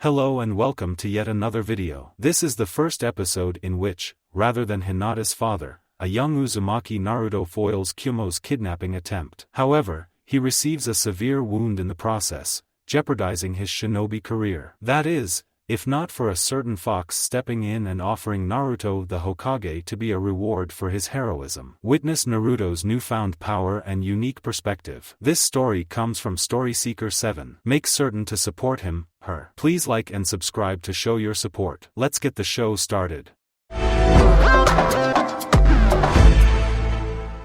Hello and welcome to yet another video. This is the first episode in which, rather than Hinata's father, a young Uzumaki Naruto foils Kumo's kidnapping attempt. However, he receives a severe wound in the process, jeopardizing his shinobi career. That is, if not for a certain fox stepping in and offering Naruto the Hokage to be a reward for his heroism. Witness Naruto's newfound power and unique perspective. This story comes from Story Seeker 7. Make certain to support him, her. Please like and subscribe to show your support. Let's get the show started.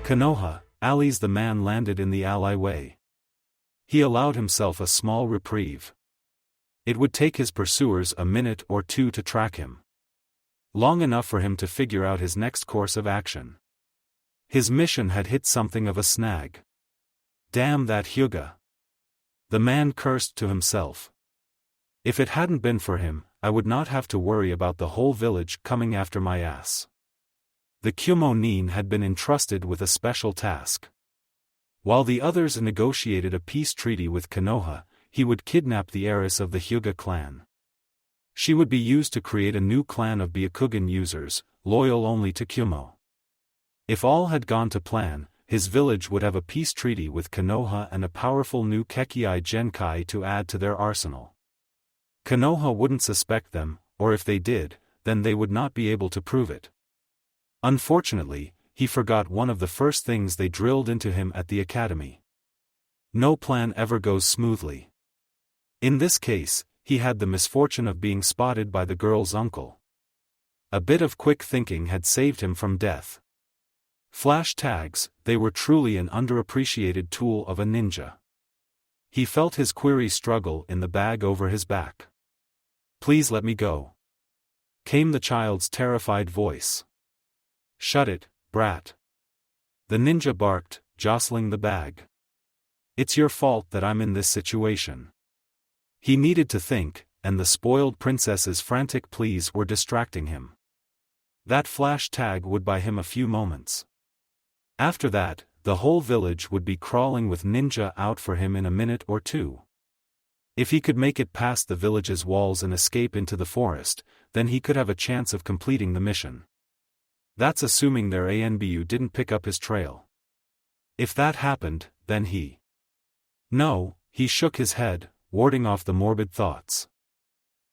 Konoha, Ali's the man landed in the alleyway. He allowed himself a small reprieve. It would take his pursuers a minute or two to track him. Long enough for him to figure out his next course of action. His mission had hit something of a snag. Damn that Hyuga. The man cursed to himself. If it hadn't been for him, I would not have to worry about the whole village coming after my ass. The Kumo nin had been entrusted with a special task. While the others negotiated a peace treaty with Konoha, he would kidnap the heiress of the Hyuga clan. She would be used to create a new clan of Byakugan users, loyal only to Kumo. If all had gone to plan, his village would have a peace treaty with Konoha and a powerful new Kekkai Genkai to add to their arsenal. Konoha wouldn't suspect them, or if they did, then they would not be able to prove it. Unfortunately, he forgot one of the first things they drilled into him at the academy. No plan ever goes smoothly. In this case, he had the misfortune of being spotted by the girl's uncle. A bit of quick thinking had saved him from death. Flash tags, they were truly an underappreciated tool of a ninja. He felt his query struggle in the bag over his back. "Please let me go," came the child's terrified voice. "Shut it, brat," the ninja barked, jostling the bag. "It's your fault that I'm in this situation." He needed to think, and the spoiled princess's frantic pleas were distracting him. That flash tag would buy him a few moments. After that, the whole village would be crawling with ninja out for him in a minute or two. If he could make it past the village's walls and escape into the forest, then he could have a chance of completing the mission. That's assuming their ANBU didn't pick up his trail. If that happened, then he... No, he shook his head, warding off the morbid thoughts.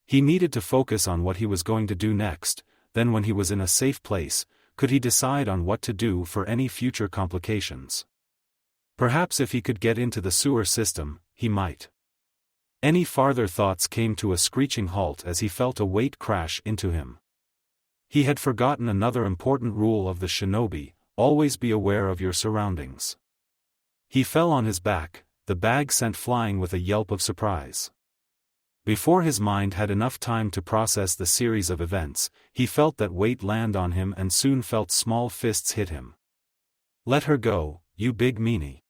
He needed to focus on what he was going to do next, then when he was in a safe place, could he decide on what to do for any future complications. Perhaps if he could get into the sewer system, he might. Any farther thoughts came to a screeching halt as he felt a weight crash into him. He had forgotten another important rule of the shinobi: always be aware of your surroundings. He fell on his back, the bag sent flying with a yelp of surprise. Before his mind had enough time to process the series of events, he felt that weight land on him and soon felt small fists hit him. "Let her go, you big meanie,"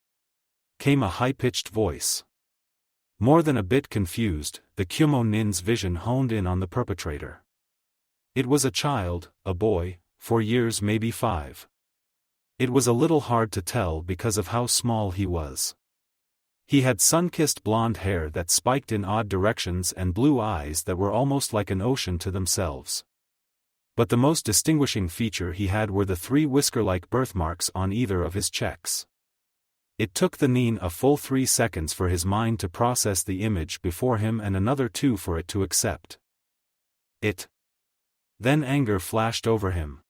came a high-pitched voice. More than a bit confused, the Kumo nin's vision honed in on the perpetrator. It was a child, a boy, 4 years, maybe 5. It was a little hard to tell because of how small he was. He had sun-kissed blonde hair that spiked in odd directions and blue eyes that were almost like an ocean to themselves. But the most distinguishing feature he had were the 3 whisker-like birthmarks on either of his checks. It took the nin a full 3 seconds for his mind to process the image before him and another 2 for it to accept it. Then anger flashed over him.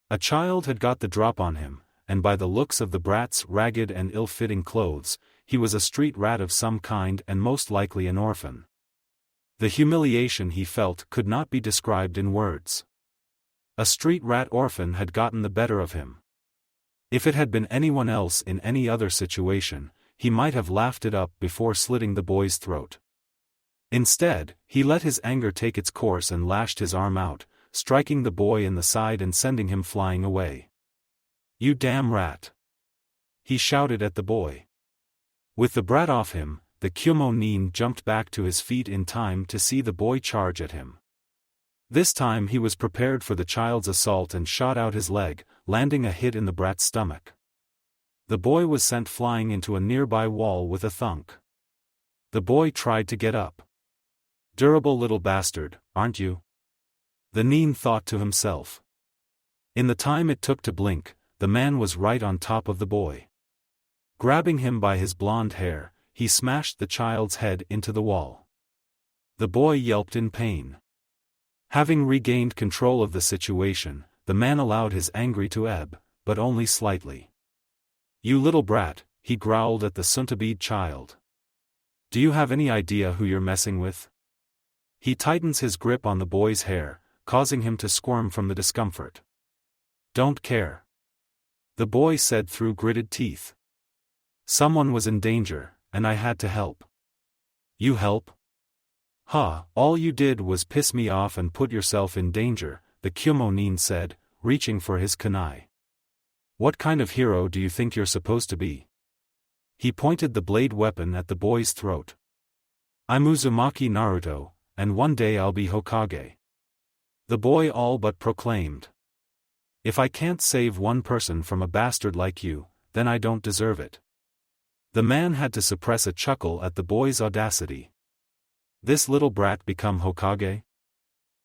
A child had got the drop on him, and by the looks of the brat's ragged and ill-fitting clothes, he was a street rat of some kind and most likely an orphan. The humiliation he felt could not be described in words. A street rat orphan had gotten the better of him. If it had been anyone else in any other situation, he might have laughed it up before slitting the boy's throat. Instead, he let his anger take its course and lashed his arm out, striking the boy in the side and sending him flying away. "You damn rat!" he shouted at the boy. With the brat off him, the Kumo nin jumped back to his feet in time to see the boy charge at him. This time he was prepared for the child's assault and shot out his leg, landing a hit in the brat's stomach. The boy was sent flying into a nearby wall with a thunk. The boy tried to get up. Durable little bastard, aren't you? The nin thought to himself. In the time it took to blink, the man was right on top of the boy. Grabbing him by his blonde hair, he smashed the child's head into the wall. The boy yelped in pain. Having regained control of the situation, the man allowed his anger to ebb, but only slightly. You little brat, he growled at the soon-to-be child. Do you have any idea who you're messing with? He tightens his grip on the boy's hair, causing him to squirm from the discomfort. Don't care. The boy said through gritted teeth. Someone was in danger, and I had to help. You help? Ha, all you did was piss me off and put yourself in danger, the Kumo nin said, reaching for his kunai. What kind of hero do you think you're supposed to be? He pointed the blade weapon at the boy's throat. I'm Uzumaki Naruto, and one day I'll be Hokage. The boy all but proclaimed. If I can't save one person from a bastard like you, then I don't deserve it. The man had to suppress a chuckle at the boy's audacity. This little brat become Hokage?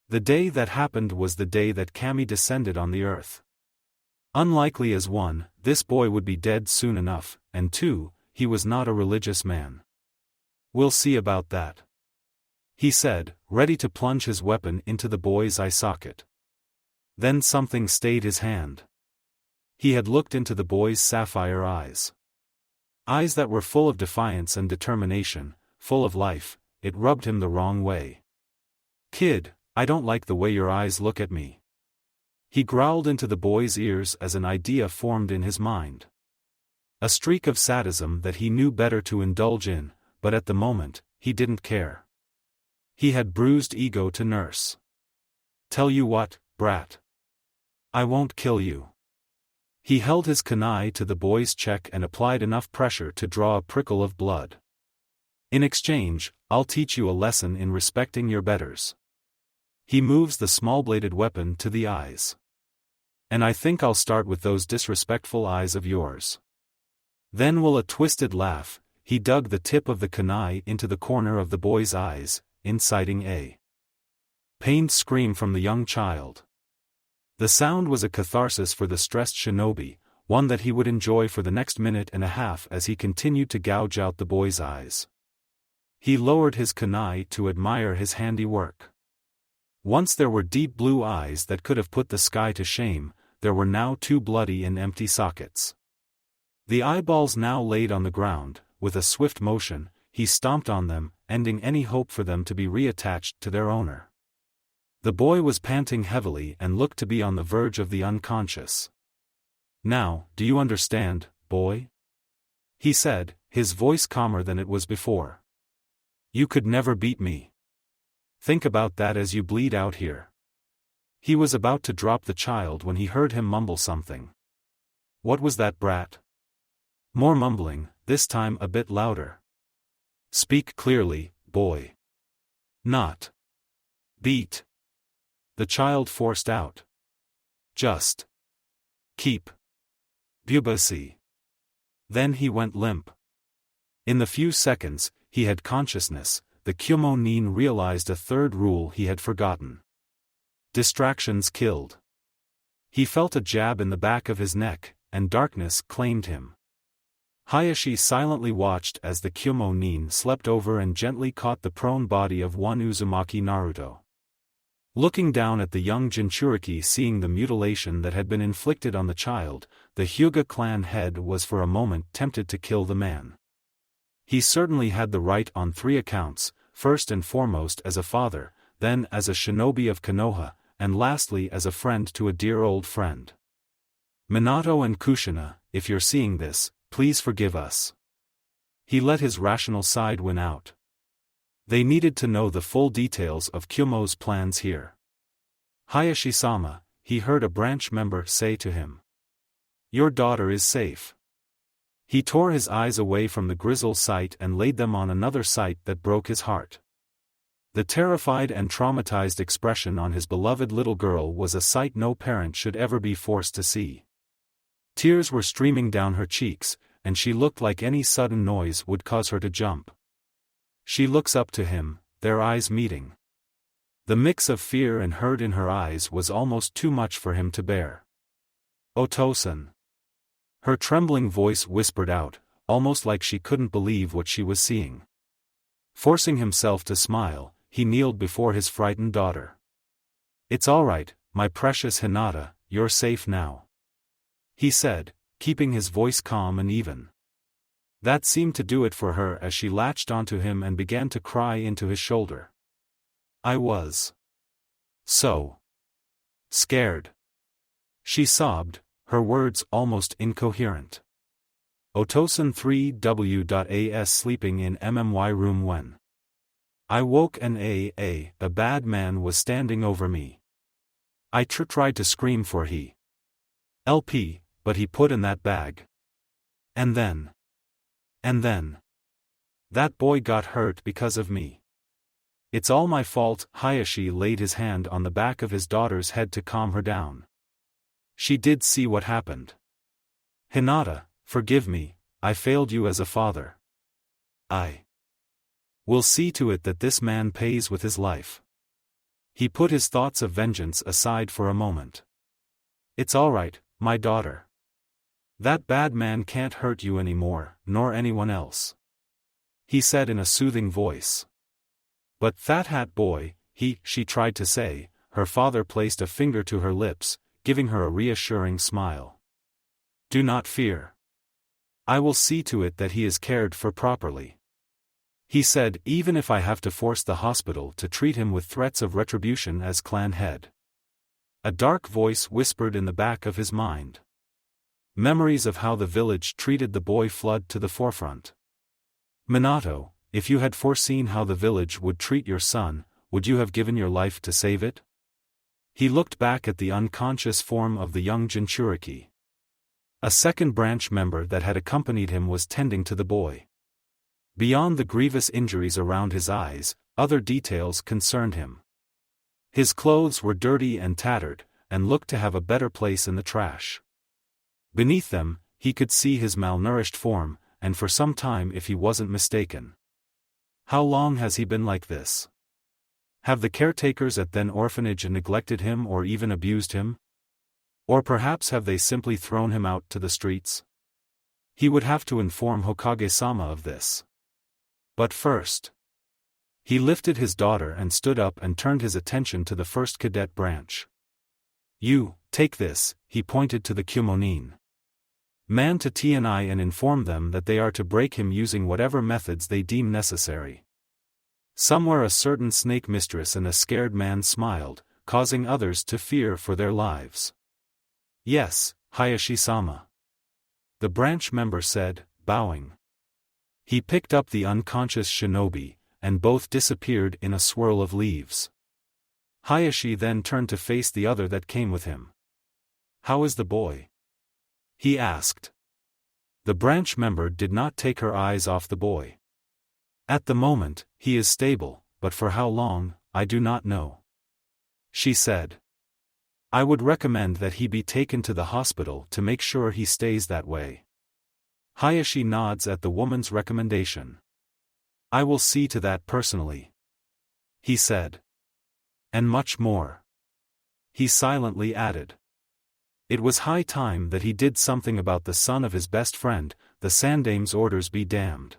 The day that happened was the day that Kami descended on the earth. Unlikely as one, this boy would be dead soon enough, and two, he was not a religious man. We'll see about that. He said, ready to plunge his weapon into the boy's eye socket. Then something stayed his hand. He had looked into the boy's sapphire eyes. Eyes that were full of defiance and determination, full of life. It rubbed him the wrong way. Kid, I don't like the way your eyes look at me. He growled into the boy's ears as an idea formed in his mind. A streak of sadism that he knew better to indulge in, but at the moment, he didn't care. He had bruised ego to nurse. Tell you what, brat. I won't kill you. He held his kunai to the boy's cheek and applied enough pressure to draw a prickle of blood. In exchange, I'll teach you a lesson in respecting your betters. He moves the small-bladed weapon to the eyes. And I think I'll start with those disrespectful eyes of yours. Then with a twisted laugh, he dug the tip of the kunai into the corner of the boy's eyes, inciting a pained scream from the young child. The sound was a catharsis for the stressed shinobi, one that he would enjoy for the next minute and a half as he continued to gouge out the boy's eyes. He lowered his kunai to admire his handiwork. Once there were deep blue eyes that could have put the sky to shame, there were now two bloody and empty sockets. The eyeballs now laid on the ground. With a swift motion, he stomped on them, ending any hope for them to be reattached to their owner. The boy was panting heavily and looked to be on the verge of the unconscious. Now, do you understand, boy? He said, his voice calmer than it was before. You could never beat me. Think about that as you bleed out here. He was about to drop the child when he heard him mumble something. What was that, brat? More mumbling, this time a bit louder. Speak clearly, boy. Not beat. The child forced out. Just keep busy. Then he went limp. In the few seconds he had consciousness, the Kumo nin realized a third rule he had forgotten. Distractions killed. He felt a jab in the back of his neck, and darkness claimed him. Hayashi silently watched as the Kumo nin slept over and gently caught the prone body of one Uzumaki Naruto. Looking down at the young Jinchuriki, seeing the mutilation that had been inflicted on the child, the Hyuga clan head was for a moment tempted to kill the man. He certainly had the right on three accounts, first and foremost as a father, then as a shinobi of Konoha, and lastly as a friend to a dear old friend. Minato and Kushina, if you're seeing this, please forgive us. He let his rational side win out. They needed to know the full details of Kumo's plans here. Hayashi-sama, he heard a branch member say to him. Your daughter is safe. He tore his eyes away from the grisly sight and laid them on another sight that broke his heart. The terrified and traumatized expression on his beloved little girl was a sight no parent should ever be forced to see. Tears were streaming down her cheeks, and she looked like any sudden noise would cause her to jump. She looks up to him, their eyes meeting. The mix of fear and hurt in her eyes was almost too much for him to bear. "Otosan." Her trembling voice whispered out, almost like she couldn't believe what she was seeing. Forcing himself to smile, he kneeled before his frightened daughter. "It's all right, my precious Hinata, you're safe now," he said, keeping his voice calm and even. That seemed to do it for her as she latched onto him and began to cry into his shoulder. "I was so scared," she sobbed, her words almost incoherent. Otosan 3W.AS sleeping in MMY room when I woke and a bad man was standing over me. I tried to scream for he LP, but he put in that bag. And then that boy got hurt because of me. It's all my fault." Hayashi laid his hand on the back of his daughter's head to calm her down. She did see what happened. "Hinata, forgive me, I failed you as a father. I will see to it that this man pays with his life." He put his thoughts of vengeance aside for a moment. "It's all right, my daughter. That bad man can't hurt you anymore, nor anyone else," he said in a soothing voice. "But Fat Hat Boy," she tried to say, her father placed a finger to her lips, giving her a reassuring smile. "Do not fear. I will see to it that he is cared for properly," he said, "even if I have to force the hospital to treat him with threats of retribution as clan head." A dark voice whispered in the back of his mind. Memories of how the village treated the boy flood to the forefront. "Minato, if you had foreseen how the village would treat your son, would you have given your life to save it?" He looked back at the unconscious form of the young Jinchuriki. A second branch member that had accompanied him was tending to the boy. Beyond the grievous injuries around his eyes, other details concerned him. His clothes were dirty and tattered, and looked to have a better place in the trash. Beneath them, he could see his malnourished form, and for some time if he wasn't mistaken. How long has he been like this? Have the caretakers at then orphanage neglected him or even abused him? Or perhaps have they simply thrown him out to the streets? He would have to inform Hokage-sama of this. But first, he lifted his daughter and stood up and turned his attention to the first cadet branch. "You, take this," he pointed to the Kumonin man to TNI and inform them that they are to break him using whatever methods they deem necessary. Somewhere a certain snake mistress and a scared man smiled, causing others to fear for their lives. "Yes, Hayashi-sama," the branch member said, bowing. He picked up the unconscious shinobi, and both disappeared in a swirl of leaves. Hayashi then turned to face the other that came with him. "How is the boy?" he asked. The branch member did not take her eyes off the boy. "At the moment, he is stable, but for how long, I do not know," she said. "I would recommend that he be taken to the hospital to make sure he stays that way." Hayashi nods at the woman's recommendation. "I will see to that personally," he said. "And much more," he silently added. It was high time that he did something about the son of his best friend. The Sandame's orders be damned.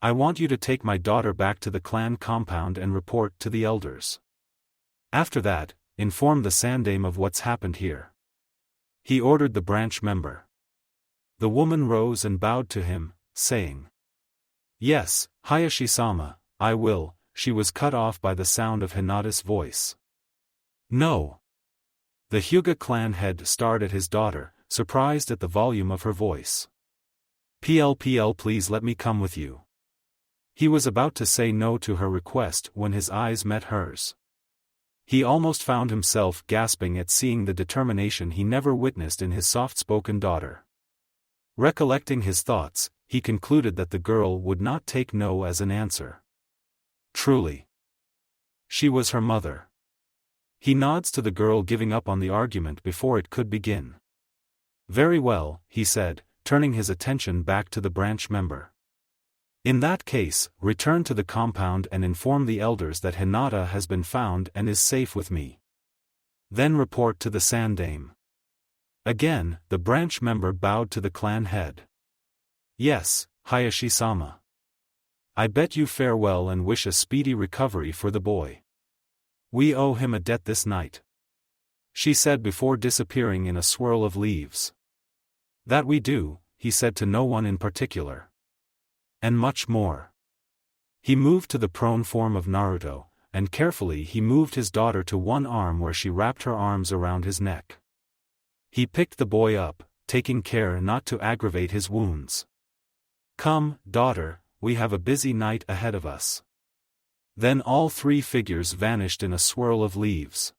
"I want you to take my daughter back to the clan compound and report to the elders. After that, inform the Sandame of what's happened here," he ordered the branch member. The woman rose and bowed to him, saying, "Yes, Hayashi-sama, I will." She was cut off by the sound of Hinata's voice. "No." The Hyuga clan head stared at his daughter, surprised at the volume of her voice. "PL, please let me come with you." He was about to say no to her request when his eyes met hers. He almost found himself gasping at seeing the determination he never witnessed in his soft-spoken daughter. Recollecting his thoughts, he concluded that the girl would not take no as an answer. Truly, she was her mother. He nods to the girl giving up on the argument before it could begin. "Very well," he said, turning his attention back to the branch member. In that case, return to the compound and inform the elders that Hinata has been found and is safe with me. Then report to the Sandame. Again, the branch member bowed to the clan head. Yes, Hayashi-sama. I bet you farewell and wish a speedy recovery for the boy. We owe him a debt this night, she said before disappearing in a swirl of leaves. That we do, he said to no one in particular. And much more. He moved to the prone form of Naruto, and carefully he moved his daughter to one arm where she wrapped her arms around his neck. He picked the boy up, taking care not to aggravate his wounds. Come, daughter, we have a busy night ahead of us. Then all three figures vanished in a swirl of leaves.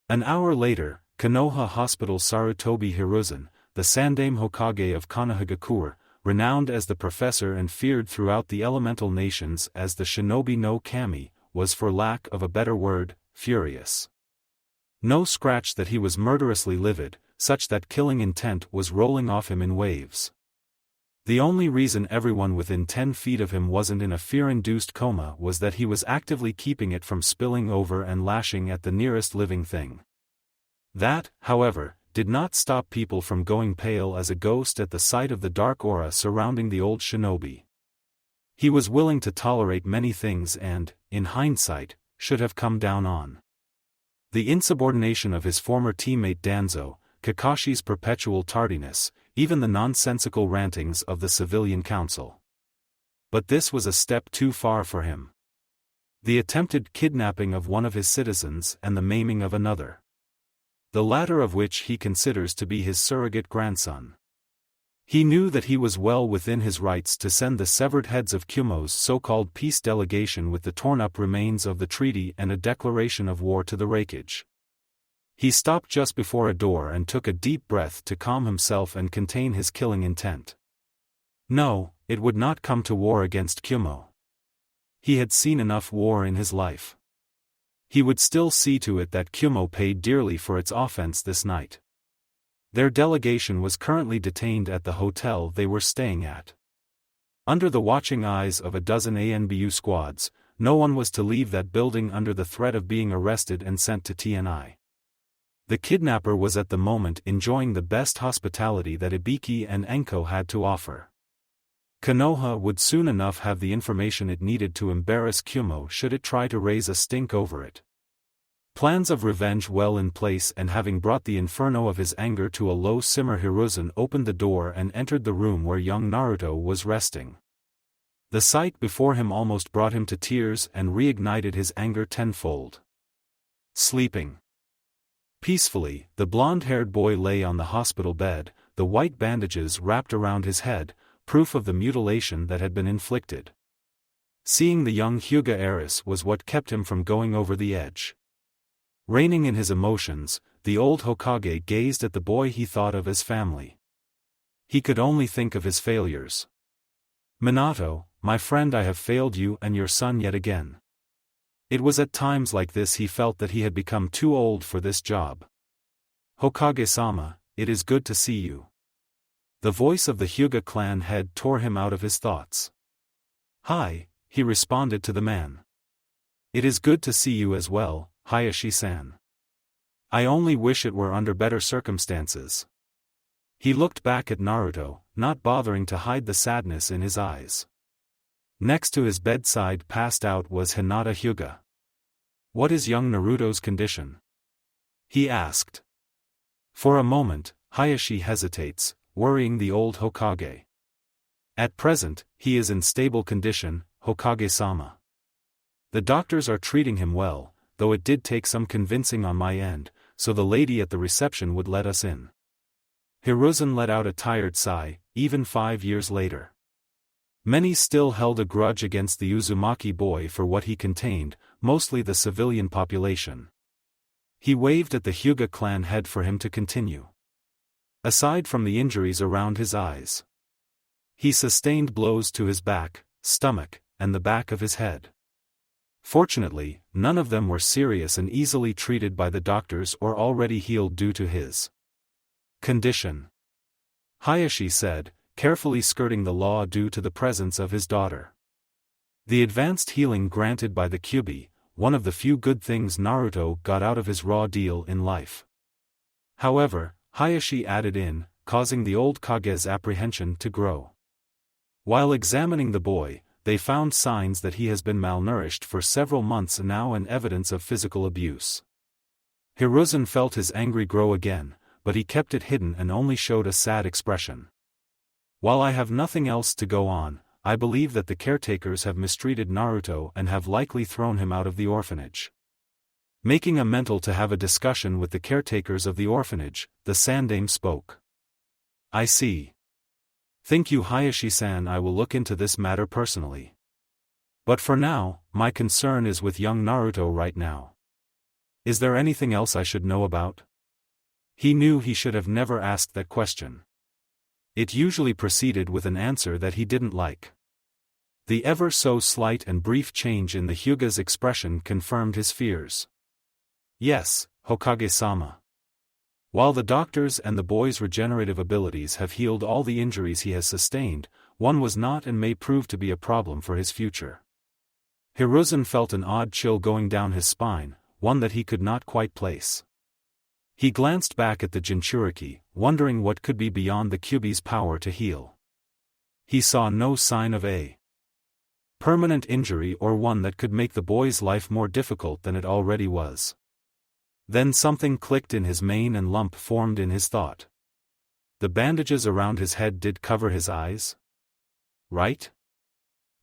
An hour later, Konoha Hospital. Sarutobi Hiruzen, the Sandame Hokage of Konohagakure, renowned as the professor and feared throughout the elemental nations as the Shinobi no Kami, was for lack of a better word, furious. No scratch that he was murderously livid, such that killing intent was rolling off him in waves. The only reason everyone within 10 feet of him wasn't in a fear-induced coma was that he was actively keeping it from spilling over and lashing at the nearest living thing. That, however, did not stop people from going pale as a ghost at the sight of the dark aura surrounding the old shinobi. He was willing to tolerate many things and, in hindsight, should have come down on the insubordination of his former teammate Danzo, Kakashi's perpetual tardiness, even the nonsensical rantings of the civilian council. But this was a step too far for him. The attempted kidnapping of one of his citizens and the maiming of another, the latter of which he considers to be his surrogate grandson. He knew that he was well within his rights to send the severed heads of Kumo's so-called peace delegation with the torn-up remains of the treaty and a declaration of war to the Raikage. He stopped just before a door and took a deep breath to calm himself and contain his killing intent. No, it would not come to war against Kumo. He had seen enough war in his life. He would still see to it that Kumo paid dearly for its offense this night. Their delegation was currently detained at the hotel they were staying at. Under the watching eyes of a dozen ANBU squads, no one was to leave that building under the threat of being arrested and sent to TNI. The kidnapper was at the moment enjoying the best hospitality that Ibiki and Enko had to offer. Konoha would soon enough have the information it needed to embarrass Kumo should it try to raise a stink over it. Plans of revenge well in place, and having brought the inferno of his anger to a low simmer, Hiruzen opened the door and entered the room where young Naruto was resting. The sight before him almost brought him to tears and reignited his anger tenfold. Sleeping peacefully, the blonde-haired boy lay on the hospital bed, the white bandages wrapped around his head, proof of the mutilation that had been inflicted. Seeing the young Hyuga heiress was what kept him from going over the edge. Reining in his emotions, the old Hokage gazed at the boy he thought of as family. He could only think of his failures. Minato, my friend, I have failed you and your son yet again. It was at times like this he felt that he had become too old for this job. Hokage-sama, it is good to see you. The voice of the Hyuga clan head tore him out of his thoughts. Hi, he responded to the man. It is good to see you as well, Hayashi-san. I only wish it were under better circumstances. He looked back at Naruto, not bothering to hide the sadness in his eyes. Next to his bedside passed out was Hinata Hyuga. What is young Naruto's condition? He asked. For a moment, Hayashi hesitates, worrying the old Hokage. At present, he is in stable condition, Hokage-sama. The doctors are treating him well, though it did take some convincing on my end, so the lady at the reception would let us in. Hiruzen let out a tired sigh, even 5 years later. Many still held a grudge against the Uzumaki boy for what he contained, mostly the civilian population. He waved at the Hyuga clan head for him to continue. Aside from the injuries around his eyes, he sustained blows to his back, stomach, and the back of his head. Fortunately, none of them were serious and easily treated by the doctors or already healed due to his condition. Hayashi said, carefully skirting the law due to the presence of his daughter. The advanced healing granted by the Kyubi, one of the few good things Naruto got out of his raw deal in life. However, Hayashi added in, causing the old Kage's apprehension to grow. While examining the boy, they found signs that he has been malnourished for several months now and evidence of physical abuse. Hiruzen felt his anger grow again, but he kept it hidden and only showed a sad expression. While I have nothing else to go on, I believe that the caretakers have mistreated Naruto and have likely thrown him out of the orphanage. Making a mental to have a discussion with the caretakers of the orphanage, the Sandaime spoke. I see. Thank you Hayashi-san, I will look into this matter personally. But for now, my concern is with young Naruto right now. Is there anything else I should know about? He knew he should have never asked that question. It usually proceeded with an answer that he didn't like. The ever so slight and brief change in the Hyuga's expression confirmed his fears. Yes, Hokage-sama. While the doctors and the boy's regenerative abilities have healed all the injuries he has sustained, one was not and may prove to be a problem for his future. Hiruzen felt an odd chill going down his spine, one that he could not quite place. He glanced back at the Jinchuriki, wondering what could be beyond the Kyubi's power to heal. He saw no sign of a permanent injury or one that could make the boy's life more difficult than it already was. Then something clicked in his mane and lump formed in his thought. The bandages around his head did cover his eyes? Right?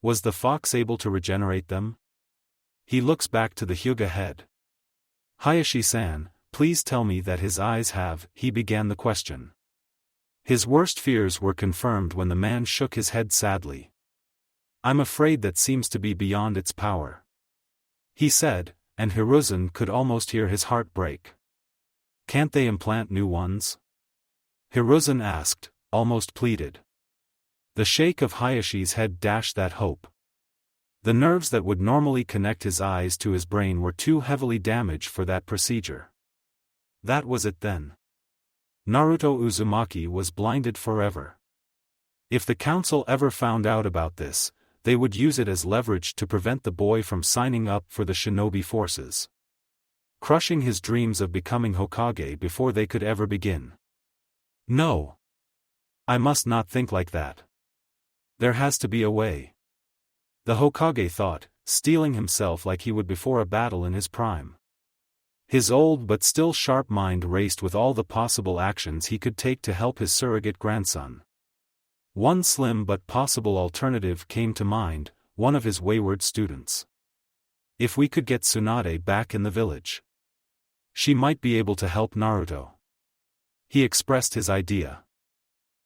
Was the fox able to regenerate them? He looks back to the Hyuga head. Hayashi-san, please tell me that his eyes have, he began the question. His worst fears were confirmed when the man shook his head sadly. I'm afraid that seems to be beyond its power. He said, and Hiruzen could almost hear his heart break. Can't they implant new ones? Hiruzen asked, almost pleaded. The shake of Hayashi's head dashed that hope. The nerves that would normally connect his eyes to his brain were too heavily damaged for that procedure. That was it then. Naruto Uzumaki was blinded forever. If the council ever found out about this, they would use it as leverage to prevent the boy from signing up for the shinobi forces, crushing his dreams of becoming Hokage before they could ever begin. No. I must not think like that. There has to be a way. The Hokage thought, steeling himself like he would before a battle in his prime. His old but still sharp mind raced with all the possible actions he could take to help his surrogate grandson. One slim but possible alternative came to mind, one of his wayward students. If we could get Tsunade back in the village, she might be able to help Naruto. He expressed his idea.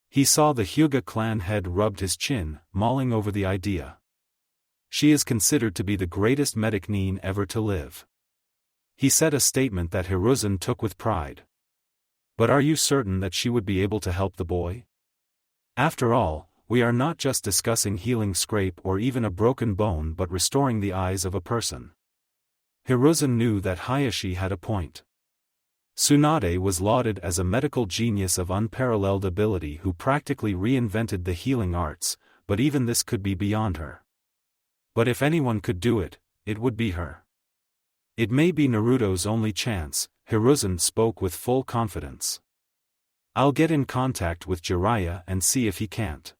He saw the Hyuga clan head rubbed his chin, mulling over the idea. She is considered to be the greatest medic nin ever to live. He said a statement that Hiruzen took with pride. But are you certain that she would be able to help the boy? After all, we are not just discussing healing scrape or even a broken bone but restoring the eyes of a person. Hiruzen knew that Hayashi had a point. Tsunade was lauded as a medical genius of unparalleled ability who practically reinvented the healing arts, but even this could be beyond her. But if anyone could do it, it would be her. It may be Naruto's only chance, Hiruzen spoke with full confidence. I'll get in contact with Jiraiya and see if he can't.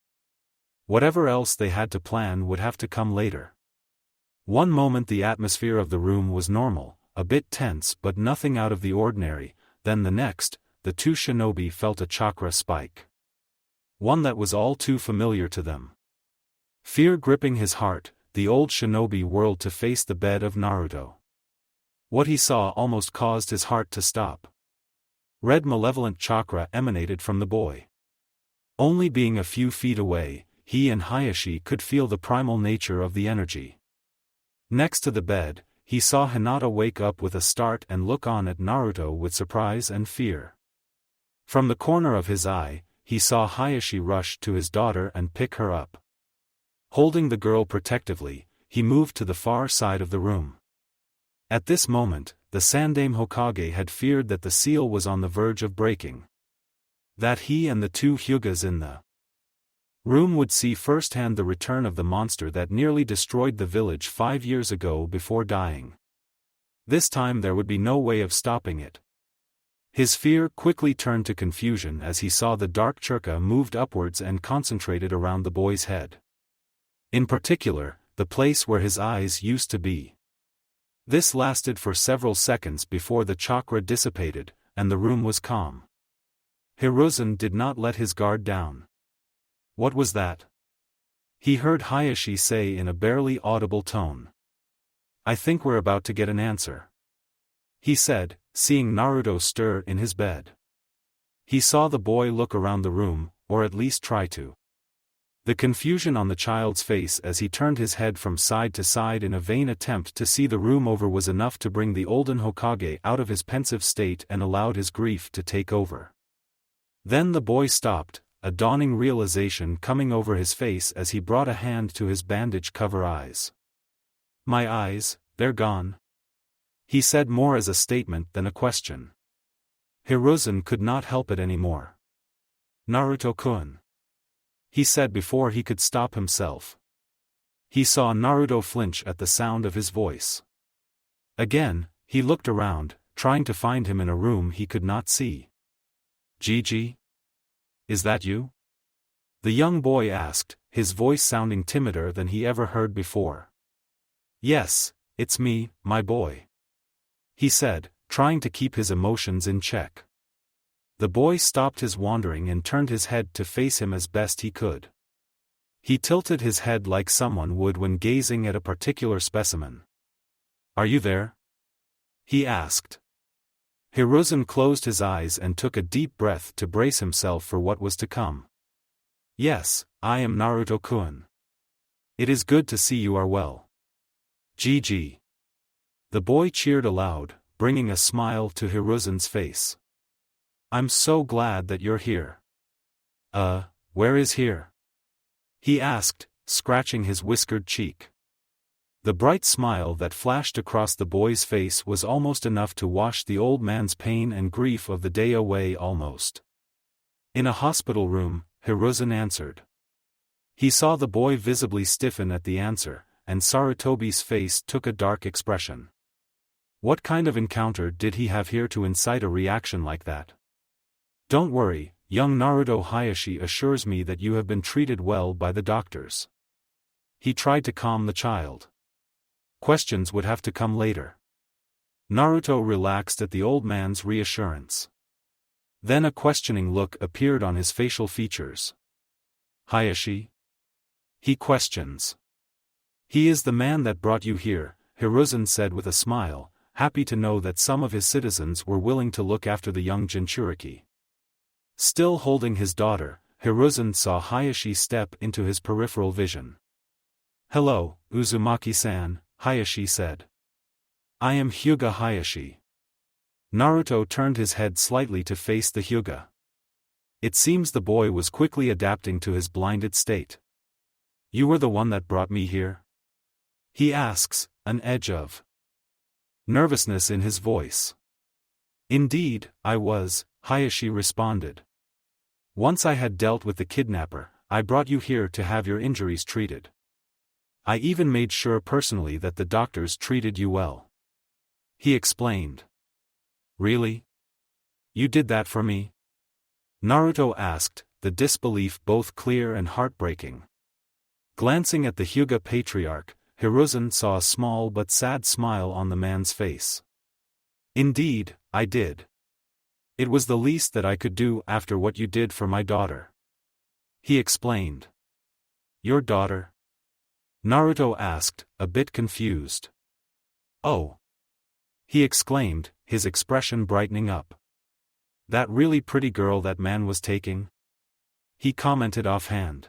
Whatever else they had to plan would have to come later. One moment the atmosphere of the room was normal, a bit tense but nothing out of the ordinary, then the next, the two shinobi felt a chakra spike. One that was all too familiar to them. Fear gripping his heart, the old shinobi whirled to face the bed of Naruto. What he saw almost caused his heart to stop. Red malevolent chakra emanated from the boy. Only being a few feet away, he and Hayashi could feel the primal nature of the energy. Next to the bed, he saw Hinata wake up with a start and look on at Naruto with surprise and fear. From the corner of his eye, he saw Hayashi rush to his daughter and pick her up. Holding the girl protectively, he moved to the far side of the room. At this moment, the Sandaime Hokage had feared that the seal was on the verge of breaking. That he and the two Hyugas in the Room would see firsthand the return of the monster that nearly destroyed the village 5 years ago before dying. This time there would be no way of stopping it. His fear quickly turned to confusion as he saw the dark churka moved upwards and concentrated around the boy's head. In particular, the place where his eyes used to be. This lasted for several seconds before the chakra dissipated, and the room was calm. Hiruzen did not let his guard down. What was that? He heard Hayashi say in a barely audible tone. I think we're about to get an answer. He said, seeing Naruto stir in his bed. He saw the boy look around the room, or at least try to. The confusion on the child's face as he turned his head from side to side in a vain attempt to see the room over was enough to bring the olden Hokage out of his pensive state and allowed his grief to take over. Then the boy stopped, a dawning realization coming over his face as he brought a hand to his bandage-cover eyes. My eyes, they're gone. He said more as a statement than a question. Hiruzen could not help it anymore. Naruto-kun. He said before he could stop himself. He saw Naruto flinch at the sound of his voice. Again, he looked around, trying to find him in a room he could not see. Gigi? Is that you? The young boy asked, his voice sounding timider than he ever heard before. Yes, it's me, my boy. He said, trying to keep his emotions in check. The boy stopped his wandering and turned his head to face him as best he could. He tilted his head like someone would when gazing at a particular specimen. Are you there? He asked. Hiruzen closed his eyes and took a deep breath to brace himself for what was to come. Yes, I am Naruto-kun. It is good to see you are well. GG. The boy cheered aloud, bringing a smile to Hiruzen's face. I'm so glad that you're here. Where is here? He asked, scratching his whiskered cheek. The bright smile that flashed across the boy's face was almost enough to wash the old man's pain and grief of the day away almost. In a hospital room, Hiruzen answered. He saw the boy visibly stiffen at the answer, and Sarutobi's face took a dark expression. What kind of encounter did he have here to incite a reaction like that? Don't worry, young Naruto. Hayashi assures me that you have been treated well by the doctors. He tried to calm the child. Questions would have to come later. Naruto relaxed at the old man's reassurance. Then a questioning look appeared on his facial features. Hayashi? He questions. He is the man that brought you here, Hiruzen said with a smile, happy to know that some of his citizens were willing to look after the young Jinchuriki. Still holding his daughter, Hiruzen saw Hayashi step into his peripheral vision. Hello, Uzumaki-san, Hayashi said. I am Hyuga Hayashi. Naruto turned his head slightly to face the Hyuga. It seems the boy was quickly adapting to his blinded state. You were the one that brought me here? He asks, an edge of nervousness in his voice. Indeed, I was, Hayashi responded. Once I had dealt with the kidnapper, I brought you here to have your injuries treated. I even made sure personally that the doctors treated you well. He explained. Really? You did that for me? Naruto asked, the disbelief both clear and heartbreaking. Glancing at the Hyuga patriarch, Hiruzen saw a small but sad smile on the man's face. Indeed, I did. It was the least that I could do after what you did for my daughter. He explained. Your daughter? Naruto asked, a bit confused. Oh! He exclaimed, his expression brightening up. That really pretty girl that man was taking? He commented offhand.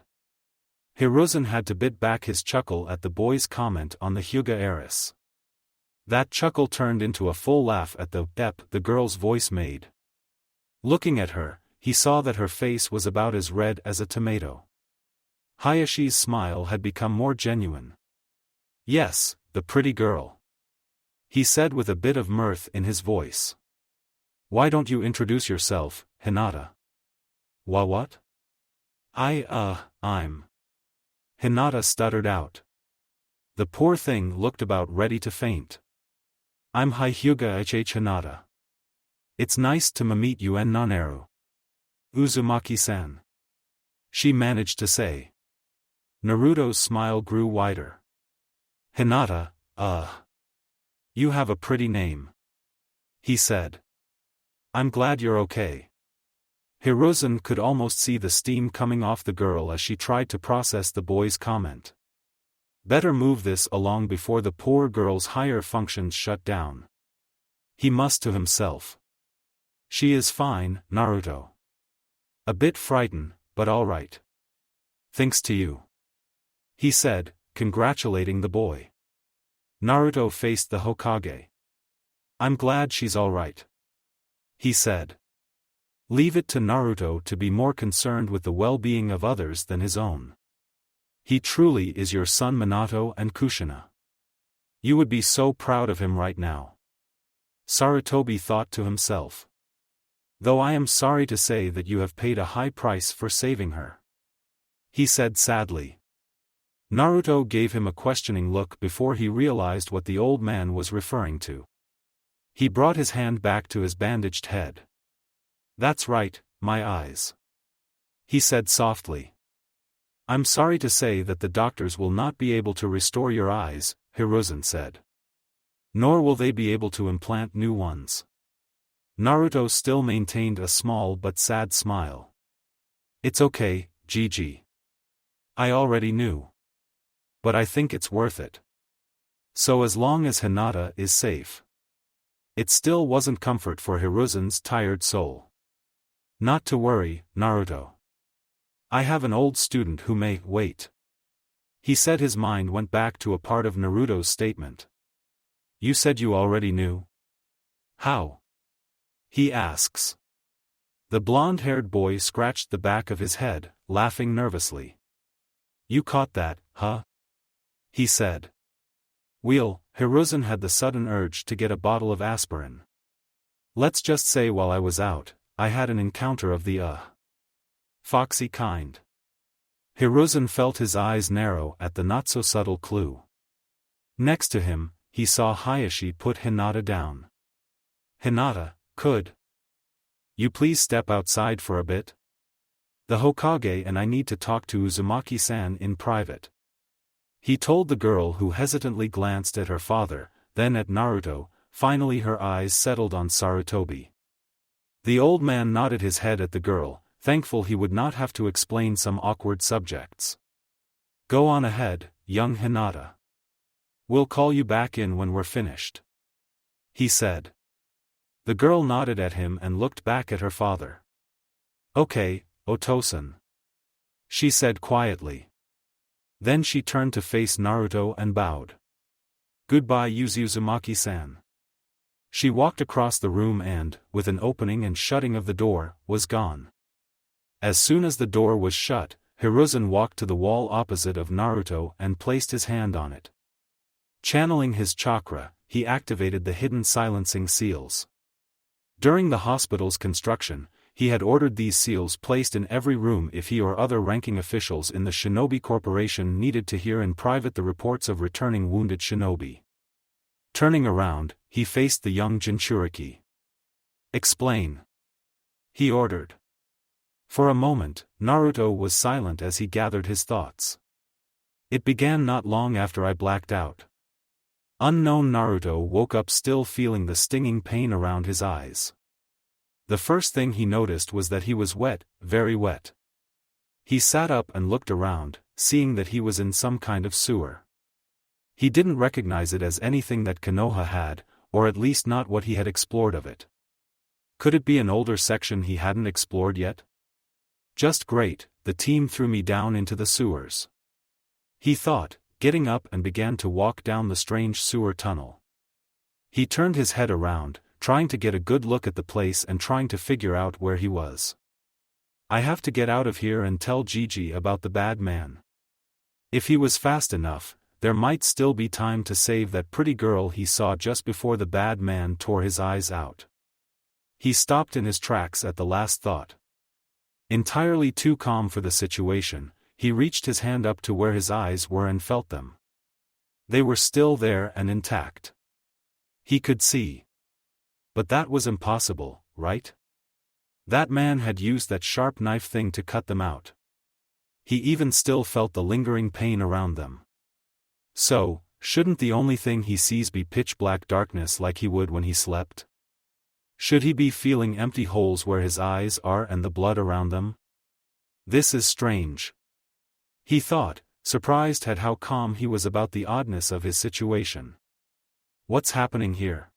Hiruzen had to bit back his chuckle at the boy's comment on the Hyuga heiress. That chuckle turned into a full laugh at the "ep" the girl's voice made. Looking at her, he saw that her face was about as red as a tomato. Hayashi's smile had become more genuine. Yes, the pretty girl. He said with a bit of mirth in his voice. Why don't you introduce yourself, Hinata? What? I'm. Hinata stuttered out. The poor thing looked about ready to faint. I'm Hyuga Hinata. It's nice to meet you and Naneru. Uzumaki-san. She managed to say. Naruto's smile grew wider. Hinata, you have a pretty name. He said. I'm glad you're okay. Hiruzen could almost see the steam coming off the girl as she tried to process the boy's comment. Better move this along before the poor girl's higher functions shut down. He must to himself. She is fine, Naruto. A bit frightened, but all right. Thanks to you. He said, congratulating the boy. Naruto faced the Hokage. I'm glad she's all right. He said. Leave it to Naruto to be more concerned with the well-being of others than his own. He truly is your son Minato and Kushina. You would be so proud of him right now. Sarutobi thought to himself. Though I am sorry to say that you have paid a high price for saving her. He said sadly. Naruto gave him a questioning look before he realized what the old man was referring to. He brought his hand back to his bandaged head. That's right, my eyes. He said softly. I'm sorry to say that the doctors will not be able to restore your eyes, Hiruzen said. Nor will they be able to implant new ones. Naruto still maintained a small but sad smile. It's okay, Gigi. I already knew. But I think it's worth it. So as long as Hinata is safe. It still wasn't comfort for Hiruzen's tired soul. Not to worry, Naruto. I have an old student who may wait. He said. His mind went back to a part of Naruto's statement. You said you already knew? How? He asks. The blonde-haired boy scratched the back of his head, laughing nervously. You caught that, huh? He said. Hiruzen had the sudden urge to get a bottle of aspirin. Let's just say while I was out, I had an encounter of the foxy kind. Hiruzen felt his eyes narrow at the not-so-subtle clue. Next to him, he saw Hayashi put Hinata down. Hinata, could you please step outside for a bit? The Hokage and I need to talk to Uzumaki-san in private. He told the girl, who hesitantly glanced at her father, then at Naruto. Finally her eyes settled on Sarutobi. The old man nodded his head at the girl, thankful he would not have to explain some awkward subjects. Go on ahead, young Hinata. We'll call you back in when we're finished. He said. The girl nodded at him and looked back at her father. Okay, Otosan. She said quietly. Then she turned to face Naruto and bowed. Goodbye, Uzumaki-san. She walked across the room and, with an opening and shutting of the door, was gone. As soon as the door was shut, Hiruzen walked to the wall opposite of Naruto and placed his hand on it. Channeling his chakra, he activated the hidden silencing seals. During the hospital's construction, he had ordered these seals placed in every room if he or other ranking officials in the Shinobi Corporation needed to hear in private the reports of returning wounded shinobi. Turning around, he faced the young Jinchuriki. Explain. He ordered. For a moment, Naruto was silent as he gathered his thoughts. It began not long after I blacked out. Unknown Naruto woke up still feeling the stinging pain around his eyes. The first thing he noticed was that he was wet, very wet. He sat up and looked around, seeing that he was in some kind of sewer. He didn't recognize it as anything that Konoha had, or at least not what he had explored of it. Could it be an older section he hadn't explored yet? Just great, the team threw me down into the sewers. He thought, getting up and began to walk down the strange sewer tunnel. He turned his head around, trying to get a good look at the place and trying to figure out where he was. I have to get out of here and tell Gigi about the bad man. If he was fast enough, there might still be time to save that pretty girl he saw just before the bad man tore his eyes out. He stopped in his tracks at the last thought. Entirely too calm for the situation, He reached his hand up to where his eyes were and felt them. They were still there and intact. He could see. But that was impossible, right? That man had used that sharp knife thing to cut them out. He even still felt the lingering pain around them. So, shouldn't the only thing he sees be pitch-black darkness like he would when he slept? Should he be feeling empty holes where his eyes are and the blood around them? This is strange. He thought, surprised at how calm he was about the oddness of his situation. What's happening here?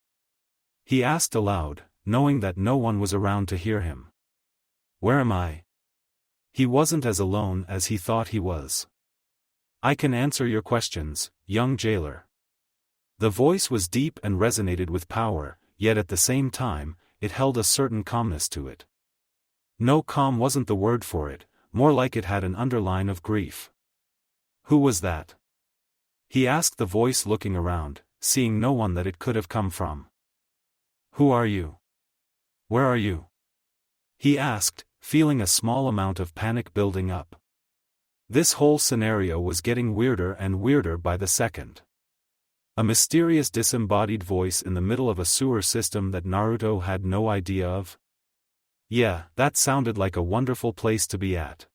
He asked aloud, knowing that no one was around to hear him. Where am I? He wasn't as alone as he thought he was. I can answer your questions, young jailer. The voice was deep and resonated with power, yet at the same time, it held a certain calmness to it. No, calm wasn't the word for it, more like it had an underline of grief. Who was that? He asked the voice, looking around, seeing no one that it could have come from. Who are you? Where are you? He asked, feeling a small amount of panic building up. This whole scenario was getting weirder and weirder by the second. A mysterious disembodied voice in the middle of a sewer system that Naruto had no idea of? Yeah, that sounded like a wonderful place to be at.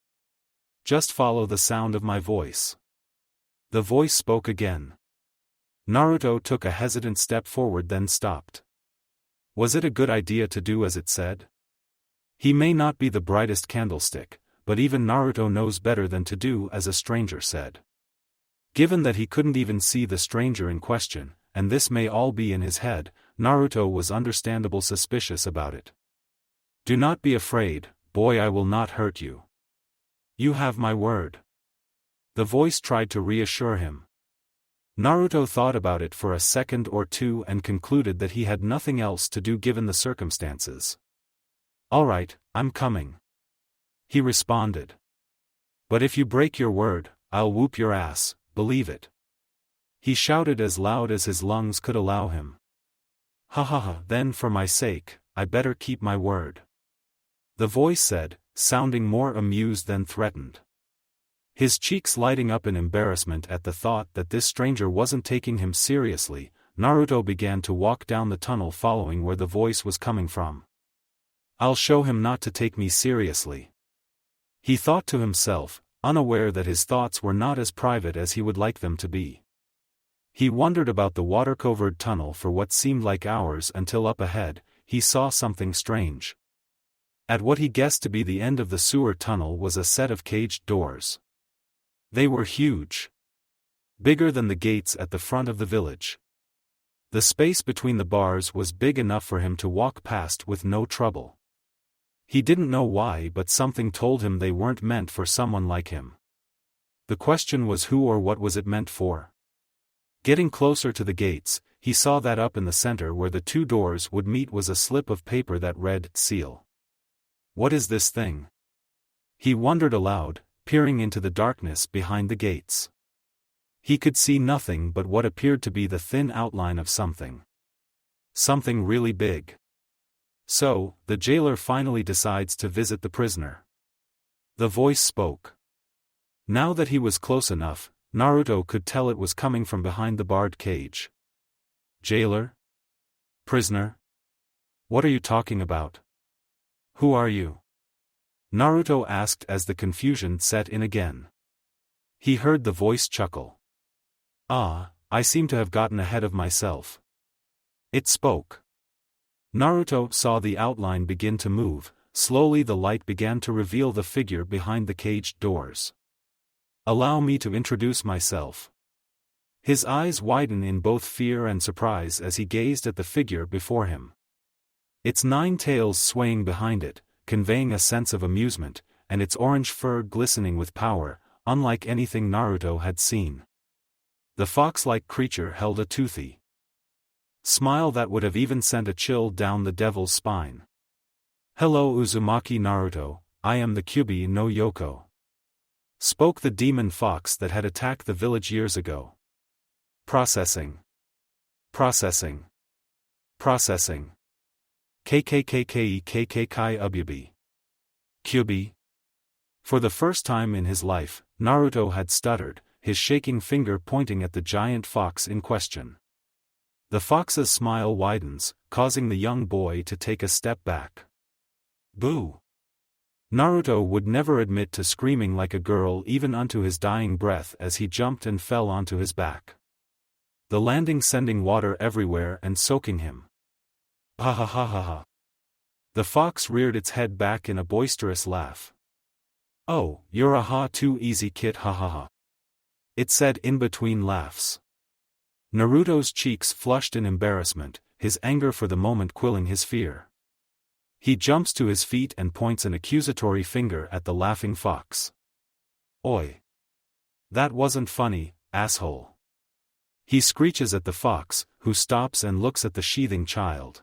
Just follow the sound of my voice. The voice spoke again. Naruto took a hesitant step forward, then stopped. Was it a good idea to do as it said? He may not be the brightest candlestick, but even Naruto knows better than to do as a stranger said. Given that he couldn't even see the stranger in question, and this may all be in his head, Naruto was understandably suspicious about it. Do not be afraid, boy, I will not hurt you. You have my word. The voice tried to reassure him. Naruto thought about it for a second or two and concluded that he had nothing else to do given the circumstances. All right, I'm coming. He responded. But if you break your word, I'll whoop your ass, believe it. He shouted as loud as his lungs could allow him. Ha ha ha, then for my sake, I better keep my word. The voice said, sounding more amused than threatened. His cheeks lighting up in embarrassment at the thought that this stranger wasn't taking him seriously, Naruto began to walk down the tunnel following where the voice was coming from. I'll show him not to take me seriously. He thought to himself, unaware that his thoughts were not as private as he would like them to be. He wandered about the water-covered tunnel for what seemed like hours until up ahead, he saw something strange. At what he guessed to be the end of the sewer tunnel was a set of caged doors. They were huge. Bigger than the gates at the front of the village. The space between the bars was big enough for him to walk past with no trouble. He didn't know why, but something told him they weren't meant for someone like him. The question was who or what was it meant for? Getting closer to the gates, he saw that up in the center where the two doors would meet was a slip of paper that read, "Seal." What is this thing? He wondered aloud, peering into the darkness behind the gates. He could see nothing but what appeared to be the thin outline of something. Something really big. So, the jailer finally decides to visit the prisoner. The voice spoke. Now that he was close enough, Naruto could tell it was coming from behind the barred cage. Jailer? Prisoner? What are you talking about? Who are you? Naruto asked as the confusion set in again. He heard the voice chuckle. Ah, I seem to have gotten ahead of myself. It spoke. Naruto saw the outline begin to move. Slowly the light began to reveal the figure behind the caged doors. Allow me to introduce myself. His eyes widened in both fear and surprise as he gazed at the figure before him. Its 9 tails swaying behind it, conveying a sense of amusement, and its orange fur glistening with power, unlike anything Naruto had seen. The fox-like creature held a toothy smile that would have even sent a chill down the devil's spine. Hello Uzumaki Naruto, I am the Kyubi no Yoko. Spoke the demon fox that had attacked the village years ago. Processing. Processing. Processing. KKKKEKK Ububi. Kyubi. For the first time in his life, Naruto had stuttered, his shaking finger pointing at the giant fox in question. The fox's smile widens, causing the young boy to take a step back. Boo! Naruto would never admit to screaming like a girl even unto his dying breath as he jumped and fell onto his back. The landing sending water everywhere and soaking him. Ha ha ha ha ha. The fox reared its head back in a boisterous laugh. Oh, you're a ha too easy kid, ha ha ha. It said in between laughs. Naruto's cheeks flushed in embarrassment, his anger for the moment quelling his fear. He jumps to his feet and points an accusatory finger at the laughing fox. Oi! That wasn't funny, asshole. He screeches at the fox, who stops and looks at the sheathing child.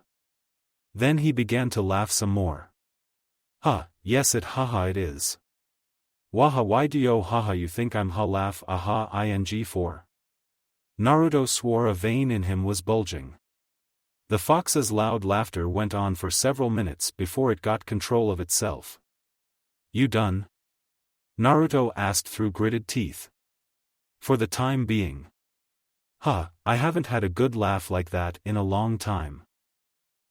Then he began to laugh some more. Yes haha it is. Waha why do yo haha you think I'm ha laugh aha ing for? Naruto swore a vein in him was bulging. The fox's loud laughter went on for several minutes before it got control of itself. You done? Naruto asked through gritted teeth. For the time being. I haven't had a good laugh like that in a long time.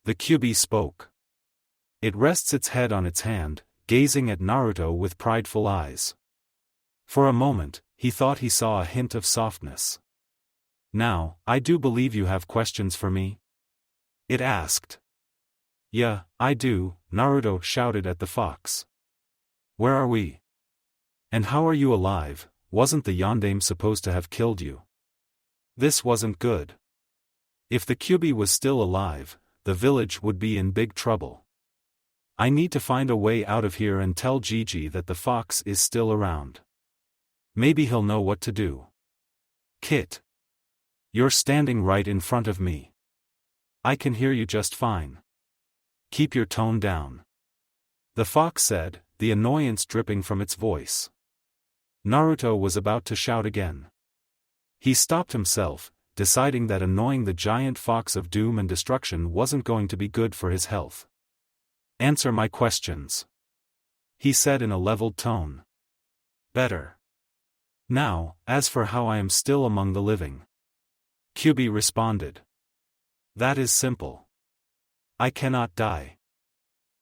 The Kyuubi spoke. It rests its head on its hand, gazing at Naruto with prideful eyes. For a moment, he thought he saw a hint of softness. Now, I do believe you have questions for me? It asked. Yeah, I do, Naruto shouted at the fox. Where are we? And how are you alive? Wasn't the Yondaime supposed to have killed you? This wasn't good. If the Kyuubi was still alive, the village would be in big trouble. I need to find a way out of here and tell Gigi that the fox is still around. Maybe he'll know what to do. Kit. You're standing right in front of me. I can hear you just fine. Keep your tone down. The fox said, the annoyance dripping from its voice. Naruto was about to shout again. He stopped himself, deciding that annoying the giant fox of doom and destruction wasn't going to be good for his health. Answer my questions. He said in a leveled tone. Better. Now, as for how I am still among the living. Kyuubi responded. That is simple. I cannot die.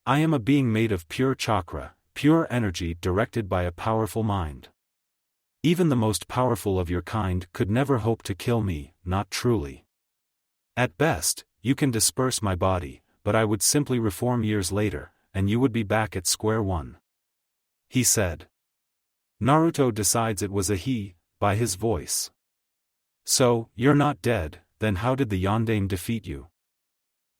I am a being made of pure chakra, pure energy directed by a powerful mind. Even the most powerful of your kind could never hope to kill me, not truly. At best, you can disperse my body, but I would simply reform years later, and you would be back at square one. He said. Naruto decides it was a he, by his voice. So, you're not dead, then how did the Yondaime defeat you?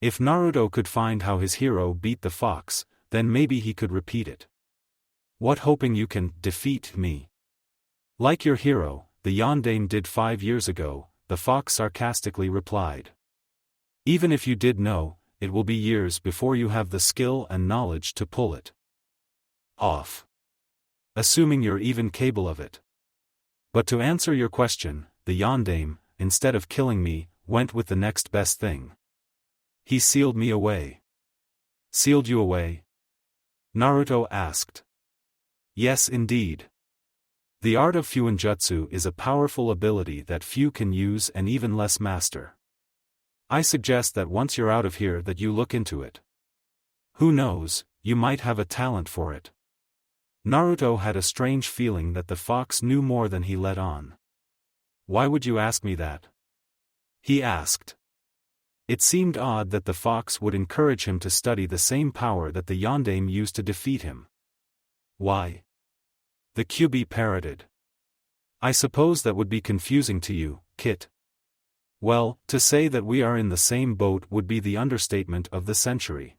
If Naruto could find how his hero beat the fox, then maybe he could repeat it. What hoping you can defeat me? Like your hero, the Yondaime did 5 years ago, the fox sarcastically replied. Even if you did know, it will be years before you have the skill and knowledge to pull it off. Assuming you're even capable of it. But to answer your question, the Yondaime, instead of killing me, went with the next best thing. He sealed me away. Sealed you away? Naruto asked. Yes indeed. The art of Fuinjutsu is a powerful ability that few can use and even less master. I suggest that once you're out of here that you look into it. Who knows, you might have a talent for it. Naruto had a strange feeling that the fox knew more than he let on. Why would you ask me that? He asked. It seemed odd that the fox would encourage him to study the same power that the Yondaime used to defeat him. Why? The Kyuubi parroted. I suppose that would be confusing to you, Kit. Well, to say that we are in the same boat would be the understatement of the century.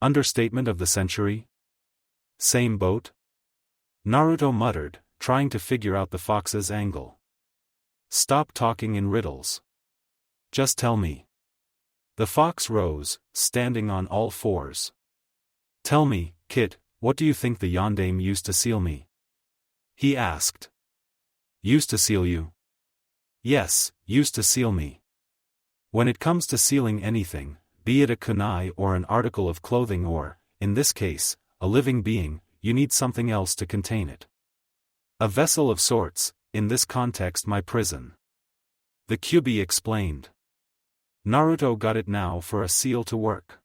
Understatement of the century? Same boat? Naruto muttered, trying to figure out the fox's angle. Stop talking in riddles. Just tell me. The fox rose, standing on all fours. Tell me, Kit, what do you think the Yondaime used to seal me? He asked. Used to seal you? Yes, used to seal me. When it comes to sealing anything, be it a kunai or an article of clothing or, in this case, a living being, you need something else to contain it. A vessel of sorts, in this context my prison. The Kyubi explained. Naruto got it now for a seal to work.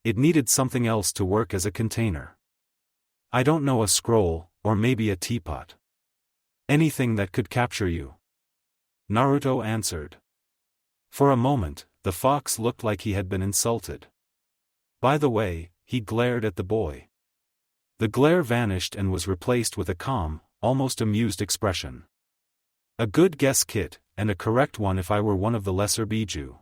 It needed something else to work as a container. I don't know, a scroll, or maybe a teapot. Anything that could capture you. Naruto answered. For a moment, the fox looked like he had been insulted. By the way, he glared at the boy. The glare vanished and was replaced with a calm, almost amused expression. A good guess, Kit, and a correct one if I were one of the lesser Biju.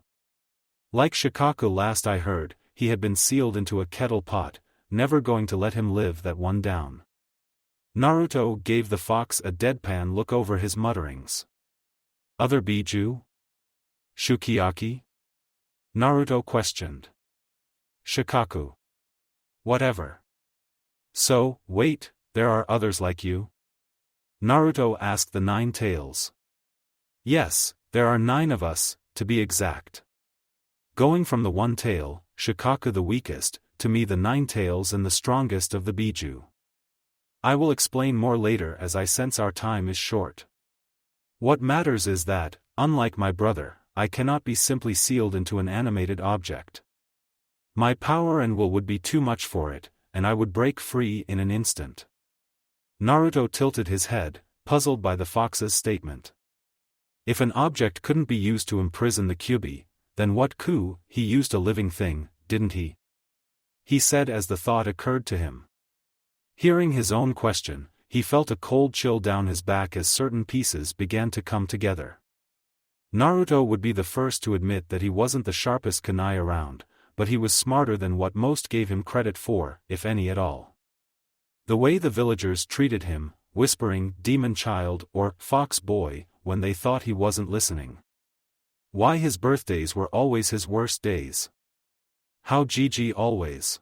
Like Shikaku last I heard, he had been sealed into a kettle pot, never going to let him live that one down. Naruto gave the fox a deadpan look over his mutterings. Other Biju? Sukiyaki? Naruto questioned. Shikaku. Whatever. So, wait, there are others like you? Naruto asked the 9 tails. Yes, there are 9 of us, to be exact. Going from the 1 tail, Shikaku the weakest, to me the 9 tails and the strongest of the Biju. I will explain more later as I sense our time is short. What matters is that, unlike my brother, I cannot be simply sealed into an animated object. My power and will would be too much for it, and I would break free in an instant. Naruto tilted his head, puzzled by the fox's statement. If an object couldn't be used to imprison the Kyubi, then what he used a living thing, didn't he? He said as the thought occurred to him. Hearing his own question, he felt a cold chill down his back as certain pieces began to come together. Naruto would be the first to admit that he wasn't the sharpest kunai around, but he was smarter than what most gave him credit for, if any at all. The way the villagers treated him, whispering demon child or fox boy when they thought he wasn't listening. Why his birthdays were always his worst days. How Gigi always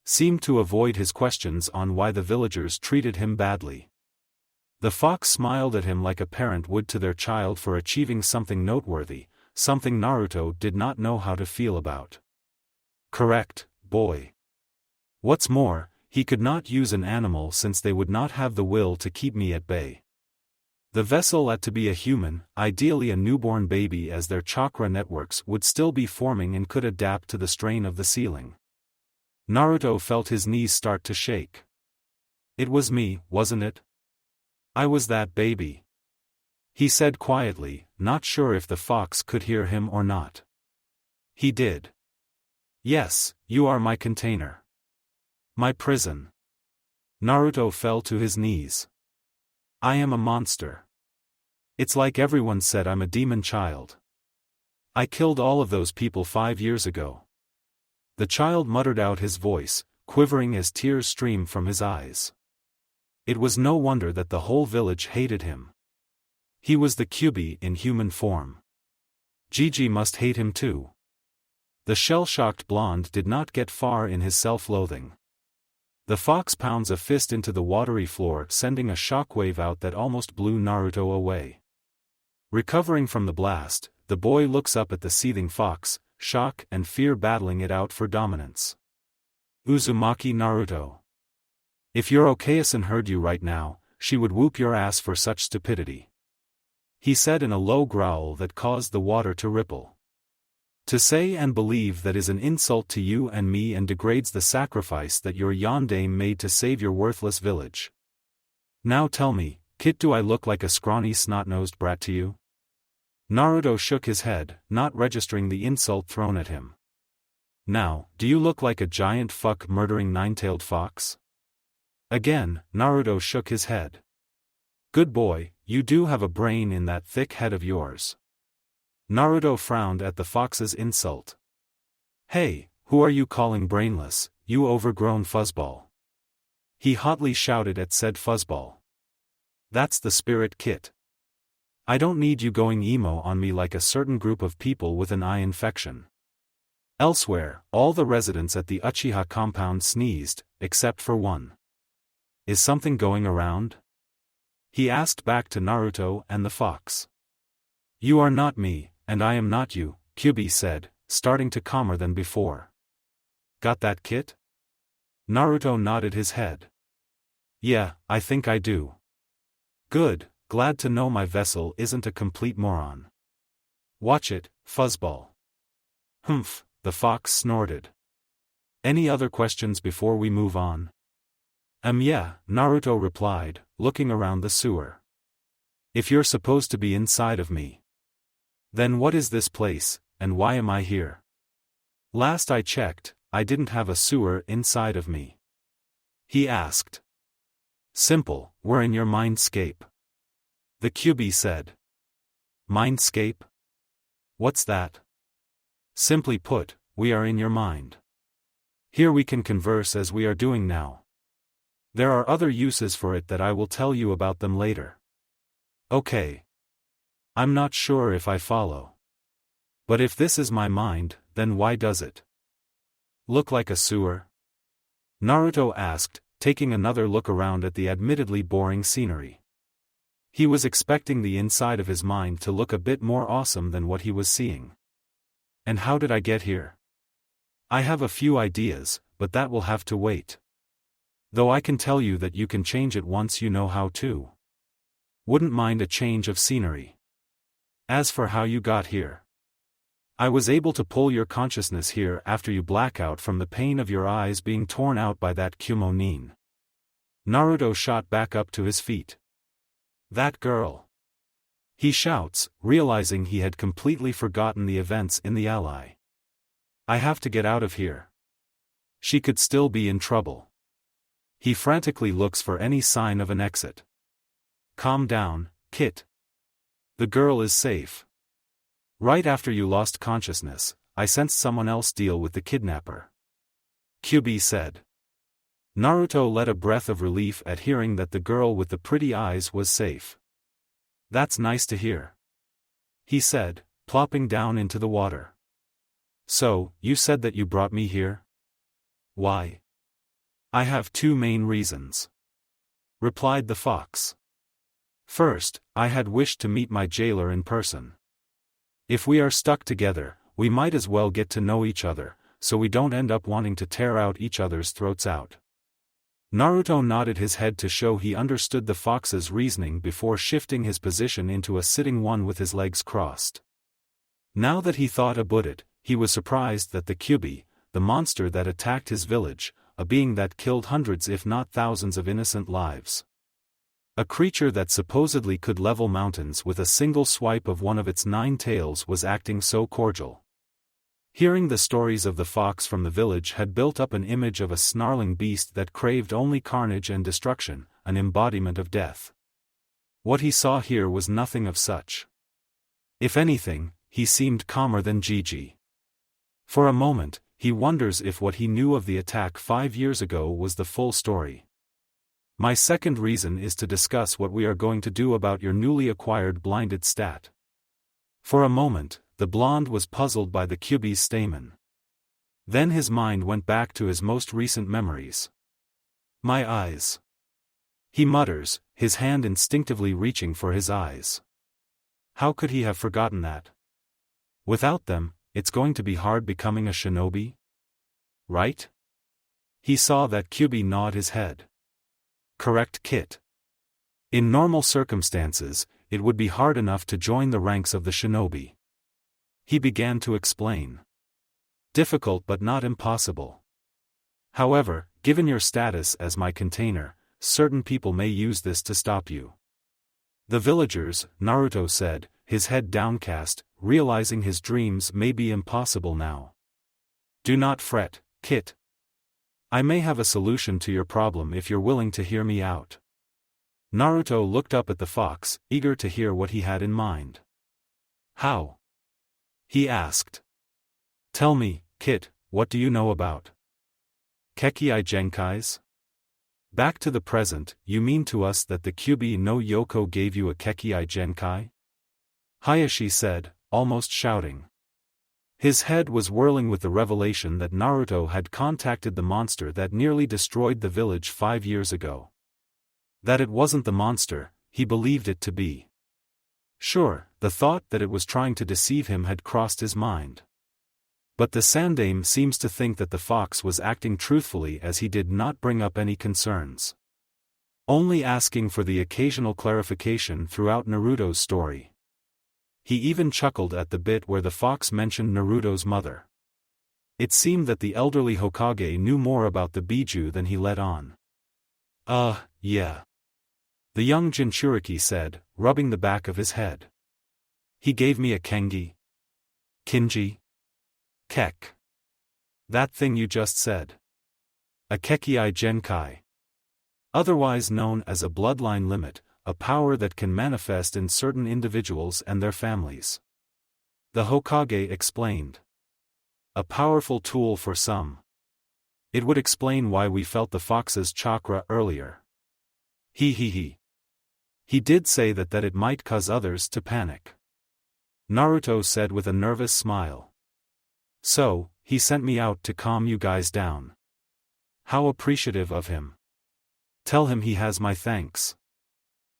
seemed to avoid his questions on why the villagers treated him badly. The fox smiled at him like a parent would to their child for achieving something noteworthy, something Naruto did not know how to feel about. Correct, boy. What's more, he could not use an animal since they would not have the will to keep me at bay. The vessel had to be a human, ideally a newborn baby, as their chakra networks would still be forming and could adapt to the strain of the sealing. Naruto felt his knees start to shake. It was me, wasn't it? I was that baby. He said quietly, not sure if the fox could hear him or not. He did. Yes, you are my container. My prison. Naruto fell to his knees. I am a monster. It's like everyone said I'm a demon child. I killed all of those people 5 years ago. The child muttered out, his voice quivering as tears streamed from his eyes. It was no wonder that the whole village hated him. He was the Kyubi in human form. Gigi must hate him too. The shell-shocked blonde did not get far in his self-loathing. The fox pounds a fist into the watery floor, sending a shockwave out that almost blew Naruto away. Recovering from the blast, the boy looks up at the seething fox, shock and fear battling it out for dominance. Uzumaki Naruto. If your Okayasan heard you right now, she would whoop your ass for such stupidity. He said in a low growl that caused the water to ripple. To say and believe that is an insult to you and me and degrades the sacrifice that your yondaime made to save your worthless village. Now tell me, Kit, do I look like a scrawny snot-nosed brat to you? Naruto shook his head, not registering the insult thrown at him. Now, do you look like a giant fuck murdering 9-tailed fox? Again, Naruto shook his head. Good boy, you do have a brain in that thick head of yours. Naruto frowned at the fox's insult. Hey, who are you calling brainless, you overgrown fuzzball? He hotly shouted at said fuzzball. That's the spirit, Kit. I don't need you going emo on me like a certain group of people with an eye infection. Elsewhere, all the residents at the Uchiha compound sneezed, except for one. Is something going around? He asked back to Naruto and the fox. You are not me, and I am not you, Kyubi said, starting to calmer than before. Got that, Kit? Naruto nodded his head. Yeah, I think I do. Good, glad to know my vessel isn't a complete moron. Watch it, fuzzball. Humph, the fox snorted. Any other questions before we move on? Yeah, Naruto replied, looking around the sewer. If you're supposed to be inside of me, then what is this place, and why am I here? Last I checked, I didn't have a sewer inside of me. He asked. Simple, we're in your mindscape. The Kyuubi said. Mindscape? What's that? Simply put, we are in your mind. Here we can converse as we are doing now. There are other uses for it that I will tell you about them later. Okay. I'm not sure if I follow. But if this is my mind, then why does it look like a sewer? Naruto asked, taking another look around at the admittedly boring scenery. He was expecting the inside of his mind to look a bit more awesome than what he was seeing. And how did I get here? I have a few ideas, but that will have to wait. Though I can tell you that you can change it once you know how to. Wouldn't mind a change of scenery. As for how you got here, I was able to pull your consciousness here after you black out from the pain of your eyes being torn out by that Kumo nin. Naruto shot back up to his feet. That girl! He shouts, realizing he had completely forgotten the events in the Ally. I have to get out of here. She could still be in trouble. He frantically looks for any sign of an exit. Calm down, Kit. The girl is safe. Right after you lost consciousness, I sensed someone else deal with the kidnapper. Kyuubi said. Naruto let a breath of relief at hearing that the girl with the pretty eyes was safe. That's nice to hear. He said, plopping down into the water. So, you said that you brought me here? Why? I have two main reasons, replied the fox. First, I had wished to meet my jailer in person. If we are stuck together, we might as well get to know each other, so we don't end up wanting to tear out each other's throats out. Naruto nodded his head to show he understood the fox's reasoning before shifting his position into a sitting one with his legs crossed. Now that he thought about it, he was surprised that the Kyuubi, the monster that attacked his village, a being that killed hundreds if not thousands of innocent lives. A creature that supposedly could level mountains with a single swipe of one of its 9 tails was acting so cordial. Hearing the stories of the fox from the village had built up an image of a snarling beast that craved only carnage and destruction, an embodiment of death. What he saw here was nothing of such. If anything, he seemed calmer than Gigi. For a moment, he wonders if what he knew of the attack 5 years ago was the full story. My second reason is to discuss what we are going to do about your newly acquired blinded stat. For a moment, the blonde was puzzled by the Kyuubi's statement. Then his mind went back to his most recent memories. My eyes. He mutters, his hand instinctively reaching for his eyes. How could he have forgotten that? Without them, it's going to be hard becoming a shinobi? Right? He saw that Kyuubi nod his head. Correct, Kit. In normal circumstances, it would be hard enough to join the ranks of the shinobi. He began to explain. Difficult but not impossible. However, given your status as my container, certain people may use this to stop you. The villagers, Naruto said, his head downcast, realizing his dreams may be impossible now. Do not fret, Kit. I may have a solution to your problem if you're willing to hear me out. Naruto looked up at the fox, eager to hear what he had in mind. How? He asked. Tell me, Kit, what do you know about Kekkei Genkais? Back to the present, you mean to us that the Kyuubi no Yoko gave you a Kekkei Genkai? Hayashi said, almost shouting. His head was whirling with the revelation that Naruto had contacted the monster that nearly destroyed the village 5 years ago. That it wasn't the monster, he believed it to be. Sure, the thought that it was trying to deceive him had crossed his mind. But the Sandaime seems to think that the fox was acting truthfully as he did not bring up any concerns. only asking for the occasional clarification throughout Naruto's story. He even chuckled at the bit where the fox mentioned Naruto's mother. It seemed that the elderly Hokage knew more about the Biju than he let on. Yeah. The young Jinchuriki said, rubbing the back of his head. He gave me a kengi. Kinji? Kek. That thing you just said. A Kekii Genkai. Otherwise known as a bloodline limit, a power that can manifest in certain individuals and their families. The Hokage explained. A powerful tool for some. It would explain why we felt the fox's chakra earlier. He did say that it might cause others to panic. Naruto said with a nervous smile. So, he sent me out to calm you guys down. How appreciative of him. Tell him he has my thanks.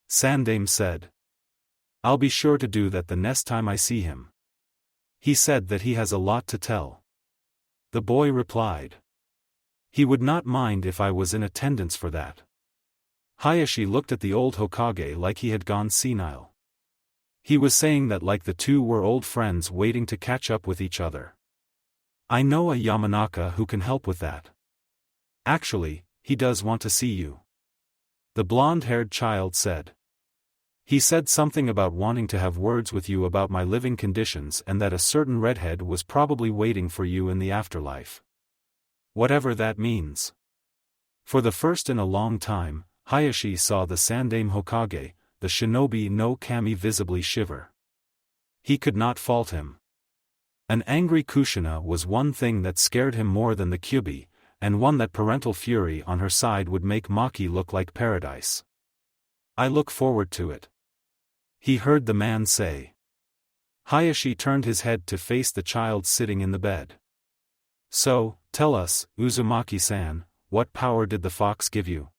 Sandaime said. I'll be sure to do that the next time I see him. He said that he has a lot to tell. The boy replied. He would not mind if I was in attendance for that. Hayashi looked at the old Hokage like he had gone senile. He was saying that like the two were old friends waiting to catch up with each other. I know a Yamanaka who can help with that. Actually, he does want to see you. The blonde-haired child said. He said something about wanting to have words with you about my living conditions and that a certain redhead was probably waiting for you in the afterlife. Whatever that means. For the first in a long time, Hayashi saw the Sandaime Hokage, the Shinobi no Kami visibly shiver. He could not fault him. An angry Kushina was one thing that scared him more than the Kyubi, and one that parental fury on her side would make Maki look like paradise. I look forward to it. He heard the man say. Hayashi turned his head to face the child sitting in the bed. So, tell us, Uzumaki-san, what power did the fox give you?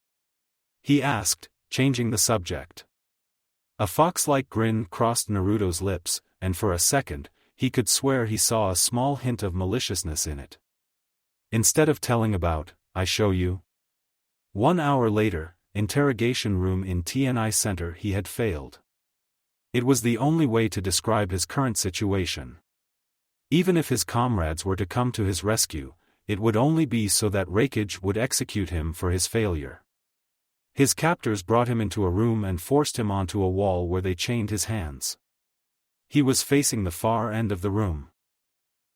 He asked, changing the subject. A fox-like grin crossed Naruto's lips, and for a second, he could swear he saw a small hint of maliciousness in it. Instead of telling about, I show you. 1 hour later, interrogation room in TNI Center, he had failed. It was the only way to describe his current situation. Even if his comrades were to come to his rescue, it would only be so that Hokage would execute him for his failure. His captors brought him into a room and forced him onto a wall where they chained his hands. He was facing the far end of the room.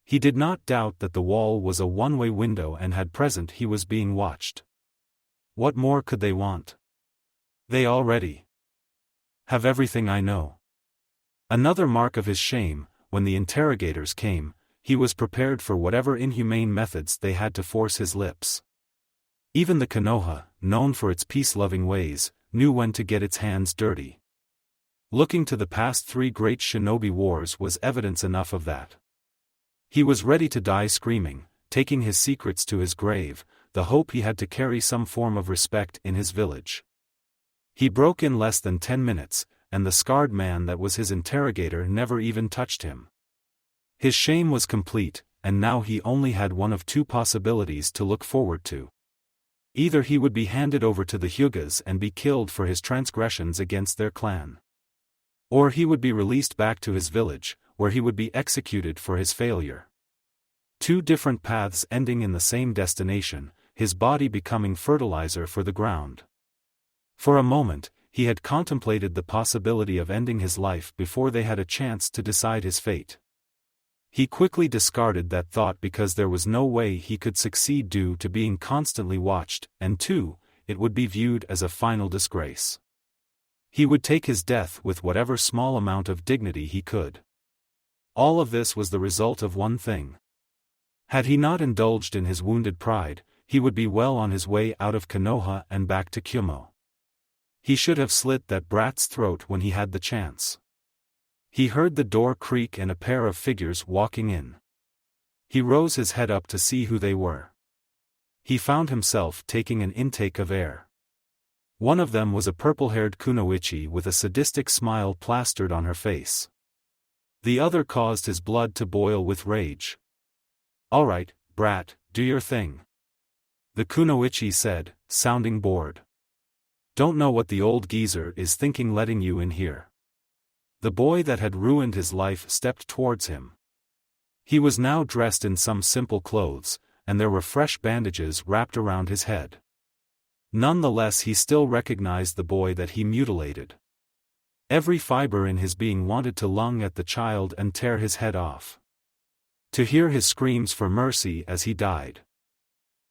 He did not doubt that the wall was a one-way window and had present he was being watched. What more could they want? They already have everything I know. Another mark of his shame, when the interrogators came, he was prepared for whatever inhumane methods they had to force his lips. Even the Konoha, known for its peace-loving ways, knew when to get its hands dirty. Looking to the past 3 great shinobi wars was evidence enough of that. He was ready to die screaming, taking his secrets to his grave, the hope he had to carry some form of respect in his village. He broke in less than 10 minutes, and the scarred man that was his interrogator never even touched him. His shame was complete, and now he only had one of 2 possibilities to look forward to. Either he would be handed over to the Hyugas and be killed for his transgressions against their clan. Or he would be released back to his village, where he would be executed for his failure. 2 different paths ending in the same destination, his body becoming fertilizer for the ground. For a moment, he had contemplated the possibility of ending his life before they had a chance to decide his fate. He quickly discarded that thought because there was no way he could succeed due to being constantly watched, and 2, it would be viewed as a final disgrace. He would take his death with whatever small amount of dignity he could. All of this was the result of one thing. Had he not indulged in his wounded pride, he would be well on his way out of Konoha and back to Kumo. He should have slit that brat's throat when he had the chance. He heard the door creak and a pair of figures walking in. He rose his head up to see who they were. He found himself taking an intake of air. One of them was a purple-haired kunoichi with a sadistic smile plastered on her face. The other caused his blood to boil with rage. "All right, brat, do your thing," the kunoichi said, sounding bored. Don't know what the old geezer is thinking letting you in here. The boy that had ruined his life stepped towards him. He was now dressed in some simple clothes, and there were fresh bandages wrapped around his head. Nonetheless, he still recognized the boy that he mutilated. Every fiber in his being wanted to lunge at the child and tear his head off. To hear his screams for mercy as he died.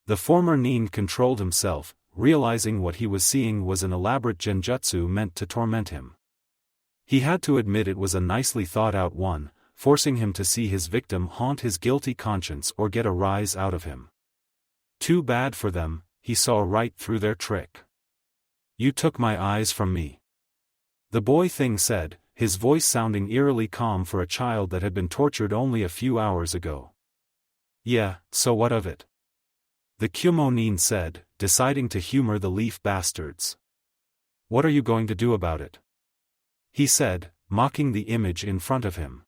The former nin controlled himself, realizing what he was seeing was an elaborate genjutsu meant to torment him. He had to admit it was a nicely thought out one, forcing him to see his victim haunt his guilty conscience or get a rise out of him. Too bad for them, he saw right through their trick. You took my eyes from me. The boy thing said, his voice sounding eerily calm for a child that had been tortured only a few hours ago. Yeah, so what of it? The Kumo nin said, deciding to humor the leaf bastards. What are you going to do about it? He said, mocking the image in front of him.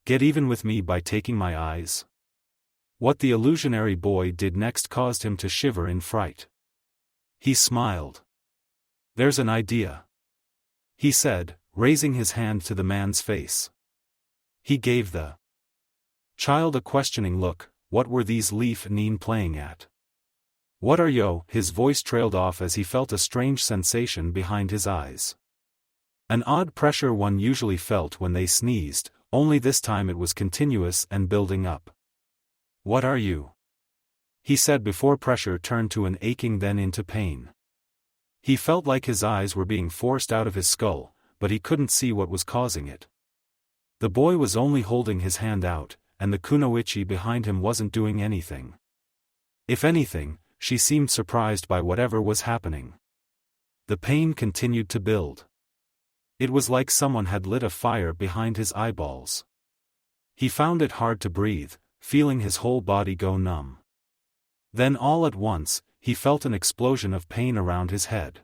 Get even with me by taking my eyes? What the illusionary boy did next caused him to shiver in fright. He smiled. There's an idea. He said, raising his hand to the man's face. He gave the child a questioning look. What were these leaf nin playing at? What are yo? His voice trailed off as he felt a strange sensation behind his eyes. An odd pressure one usually felt when they sneezed, only this time it was continuous and building up. What are you? He said before pressure turned to an aching then into pain. He felt like his eyes were being forced out of his skull, but he couldn't see what was causing it. The boy was only holding his hand out, and the kunoichi behind him wasn't doing anything. If anything, she seemed surprised by whatever was happening. The pain continued to build. It was like someone had lit a fire behind his eyeballs. He found it hard to breathe, feeling his whole body go numb. Then all at once, he felt an explosion of pain around his head.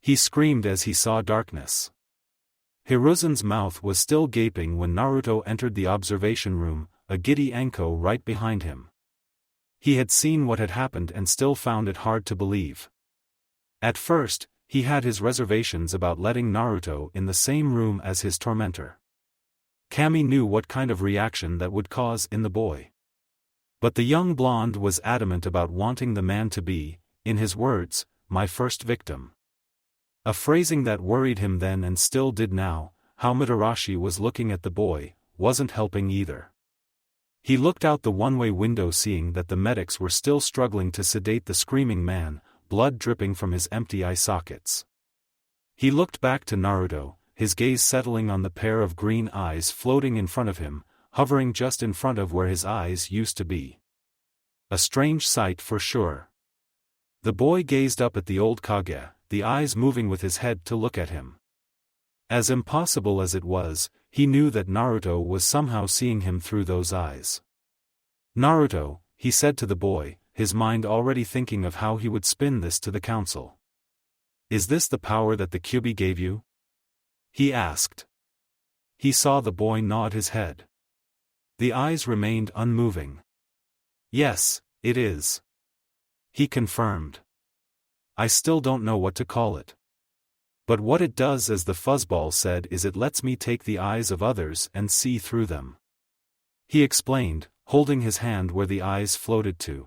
He screamed as he saw darkness. Hiruzen's mouth was still gaping when Naruto entered the observation room, a giddy Anko right behind him. He had seen what had happened and still found it hard to believe. At first, he had his reservations about letting Naruto in the same room as his tormentor. Kami knew what kind of reaction that would cause in the boy. But the young blonde was adamant about wanting the man to be, in his words, my first victim. A phrasing that worried him then and still did now. How Mitarashi was looking at the boy wasn't helping either. He looked out the one-way window seeing that the medics were still struggling to sedate the screaming man, blood dripping from his empty eye sockets. He looked back to Naruto, his gaze settling on the pair of green eyes floating in front of him, hovering just in front of where his eyes used to be. A strange sight for sure. The boy gazed up at the old Kage, the eyes moving with his head to look at him. As impossible as it was, he knew that Naruto was somehow seeing him through those eyes. Naruto, he said to the boy, his mind already thinking of how he would spin this to the council. Is this the power that the Kyuubi gave you? He asked. He saw the boy nod his head. The eyes remained unmoving. Yes, it is. He confirmed. I still don't know what to call it. But what it does, as the fuzzball said, is it lets me take the eyes of others and see through them. He explained, holding his hand where the eyes floated to.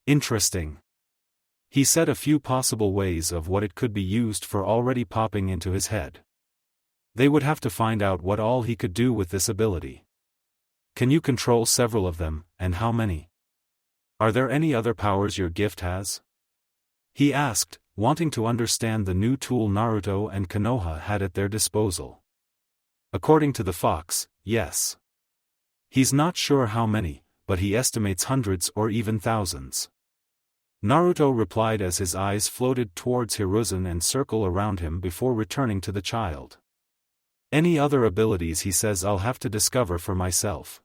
Interesting. He said a few possible ways of what it could be used for already popping into his head. They would have to find out what all he could do with this ability. Can you control several of them, and how many? Are there any other powers your gift has? He asked, wanting to understand the new tool Naruto and Konoha had at their disposal. According to the fox, yes. He's not sure how many, but he estimates hundreds or even thousands. Naruto replied as his eyes floated towards Hiruzen and circle around him before returning to the child. Any other abilities, he says, I'll have to discover for myself.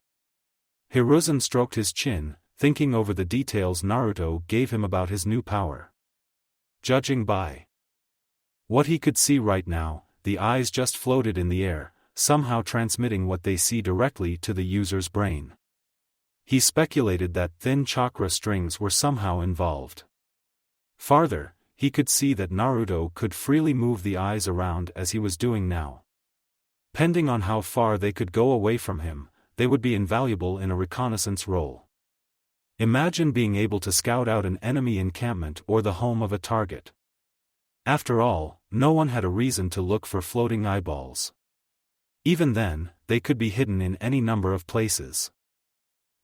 Hiruzen stroked his chin, thinking over the details Naruto gave him about his new power. Judging by what he could see right now, the eyes just floated in the air, somehow transmitting what they see directly to the user's brain. He speculated that thin chakra strings were somehow involved. Farther, he could see that Naruto could freely move the eyes around as he was doing now. Depending on how far they could go away from him, they would be invaluable in a reconnaissance role. Imagine being able to scout out an enemy encampment or the home of a target. After all, no one had a reason to look for floating eyeballs. Even then, they could be hidden in any number of places.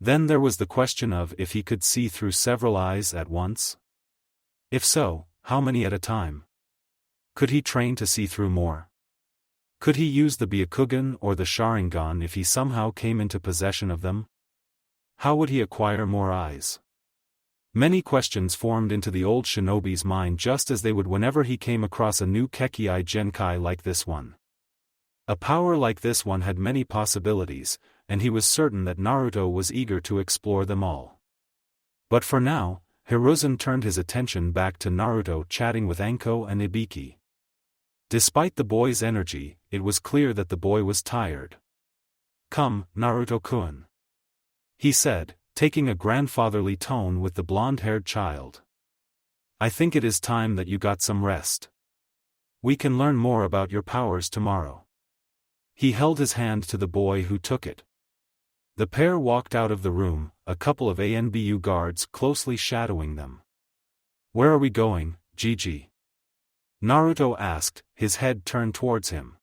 Then there was the question of if he could see through several eyes at once. If so, how many at a time? Could he train to see through more? Could he use the Byakugan or the Sharingan if he somehow came into possession of them? How would he acquire more eyes? Many questions formed into the old shinobi's mind just as they would whenever he came across a new Kekkei Genkai like this one. A power like this one had many possibilities, and he was certain that Naruto was eager to explore them all. But for now, Hiruzen turned his attention back to Naruto chatting with Anko and Ibiki. Despite the boy's energy, it was clear that the boy was tired. "Come, Naruto-kun," he said, taking a grandfatherly tone with the blonde-haired child. "I think it is time that you got some rest. We can learn more about your powers tomorrow." He held his hand to the boy who took it. The pair walked out of the room, a couple of ANBU guards closely shadowing them. "Where are we going, Gigi?" Naruto asked, his head turned towards him.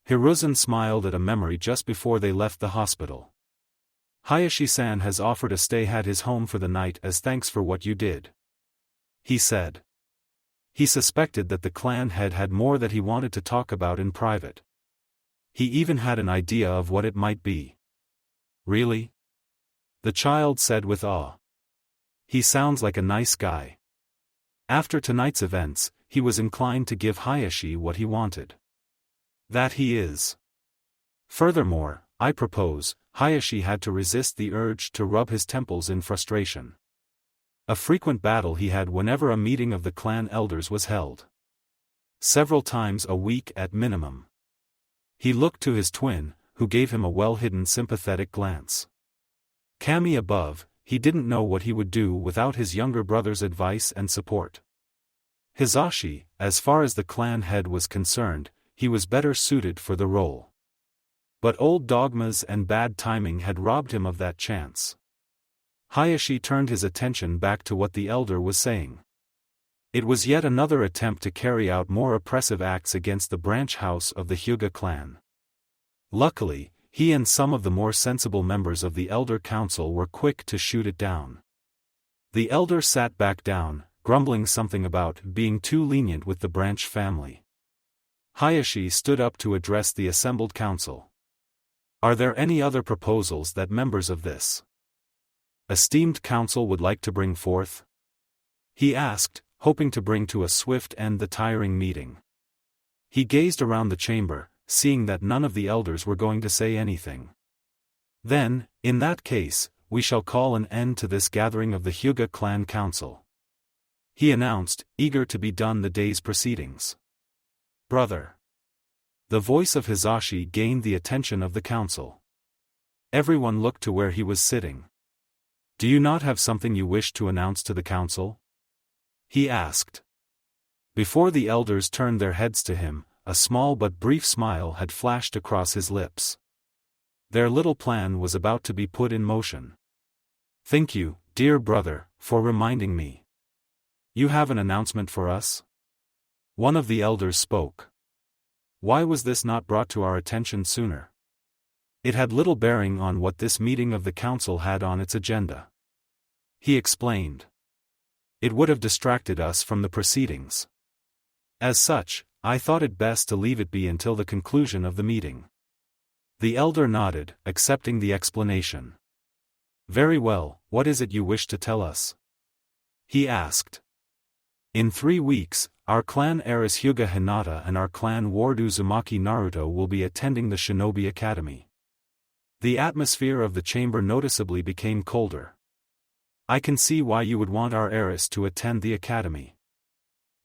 Hiruzen smiled at a memory just before they left the hospital. "Hayashi-san has offered to stay at his home for the night as thanks for what you did," he said. He suspected that the clan head had more that he wanted to talk about in private. He even had an idea of what it might be. "Really?" the child said with awe. "He sounds like a nice guy." After tonight's events, he was inclined to give Hayashi what he wanted. "That he is. Furthermore, I propose," Hayashi had to resist the urge to rub his temples in frustration. A frequent battle he had whenever a meeting of the clan elders was held. Several times a week at minimum. He looked to his twin, who gave him a well-hidden sympathetic glance. Kami above, he didn't know what he would do without his younger brother's advice and support. Hizashi, as far as the clan head was concerned, he was better suited for the role. But old dogmas and bad timing had robbed him of that chance. Hayashi turned his attention back to what the elder was saying. It was yet another attempt to carry out more oppressive acts against the branch house of the Hyuga clan. Luckily, he and some of the more sensible members of the Elder Council were quick to shoot it down. The elder sat back down, grumbling something about being too lenient with the branch family. Hayashi stood up to address the assembled council. "Are there any other proposals that members of this esteemed council would like to bring forth?" he asked, hoping to bring to a swift end the tiring meeting. He gazed around the chamber, seeing that none of the elders were going to say anything. "Then, in that case, we shall call an end to this gathering of the Hyuga clan council," he announced, eager to be done the day's proceedings. "Brother." The voice of Hizashi gained the attention of the council. Everyone looked to where he was sitting. "Do you not have something you wish to announce to the council?" he asked. Before the elders turned their heads to him, a small but brief smile had flashed across his lips. Their little plan was about to be put in motion. "Thank you, dear brother, for reminding me. You have an announcement for us?" One of the elders spoke. "Why was this not brought to our attention sooner?" It had little bearing on what this meeting of the council had on its agenda. He explained. "It would have distracted us from the proceedings. As such, I thought it best to leave it be until the conclusion of the meeting." The elder nodded, accepting the explanation. "Very well, what is it you wish to tell us?" he asked. "In 3 weeks, our clan heiress Hyuga Hinata and our clan ward Uzumaki Naruto will be attending the Shinobi Academy." The atmosphere of the chamber noticeably became colder. "I can see why you would want our heiress to attend the academy,"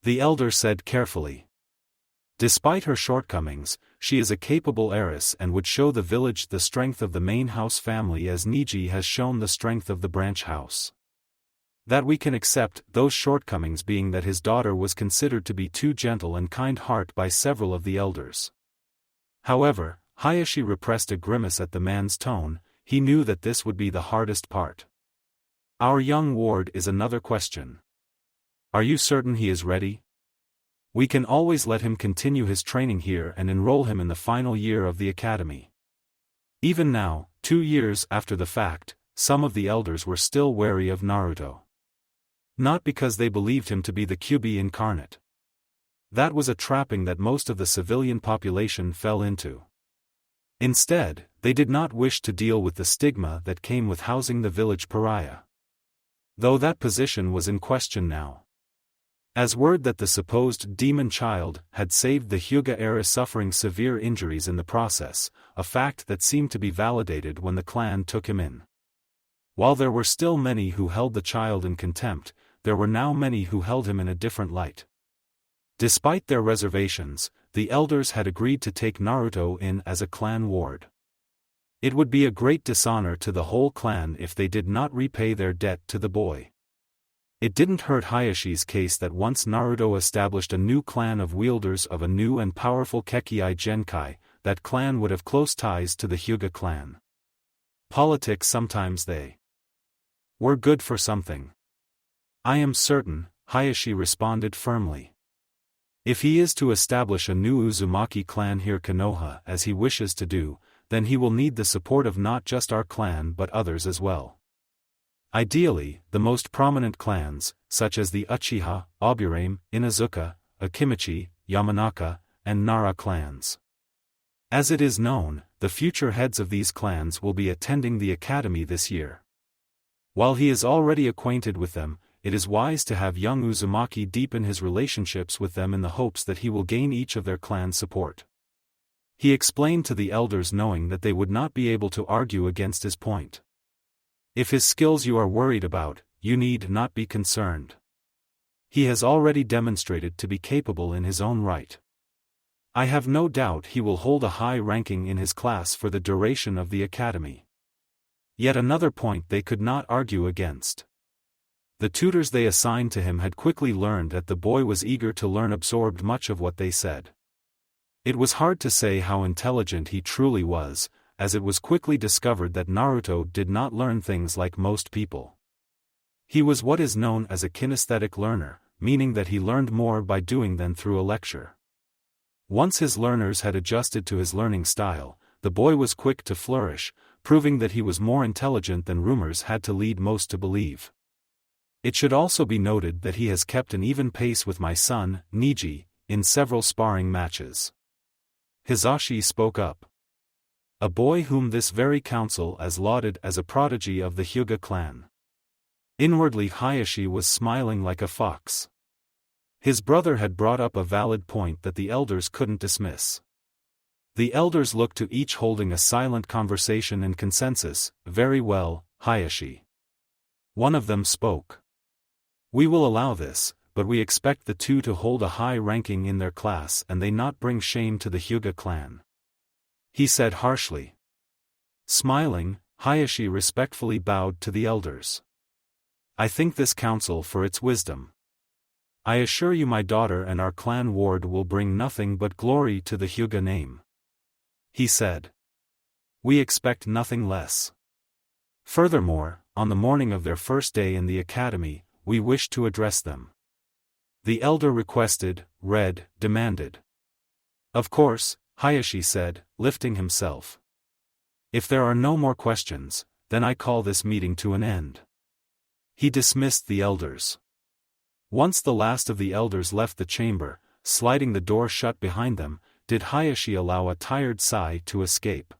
the elder said carefully. "Despite her shortcomings, she is a capable heiress and would show the village the strength of the main house family as Niji has shown the strength of the branch house." That we can accept, those shortcomings being that his daughter was considered to be too gentle and kind-hearted by several of the elders. However, Hayashi repressed a grimace at the man's tone. He knew that this would be the hardest part. Our young ward is another question. Are you certain he is ready? We can always let him continue his training here and enroll him in the final year of the academy. Even now, 2 years after the fact, some of the elders were still wary of Naruto. Not because they believed him to be the Kyuubi incarnate. That was a trapping that most of the civilian population fell into. Instead, they did not wish to deal with the stigma that came with housing the village pariah. Though that position was in question now. As word that the supposed demon child had saved the Hyuga era suffering severe injuries in the process, a fact that seemed to be validated when the clan took him in. While there were still many who held the child in contempt, there were now many who held him in a different light. Despite their reservations, the elders had agreed to take Naruto in as a clan ward. It would be a great dishonor to the whole clan if they did not repay their debt to the boy. It didn't hurt Hayashi's case that once Naruto established a new clan of wielders of a new and powerful Kekkai Genkai, that clan would have close ties to the Hyuga clan. Politics sometimes they were good for something. I am certain, Hayashi responded firmly. If he is to establish a new Uzumaki clan here Konoha as he wishes to do, then he will need the support of not just our clan but others as well. Ideally, the most prominent clans, such as the Uchiha, Oburame, Inuzuka, Akimichi, Yamanaka, and Nara clans. As it is known, the future heads of these clans will be attending the academy this year. While he is already acquainted with them, it is wise to have young Uzumaki deepen his relationships with them in the hopes that he will gain each of their clan's support. He explained to the elders knowing that they would not be able to argue against his point. If his skills you are worried about, you need not be concerned. He has already demonstrated to be capable in his own right. I have no doubt he will hold a high ranking in his class for the duration of the academy. Yet another point they could not argue against. The tutors they assigned to him had quickly learned that the boy was eager to learn, absorbed much of what they said. It was hard to say how intelligent he truly was, as it was quickly discovered that Naruto did not learn things like most people. He was what is known as a kinesthetic learner, meaning that he learned more by doing than through a lecture. Once his learners had adjusted to his learning style, the boy was quick to flourish, proving that he was more intelligent than rumors had to lead most to believe. It should also be noted that he has kept an even pace with my son, Niji, in several sparring matches. Hisashi spoke up. A boy whom this very council as lauded as a prodigy of the Hyuga clan. Inwardly Hayashi was smiling like a fox. His brother had brought up a valid point that the elders couldn't dismiss. The elders looked to each holding a silent conversation and consensus. Very well, Hayashi. One of them spoke. We will allow this, but we expect the two to hold a high ranking in their class and they not bring shame to the Hyuga clan. He said harshly. Smiling, Hayashi respectfully bowed to the elders. I thank this council for its wisdom. I assure you my daughter and our clan ward will bring nothing but glory to the Hyuga name. He said. We expect nothing less. Furthermore, on the morning of their first day in the academy, we wish to address them. The elder requested, read, demanded. Of course, Hayashi said, lifting himself. If there are no more questions, then I call this meeting to an end. He dismissed the elders. Once the last of the elders left the chamber, sliding the door shut behind them, did Hayashi allow a tired sigh to escape.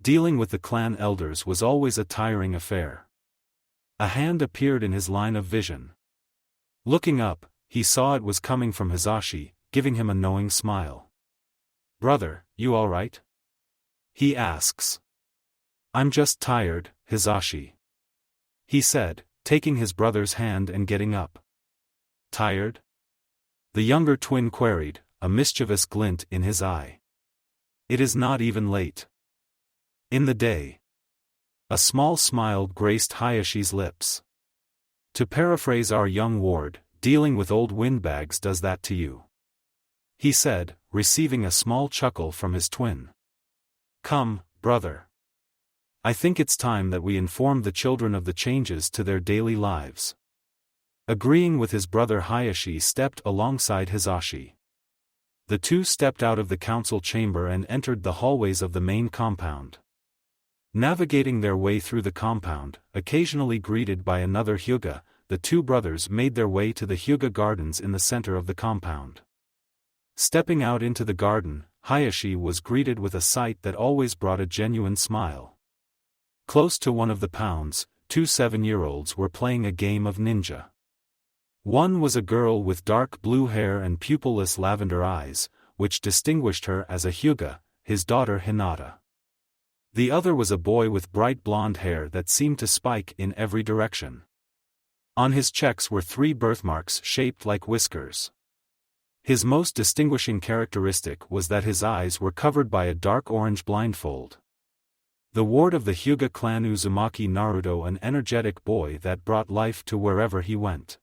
Dealing with the clan elders was always a tiring affair. A hand appeared in his line of vision. Looking up, he saw it was coming from Hisashi, giving him a knowing smile. Brother, you all right? He asks. I'm just tired, Hisashi. He said, taking his brother's hand and getting up. Tired? The younger twin queried, a mischievous glint in his eye. It is not even late. In the day. A small smile graced Hayashi's lips. To paraphrase our young ward, dealing with old windbags does that to you, he said, receiving a small chuckle from his twin. Come, brother. I think it's time that we inform the children of the changes to their daily lives. Agreeing with his brother, Hayashi stepped alongside Hisashi. The two stepped out of the council chamber and entered the hallways of the main compound. Navigating their way through the compound, occasionally greeted by another Hyuga, the two brothers made their way to the Hyuga gardens in the center of the compound. Stepping out into the garden, Hayashi was greeted with a sight that always brought a genuine smile. Close to one of the pounds, two 7-year-olds were playing a game of ninja. One was a girl with dark blue hair and pupilless lavender eyes, which distinguished her as a Hyuga, his daughter Hinata. The other was a boy with bright blonde hair that seemed to spike in every direction. On his checks were 3 birthmarks shaped like whiskers. His most distinguishing characteristic was that his eyes were covered by a dark orange blindfold. The ward of the Hyuga clan, Uzumaki Naruto, an energetic boy that brought life to wherever he went.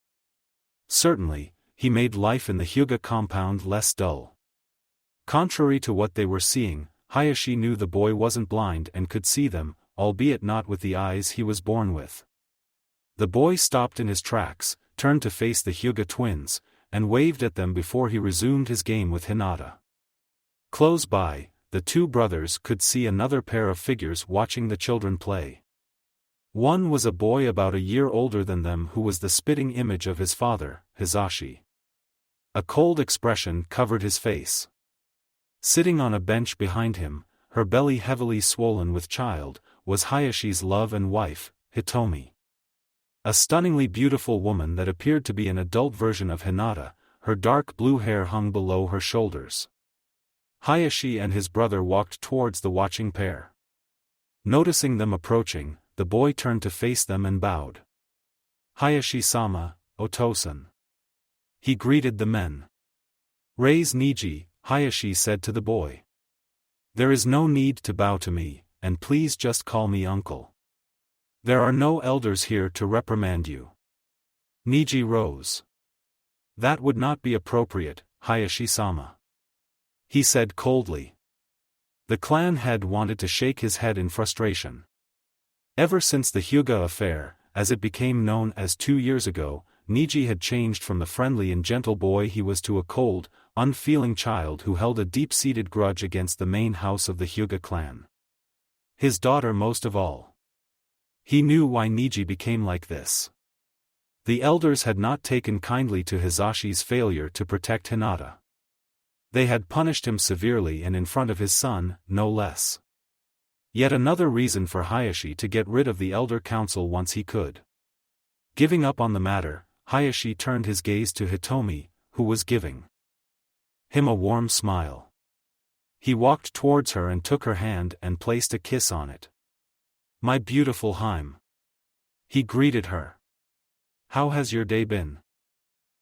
Certainly, he made life in the Hyuga compound less dull. Contrary to what they were seeing, Hayashi knew the boy wasn't blind and could see them, albeit not with the eyes he was born with. The boy stopped in his tracks, turned to face the Hyuga twins, and waved at them before he resumed his game with Hinata. Close by, the two brothers could see another pair of figures watching the children play. One was a boy about a year older than them who was the spitting image of his father, Hisashi. A cold expression covered his face. Sitting on a bench behind him, her belly heavily swollen with child, was Hayashi's love and wife, Hitomi. A stunningly beautiful woman that appeared to be an adult version of Hinata, her dark blue hair hung below her shoulders. Hayashi and his brother walked towards the watching pair. Noticing them approaching, the boy turned to face them and bowed. Hayashi-sama, Otosan. He greeted the men. Raise Niji, Hayashi said to the boy. There is no need to bow to me, and please just call me uncle. There are no elders here to reprimand you. Niji rose. That would not be appropriate, Hayashi-sama. He said coldly. The clan head wanted to shake his head in frustration. Ever since the Hyuga affair, as it became known as 2 years ago, Niji had changed from the friendly and gentle boy he was to a cold, unfeeling child who held a deep-seated grudge against the main house of the Hyuga clan. His daughter most of all. He knew why Niji became like this. The elders had not taken kindly to Hisashi's failure to protect Hinata. They had punished him severely and in front of his son, no less. Yet another reason for Hayashi to get rid of the elder council once he could. Giving up on the matter, Hayashi turned his gaze to Hitomi, who was giving him a warm smile. He walked towards her and took her hand and placed a kiss on it. My beautiful Haim. He greeted her. How has your day been?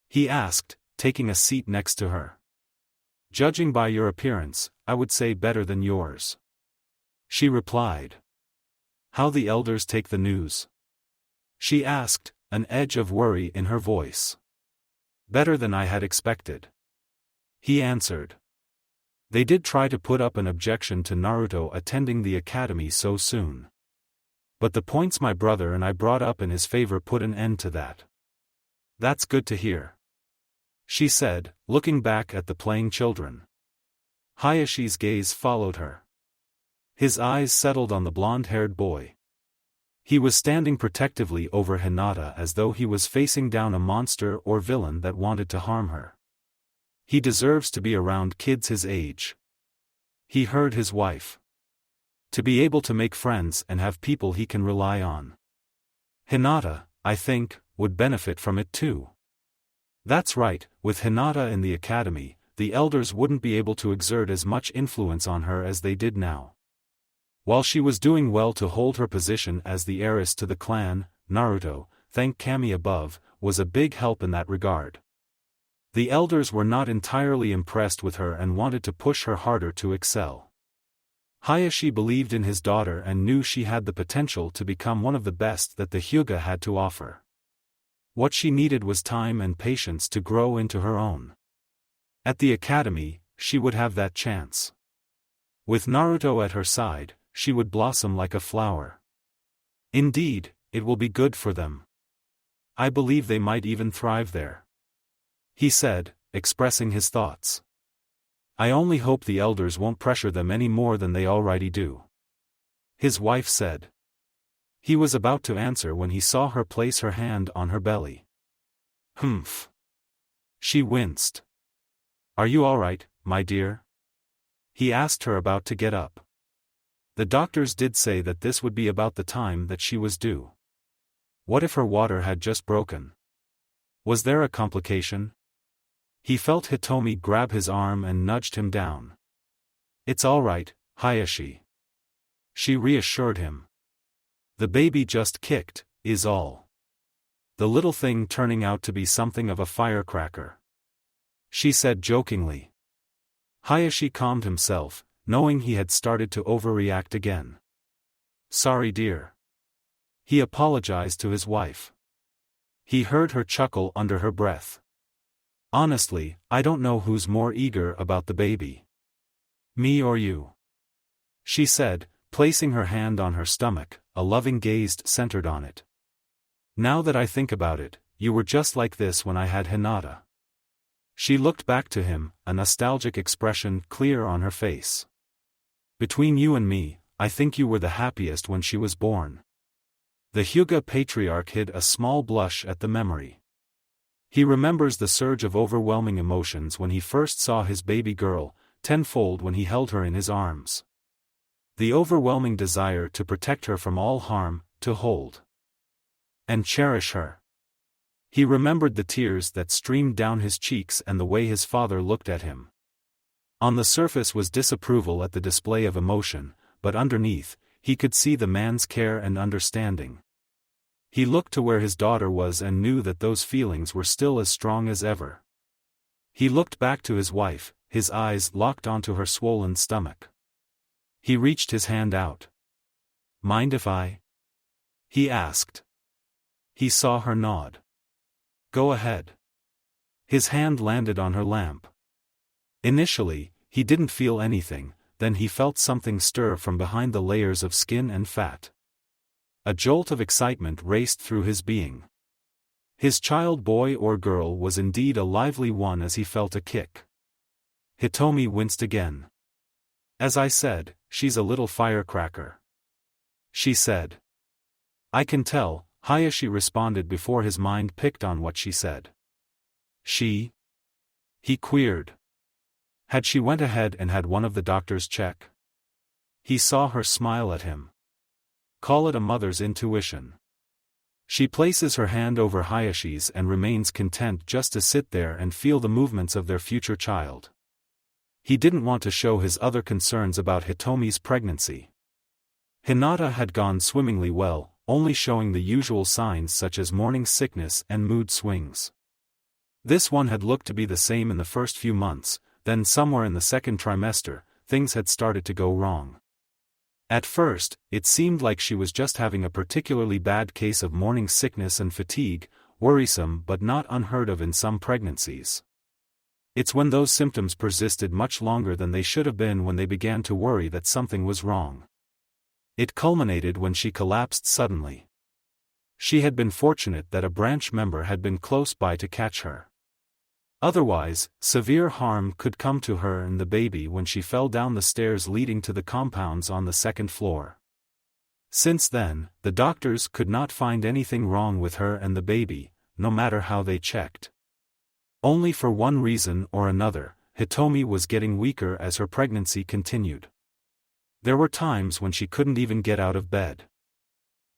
He asked, taking a seat next to her. Judging by your appearance, I would say better than yours. She replied. How the elders take the news? She asked, an edge of worry in her voice. Better than I had expected. He answered. They did try to put up an objection to Naruto attending the academy so soon. But the points my brother and I brought up in his favor put an end to that. That's good to hear. She said, looking back at the playing children. Hayashi's gaze followed her. His eyes settled on the blonde-haired boy. He was standing protectively over Hinata as though he was facing down a monster or villain that wanted to harm her. He deserves to be around kids his age. He heard his wife. To be able to make friends and have people he can rely on. Hinata, I think, would benefit from it too. That's right, with Hinata in the academy, the elders wouldn't be able to exert as much influence on her as they did now. While she was doing well to hold her position as the heiress to the clan, Naruto, thank Kami above, was a big help in that regard. The elders were not entirely impressed with her and wanted to push her harder to excel. Hayashi believed in his daughter and knew she had the potential to become one of the best that the Hyuga had to offer. What she needed was time and patience to grow into her own. At the academy, she would have that chance. With Naruto at her side, she would blossom like a flower. Indeed, it will be good for them. I believe they might even thrive there," he said, expressing his thoughts. "I only hope the elders won't pressure them any more than they already do," his wife said. He was about to answer when he saw her place her hand on her belly. "Humph." She winced. "Are you all right, my dear?" he asked her, about to get up. The doctors did say that this would be about the time that she was due. What if her water had just broken? Was there a complication? He felt Hitomi grab his arm and nudged him down. "It's all right, Hayashi," she reassured him. "The baby just kicked, is all. The little thing turning out to be something of a firecracker," she said jokingly. Hayashi calmed himself, knowing he had started to overreact again. "Sorry, dear." He apologized to his wife. He heard her chuckle under her breath. "Honestly, I don't know who's more eager about the baby. Me or you?" she said, placing her hand on her stomach, a loving gaze centered on it. "Now that I think about it, you were just like this when I had Hinata." She looked back to him, a nostalgic expression clear on her face. "Between you and me, I think you were the happiest when she was born." The Hyuga patriarch hid a small blush at the memory. He remembers the surge of overwhelming emotions when he first saw his baby girl, tenfold when he held her in his arms. The overwhelming desire to protect her from all harm, to hold and cherish her. He remembered the tears that streamed down his cheeks and the way his father looked at him. On the surface was disapproval at the display of emotion, but underneath, he could see the man's care and understanding. He looked to where his daughter was and knew that those feelings were still as strong as ever. He looked back to his wife, his eyes locked onto her swollen stomach. He reached his hand out. "Mind if I?" he asked. He saw her nod. "Go ahead." His hand landed on her lamp. Initially, he didn't feel anything, then he felt something stir from behind the layers of skin and fat. A jolt of excitement raced through his being. His child boy or girl was indeed a lively one as he felt a kick. Hitomi winced again. "As I said, she's a little firecracker," she said. "I can tell," Hayashi responded before his mind picked on what she said. "She?" he queried. Had she went ahead and had one of the doctors check? He saw her smile at him. Call it a mother's intuition. She places her hand over Hayashi's and remains content just to sit there and feel the movements of their future child. He didn't want to show his other concerns about Hitomi's pregnancy. Hinata had gone swimmingly well, only showing the usual signs such as morning sickness and mood swings. This one had looked to be the same in the first few months, then somewhere in the second trimester, things had started to go wrong. At first, it seemed like she was just having a particularly bad case of morning sickness and fatigue, worrisome but not unheard of in some pregnancies. It's when those symptoms persisted much longer than they should have been when they began to worry that something was wrong. It culminated when she collapsed suddenly. She had been fortunate that a branch member had been close by to catch her. Otherwise, severe harm could come to her and the baby when she fell down the stairs leading to the compounds on the second floor. Since then, the doctors could not find anything wrong with her and the baby, no matter how they checked. Only for one reason or another, Hitomi was getting weaker as her pregnancy continued. There were times when she couldn't even get out of bed.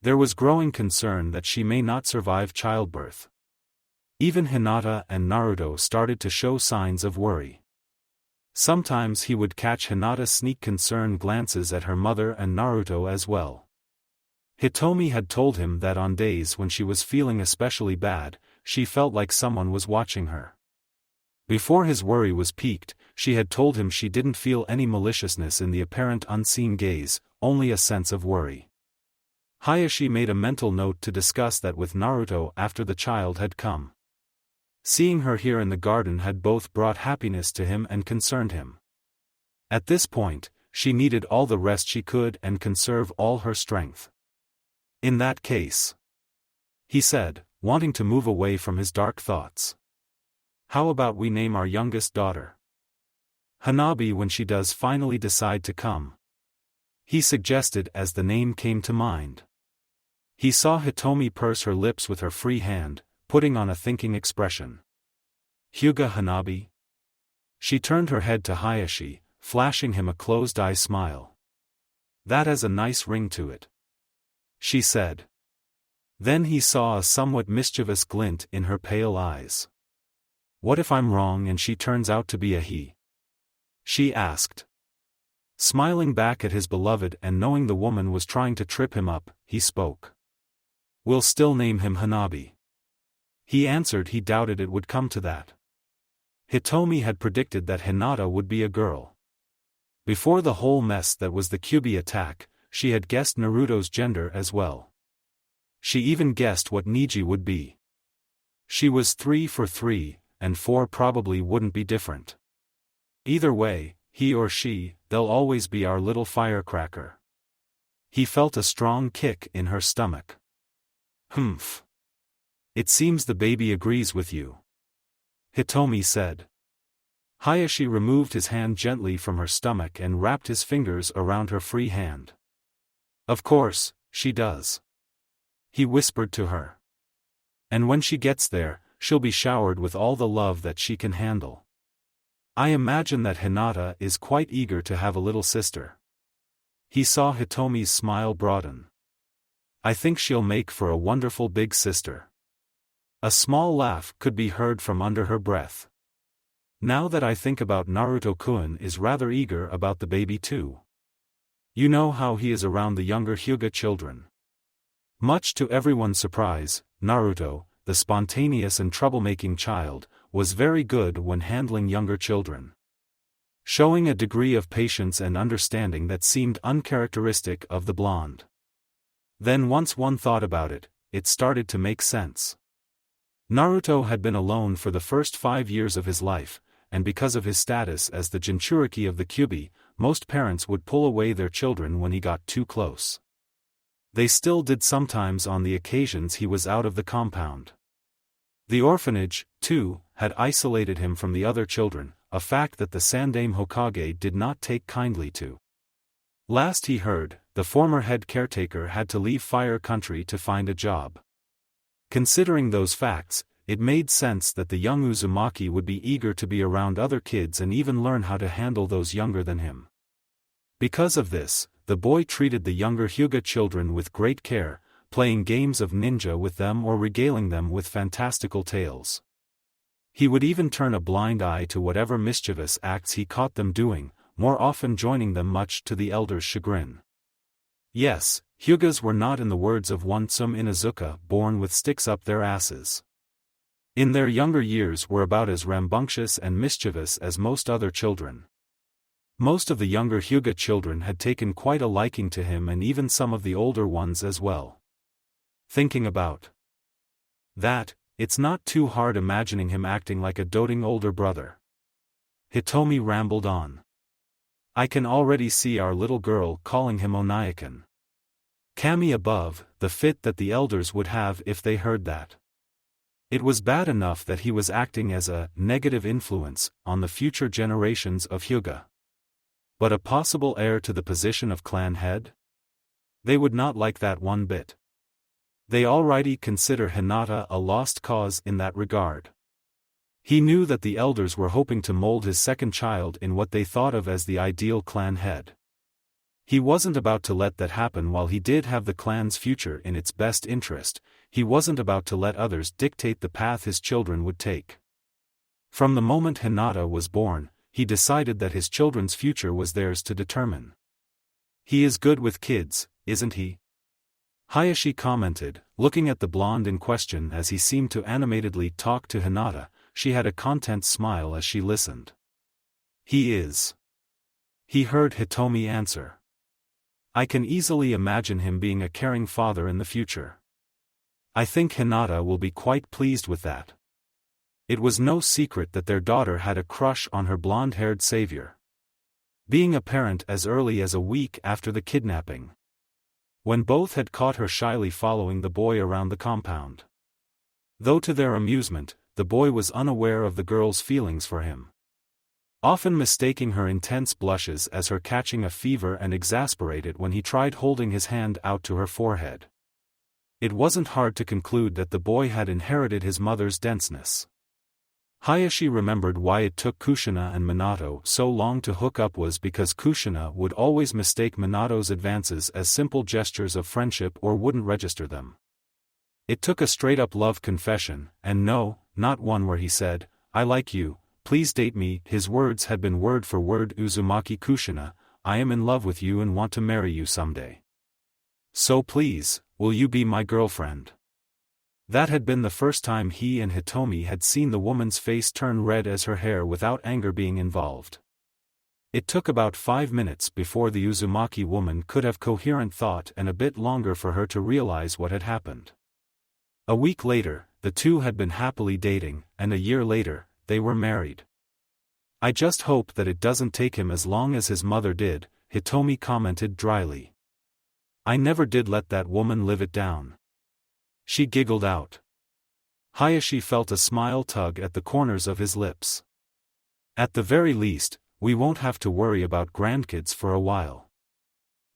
There was growing concern that she may not survive childbirth. Even Hinata and Naruto started to show signs of worry. Sometimes he would catch Hinata sneak concerned glances at her mother and Naruto as well. Hitomi had told him that on days when she was feeling especially bad, she felt like someone was watching her. Before his worry was piqued, she had told him she didn't feel any maliciousness in the apparent unseen gaze, only a sense of worry. Hayashi made a mental note to discuss that with Naruto after the child had come. Seeing her here in the garden had both brought happiness to him and concerned him. At this point, she needed all the rest she could and conserve all her strength. In that case, he said, wanting to move away from his dark thoughts. How about we name our youngest daughter Hanabi when she does finally decide to come? He suggested as the name came to mind. He saw Hitomi purse her lips with her free hand, putting on a thinking expression. Hyuga Hanabi? She turned her head to Hayashi, flashing him a closed-eye smile. That has a nice ring to it, she said. Then he saw a somewhat mischievous glint in her pale eyes. What if I'm wrong and she turns out to be a he? She asked. Smiling back at his beloved and knowing the woman was trying to trip him up, he spoke. We'll still name him Hanabi. He answered he doubted it would come to that. Hitomi had predicted that Hinata would be a girl. Before the whole mess that was the Kyuubi attack, she had guessed Naruto's gender as well. She even guessed what Niji would be. She was 3 for 3, and 4 probably wouldn't be different. Either way, he or she, they'll always be our little firecracker. He felt a strong kick in her stomach. Humph. It seems the baby agrees with you, Hitomi said. Hayashi removed his hand gently from her stomach and wrapped his fingers around her free hand. Of course, she does, he whispered to her. And when she gets there, she'll be showered with all the love that she can handle. I imagine that Hinata is quite eager to have a little sister. He saw Hitomi's smile broaden. I think she'll make for a wonderful big sister. A small laugh could be heard from under her breath. Now that I think about Naruto-kun is rather eager about the baby too. You know how he is around the younger Hyuga children. Much to everyone's surprise, Naruto, the spontaneous and troublemaking child, was very good when handling younger children. Showing a degree of patience and understanding that seemed uncharacteristic of the blonde. Then once one thought about it, it started to make sense. Naruto had been alone for the first 5 years of his life, and because of his status as the Jinchuriki of the Kyuubi, most parents would pull away their children when he got too close. They still did sometimes on the occasions he was out of the compound. The orphanage, too, had isolated him from the other children, a fact that the Sandaime Hokage did not take kindly to. Last he heard, the former head caretaker had to leave Fire Country to find a job. Considering those facts, it made sense that the young Uzumaki would be eager to be around other kids and even learn how to handle those younger than him. Because of this, the boy treated the younger Hyuga children with great care, playing games of ninja with them or regaling them with fantastical tales. He would even turn a blind eye to whatever mischievous acts he caught them doing, more often joining them much to the elders' chagrin. Yes, Hyugas were not in the words of one Tsum Inuzuka born with sticks up their asses. In their younger years were about as rambunctious and mischievous as most other children. Most of the younger Hyuga children had taken quite a liking to him and even some of the older ones as well. Thinking about that, it's not too hard imagining him acting like a doting older brother. Hitomi rambled on. I can already see our little girl calling him Onaikan. Kami above, the fit that the elders would have if they heard that. It was bad enough that he was acting as a negative influence on the future generations of Hyuga. But a possible heir to the position of clan head? They would not like that one bit. They already consider Hinata a lost cause in that regard. He knew that the elders were hoping to mold his second child in what they thought of as the ideal clan head. He wasn't about to let that happen while he did have the clan's future in its best interest. He wasn't about to let others dictate the path his children would take. From the moment Hinata was born, he decided that his children's future was theirs to determine. He is good with kids, isn't he? Hayashi commented, looking at the blonde in question as he seemed to animatedly talk to Hinata. She had a content smile as she listened. He is. He heard Hitomi answer. I can easily imagine him being a caring father in the future. I think Hinata will be quite pleased with that. It was no secret that their daughter had a crush on her blonde-haired savior. Being apparent as early as a week after the kidnapping, when both had caught her shyly following the boy around the compound. Though to their amusement, the boy was unaware of the girl's feelings for him, often mistaking her intense blushes as her catching a fever and exasperated when he tried holding his hand out to her forehead. It wasn't hard to conclude that the boy had inherited his mother's denseness. Hayashi remembered why it took Kushina and Minato so long to hook up was because Kushina would always mistake Minato's advances as simple gestures of friendship or wouldn't register them. It took a straight-up love confession, and no, not one where he said, "I like you, please date me." His words had been word for word Uzumaki Kushina, "I am in love with you and want to marry you someday. So please, will you be my girlfriend?" That had been the first time he and Hitomi had seen the woman's face turn red as her hair without anger being involved. It took about 5 minutes before the Uzumaki woman could have coherent thought and a bit longer for her to realize what had happened. A week later, the two had been happily dating, and a year later, they were married. "I just hope that it doesn't take him as long as his mother did," Hitomi commented dryly. "I never did let that woman live it down." She giggled out. Hayashi felt a smile tug at the corners of his lips. "At the very least, we won't have to worry about grandkids for a while,"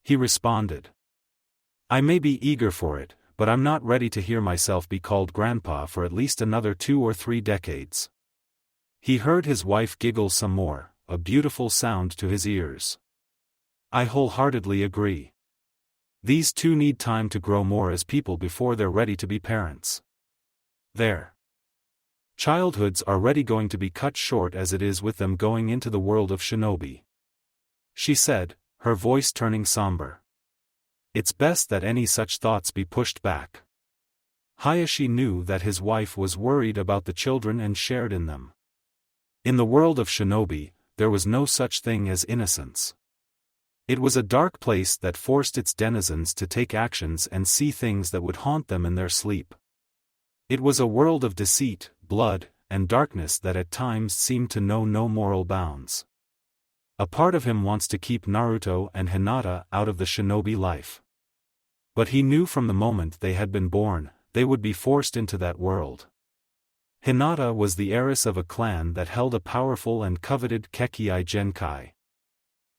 he responded. "I may be eager for it, but I'm not ready to hear myself be called grandpa for at least another 2 or 3 decades. He heard his wife giggle some more, a beautiful sound to his ears. "I wholeheartedly agree. These two need time to grow more as people before they're ready to be parents. Their childhoods are already going to be cut short as it is with them going into the world of Shinobi," she said, her voice turning somber. "It's best that any such thoughts be pushed back." Hayashi knew that his wife was worried about the children and shared in them. In the world of Shinobi, there was no such thing as innocence. It was a dark place that forced its denizens to take actions and see things that would haunt them in their sleep. It was a world of deceit, blood, and darkness that at times seemed to know no moral bounds. A part of him wants to keep Naruto and Hinata out of the shinobi life. But he knew from the moment they had been born, they would be forced into that world. Hinata was the heiress of a clan that held a powerful and coveted Kekkai Genkai.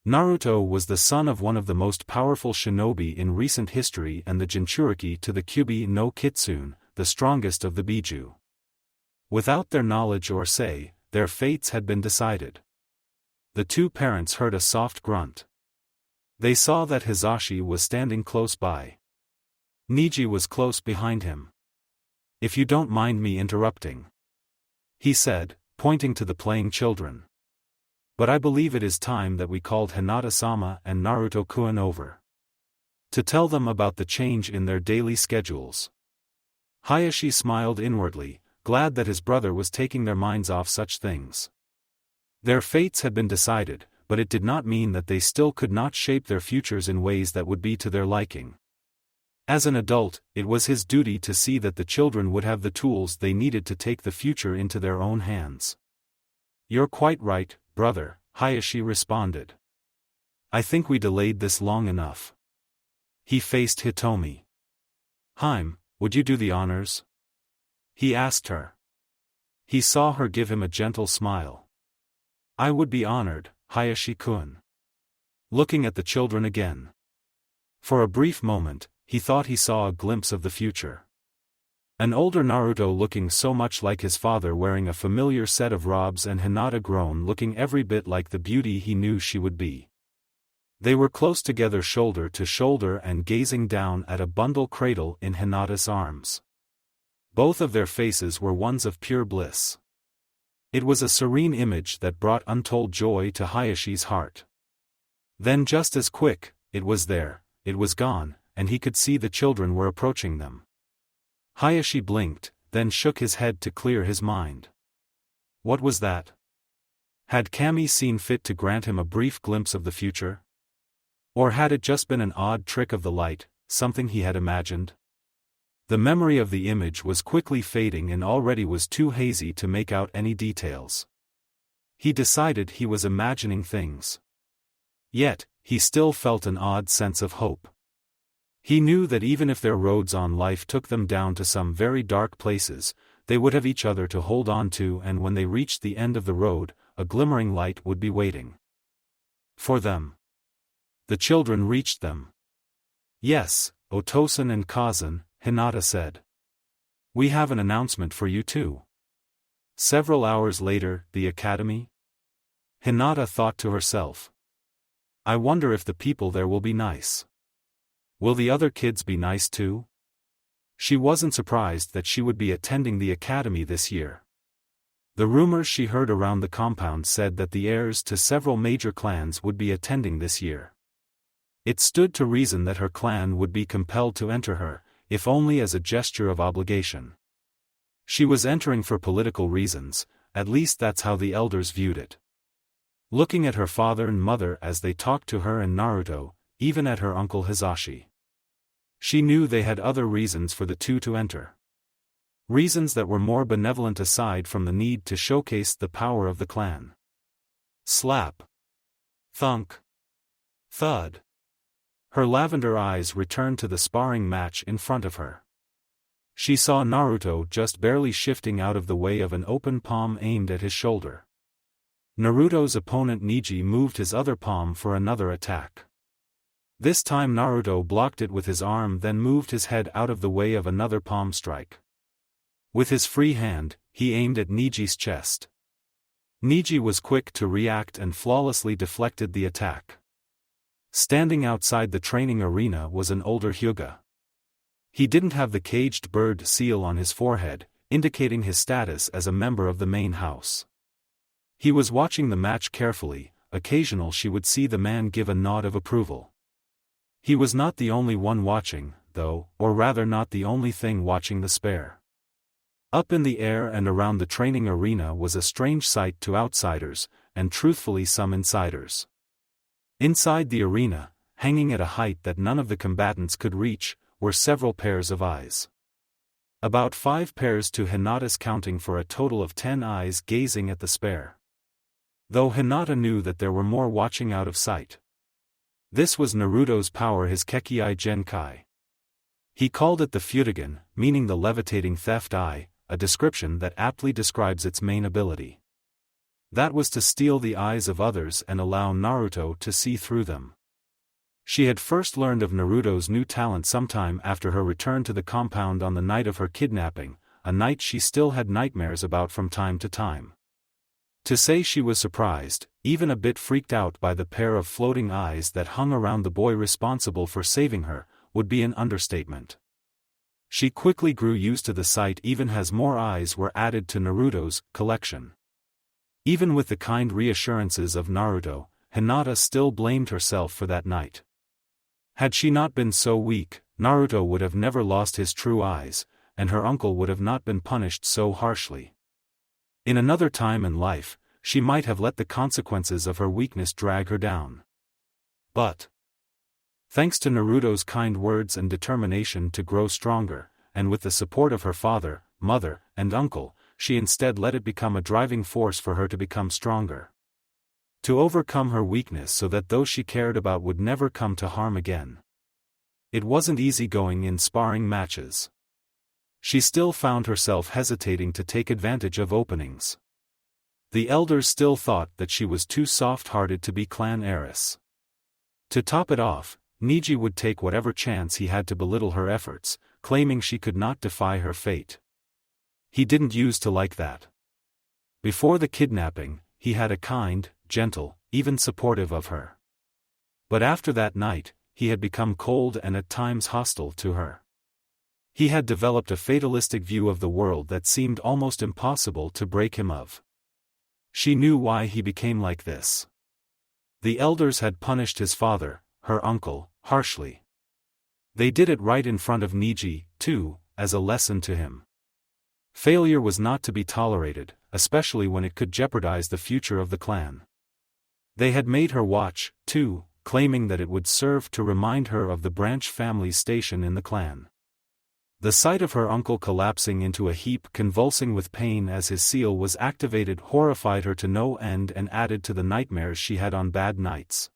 Naruto was the son of one of the most powerful shinobi in recent history and the Jinchuriki to the Kyubi no Kitsune, the strongest of the Biju. Without their knowledge or say, their fates had been decided. The two parents heard a soft grunt. They saw that Hisashi was standing close by. Niji was close behind him. "If you don't mind me interrupting," he said, pointing to the playing children. "But I believe it is time that we called Hinata-sama and Naruto-kun over, to tell them about the change in their daily schedules." Hayashi smiled inwardly, glad that his brother was taking their minds off such things. Their fates had been decided, but it did not mean that they still could not shape their futures in ways that would be to their liking. As an adult, it was his duty to see that the children would have the tools they needed to take the future into their own hands. "You're quite right, brother," Hayashi responded. "I think we delayed this long enough." He faced Hitomi. "Haim, would you do the honors?" he asked her. He saw her give him a gentle smile. "I would be honored, Hayashi-kun." Looking at the children again. For a brief moment, he thought he saw a glimpse of the future. An older Naruto looking so much like his father wearing a familiar set of robes and Hinata grown looking every bit like the beauty he knew she would be. They were close together shoulder to shoulder and gazing down at a bundle cradle in Hinata's arms. Both of their faces were ones of pure bliss. It was a serene image that brought untold joy to Hayashi's heart. Then just as quick, it was there, it was gone, and he could see the children were approaching them. Hayashi blinked, then shook his head to clear his mind. What was that? Had Kami seen fit to grant him a brief glimpse of the future? Or had it just been an odd trick of the light, something he had imagined? The memory of the image was quickly fading and already was too hazy to make out any details. He decided he was imagining things. Yet, he still felt an odd sense of hope. He knew that even if their roads on life took them down to some very dark places, they would have each other to hold on to, and when they reached the end of the road, a glimmering light would be waiting for them. The children reached them. "Yes, Otosan and Kazan," Hinata said. "We have an announcement for you too." Several hours later, the academy? Hinata thought to herself. I wonder if the people there will be nice. Will the other kids be nice too? She wasn't surprised that she would be attending the academy this year. The rumors she heard around the compound said that the heirs to several major clans would be attending this year. It stood to reason that her clan would be compelled to enter her, if only as a gesture of obligation. She was entering for political reasons, at least that's how the elders viewed it. Looking at her father and mother as they talked to her and Naruto, even at her uncle Hisashi. She knew they had other reasons for the two to enter. Reasons that were more benevolent aside from the need to showcase the power of the clan. Slap. Thunk. Thud. Her lavender eyes returned to the sparring match in front of her. She saw Naruto just barely shifting out of the way of an open palm aimed at his shoulder. Naruto's opponent Neji moved his other palm for another attack. This time Naruto blocked it with his arm, then moved his head out of the way of another palm strike. With his free hand, he aimed at Neji's chest. Neji was quick to react and flawlessly deflected the attack. Standing outside the training arena was an older Hyuga. He didn't have the caged bird seal on his forehead, indicating his status as a member of the main house. He was watching the match carefully. Occasionally she would see the man give a nod of approval. He was not the only one watching, though, or rather not the only thing watching the spare. Up in the air and around the training arena was a strange sight to outsiders, and truthfully some insiders. Inside the arena, hanging at a height that none of the combatants could reach, were several pairs of eyes. About 5 pairs to Hinata's counting, for a total of 10 eyes gazing at the spare. Though Hinata knew that there were more watching out of sight. This was Naruto's power, his Kekkei Genkai. He called it the Futogen, meaning the levitating theft eye, a description that aptly describes its main ability. That was to steal the eyes of others and allow Naruto to see through them. She had first learned of Naruto's new talent sometime after her return to the compound on the night of her kidnapping, a night she still had nightmares about from time to time. To say she was surprised, even a bit freaked out by the pair of floating eyes that hung around the boy responsible for saving her, would be an understatement. She quickly grew used to the sight even as more eyes were added to Naruto's collection. Even with the kind reassurances of Naruto, Hinata still blamed herself for that night. Had she not been so weak, Naruto would have never lost his true eyes, and her uncle would have not been punished so harshly. In another time in life, she might have let the consequences of her weakness drag her down. But, thanks to Naruto's kind words and determination to grow stronger, and with the support of her father, mother, and uncle, she instead let it become a driving force for her to become stronger. To overcome her weakness so that those she cared about would never come to harm again. It wasn't easy going in sparring matches. She still found herself hesitating to take advantage of openings. The elders still thought that she was too soft-hearted to be clan heiress. To top it off, Neji would take whatever chance he had to belittle her efforts, claiming she could not defy her fate. He didn't used to like that. Before the kidnapping, he had a kind, gentle, even supportive of her. But after that night, he had become cold and at times hostile to her. He had developed a fatalistic view of the world that seemed almost impossible to break him of. She knew why he became like this. The elders had punished his father, her uncle, harshly. They did it right in front of Neji, too, as a lesson to him. Failure was not to be tolerated, especially when it could jeopardize the future of the clan. They had made her watch, too, claiming that it would serve to remind her of the branch family's station in the clan. The sight of her uncle collapsing into a heap, convulsing with pain as his seal was activated, horrified her to no end and added to the nightmares she had on bad nights.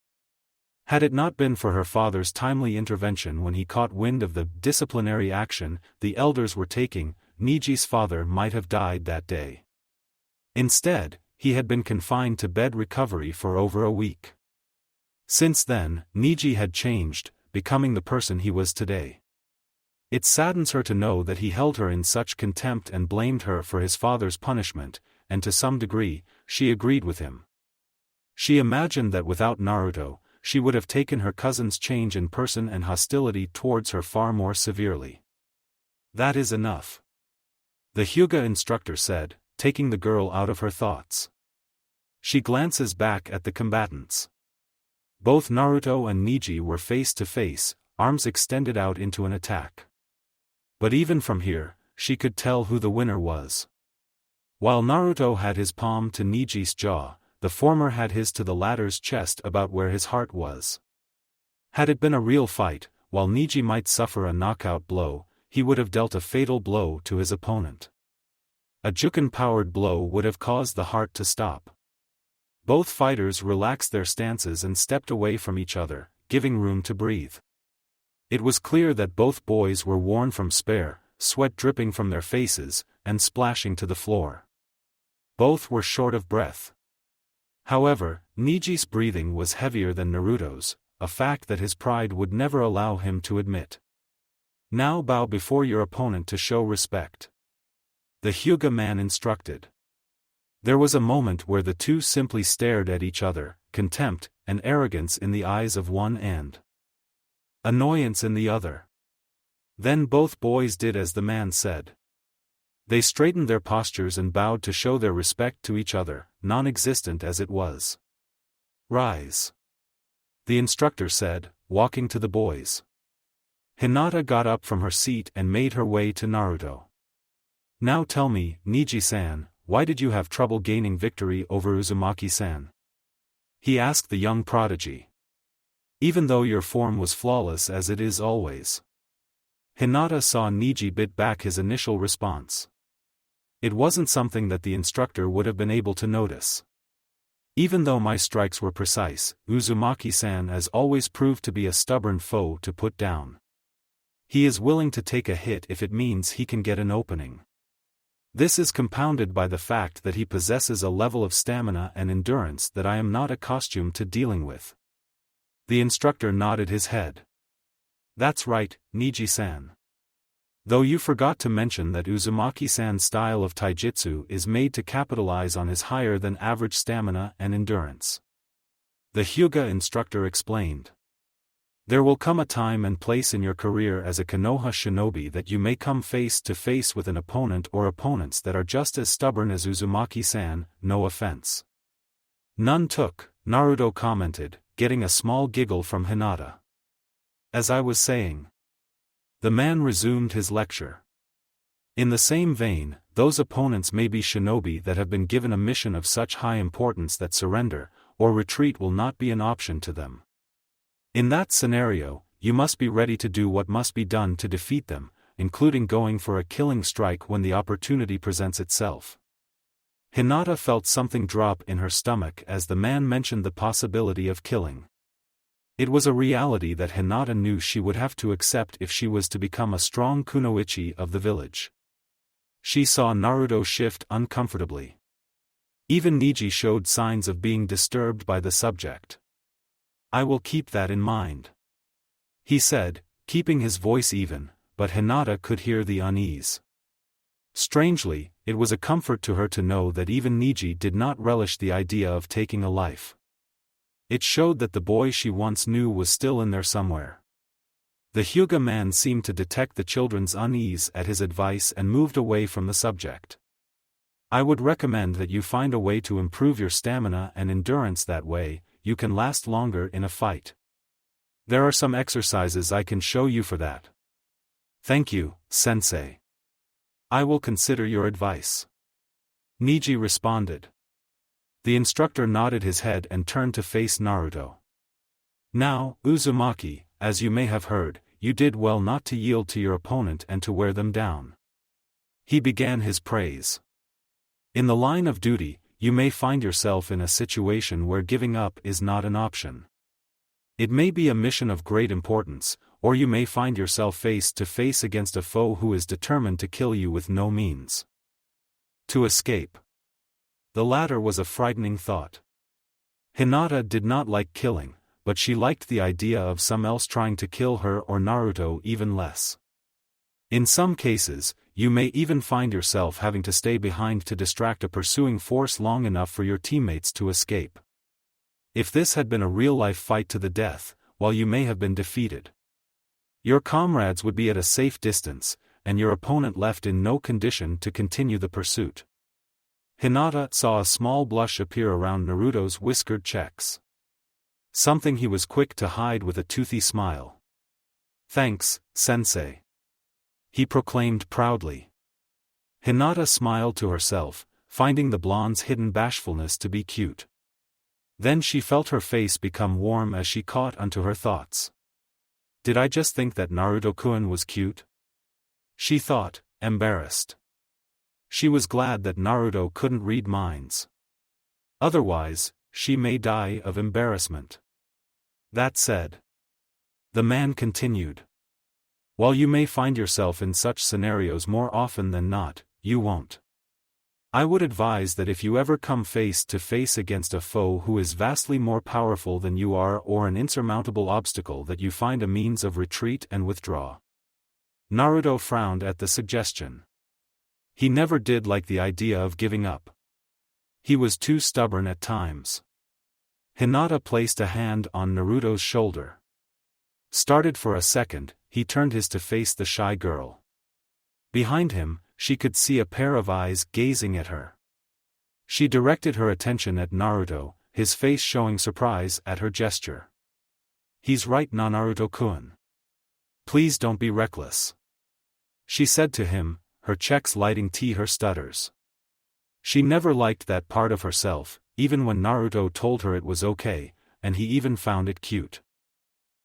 Had it not been for her father's timely intervention when he caught wind of the disciplinary action the elders were taking, Niji's father might have died that day. Instead, he had been confined to bed recovery for over a week. Since then, Niji had changed, becoming the person he was today. It saddens her to know that he held her in such contempt and blamed her for his father's punishment, and to some degree, she agreed with him. She imagined that without Naruto, she would have taken her cousin's change in person and hostility towards her far more severely. That is enough, the Hyuga instructor said, taking the girl out of her thoughts. She glances back at the combatants. Both Naruto and Niji were face to face, arms extended out into an attack. But even from here, she could tell who the winner was. While Naruto had his palm to Niji's jaw, the former had his to the latter's chest, about where his heart was. Had it been a real fight, while Niji might suffer a knockout blow, he would have dealt a fatal blow to his opponent. A Juken-powered blow would have caused the heart to stop. Both fighters relaxed their stances and stepped away from each other, giving room to breathe. It was clear that both boys were worn from spare, sweat dripping from their faces, and splashing to the floor. Both were short of breath. However, Niji's breathing was heavier than Naruto's, a fact that his pride would never allow him to admit. Now bow before your opponent to show respect, the Hyuga man instructed. There was a moment where the two simply stared at each other, contempt and arrogance in the eyes of one and annoyance in the other. Then both boys did as the man said. They straightened their postures and bowed to show their respect to each other, non-existent as it was. Rise, the instructor said, walking to the boys. Hinata got up from her seat and made her way to Naruto. Now tell me, Niji-san, why did you have trouble gaining victory over Uzumaki-san? He asked the young prodigy. Even though your form was flawless as it is always. Hinata saw Niji bit back his initial response. It wasn't something that the instructor would have been able to notice. Even though my strikes were precise, Uzumaki-san has always proved to be a stubborn foe to put down. He is willing to take a hit if it means he can get an opening. This is compounded by the fact that he possesses a level of stamina and endurance that I am not accustomed to dealing with. The instructor nodded his head. That's right, Niji-san. Though you forgot to mention that Uzumaki-san's style of taijutsu is made to capitalize on his higher than average stamina and endurance. The Hyuga instructor explained. There will come a time and place in your career as a Konoha shinobi that you may come face to face with an opponent or opponents that are just as stubborn as Uzumaki-san, no offense. None took, Naruto commented, getting a small giggle from Hinata. As I was saying. The man resumed his lecture. In the same vein, those opponents may be shinobi that have been given a mission of such high importance that surrender, or retreat will not be an option to them. In that scenario, you must be ready to do what must be done to defeat them, including going for a killing strike when the opportunity presents itself. Hinata felt something drop in her stomach as the man mentioned the possibility of killing. It was a reality that Hinata knew she would have to accept if she was to become a strong kunoichi of the village. She saw Naruto shift uncomfortably. Even Niji showed signs of being disturbed by the subject. I will keep that in mind, he said, keeping his voice even, but Hinata could hear the unease. Strangely, it was a comfort to her to know that even Niji did not relish the idea of taking a life. It showed that the boy she once knew was still in there somewhere. The Hyuga man seemed to detect the children's unease at his advice and moved away from the subject. I would recommend that you find a way to improve your stamina and endurance. That way, you can last longer in a fight. There are some exercises I can show you for that. Thank you, sensei. I will consider your advice, Niji responded. The instructor nodded his head and turned to face Naruto. Now, Uzumaki, as you may have heard, you did well not to yield to your opponent and to wear them down. He began his praise. In the line of duty, you may find yourself in a situation where giving up is not an option. It may be a mission of great importance, or you may find yourself face to face against a foe who is determined to kill you with no means to escape. The latter was a frightening thought. Hinata did not like killing, but she liked the idea of someone else trying to kill her or Naruto even less. In some cases, you may even find yourself having to stay behind to distract a pursuing force long enough for your teammates to escape. If this had been a real-life fight to the death, while you may have been defeated, your comrades would be at a safe distance, and your opponent left in no condition to continue the pursuit. Hinata saw a small blush appear around Naruto's whiskered checks. Something he was quick to hide with a toothy smile. "Thanks, sensei," he proclaimed proudly. Hinata smiled to herself, finding the blonde's hidden bashfulness to be cute. Then she felt her face become warm as she caught onto her thoughts. Did I just think that Naruto-kun was cute? She thought, embarrassed. She was glad that Naruto couldn't read minds. Otherwise, she may die of embarrassment. That said, the man continued. While you may find yourself in such scenarios more often than not, you won't. I would advise that if you ever come face to face against a foe who is vastly more powerful than you are or an insurmountable obstacle, that you find a means of retreat and withdraw. Naruto frowned at the suggestion. He never did like the idea of giving up. He was too stubborn at times. Hinata placed a hand on Naruto's shoulder. Started for a second, he turned his to face the shy girl. Behind him, she could see a pair of eyes gazing at her. She directed her attention at Naruto, his face showing surprise at her gesture. He's right, Naruto-kun. Please don't be reckless, she said to him, her checks lighting her stutters. She never liked that part of herself, even when Naruto told her it was okay, and he even found it cute.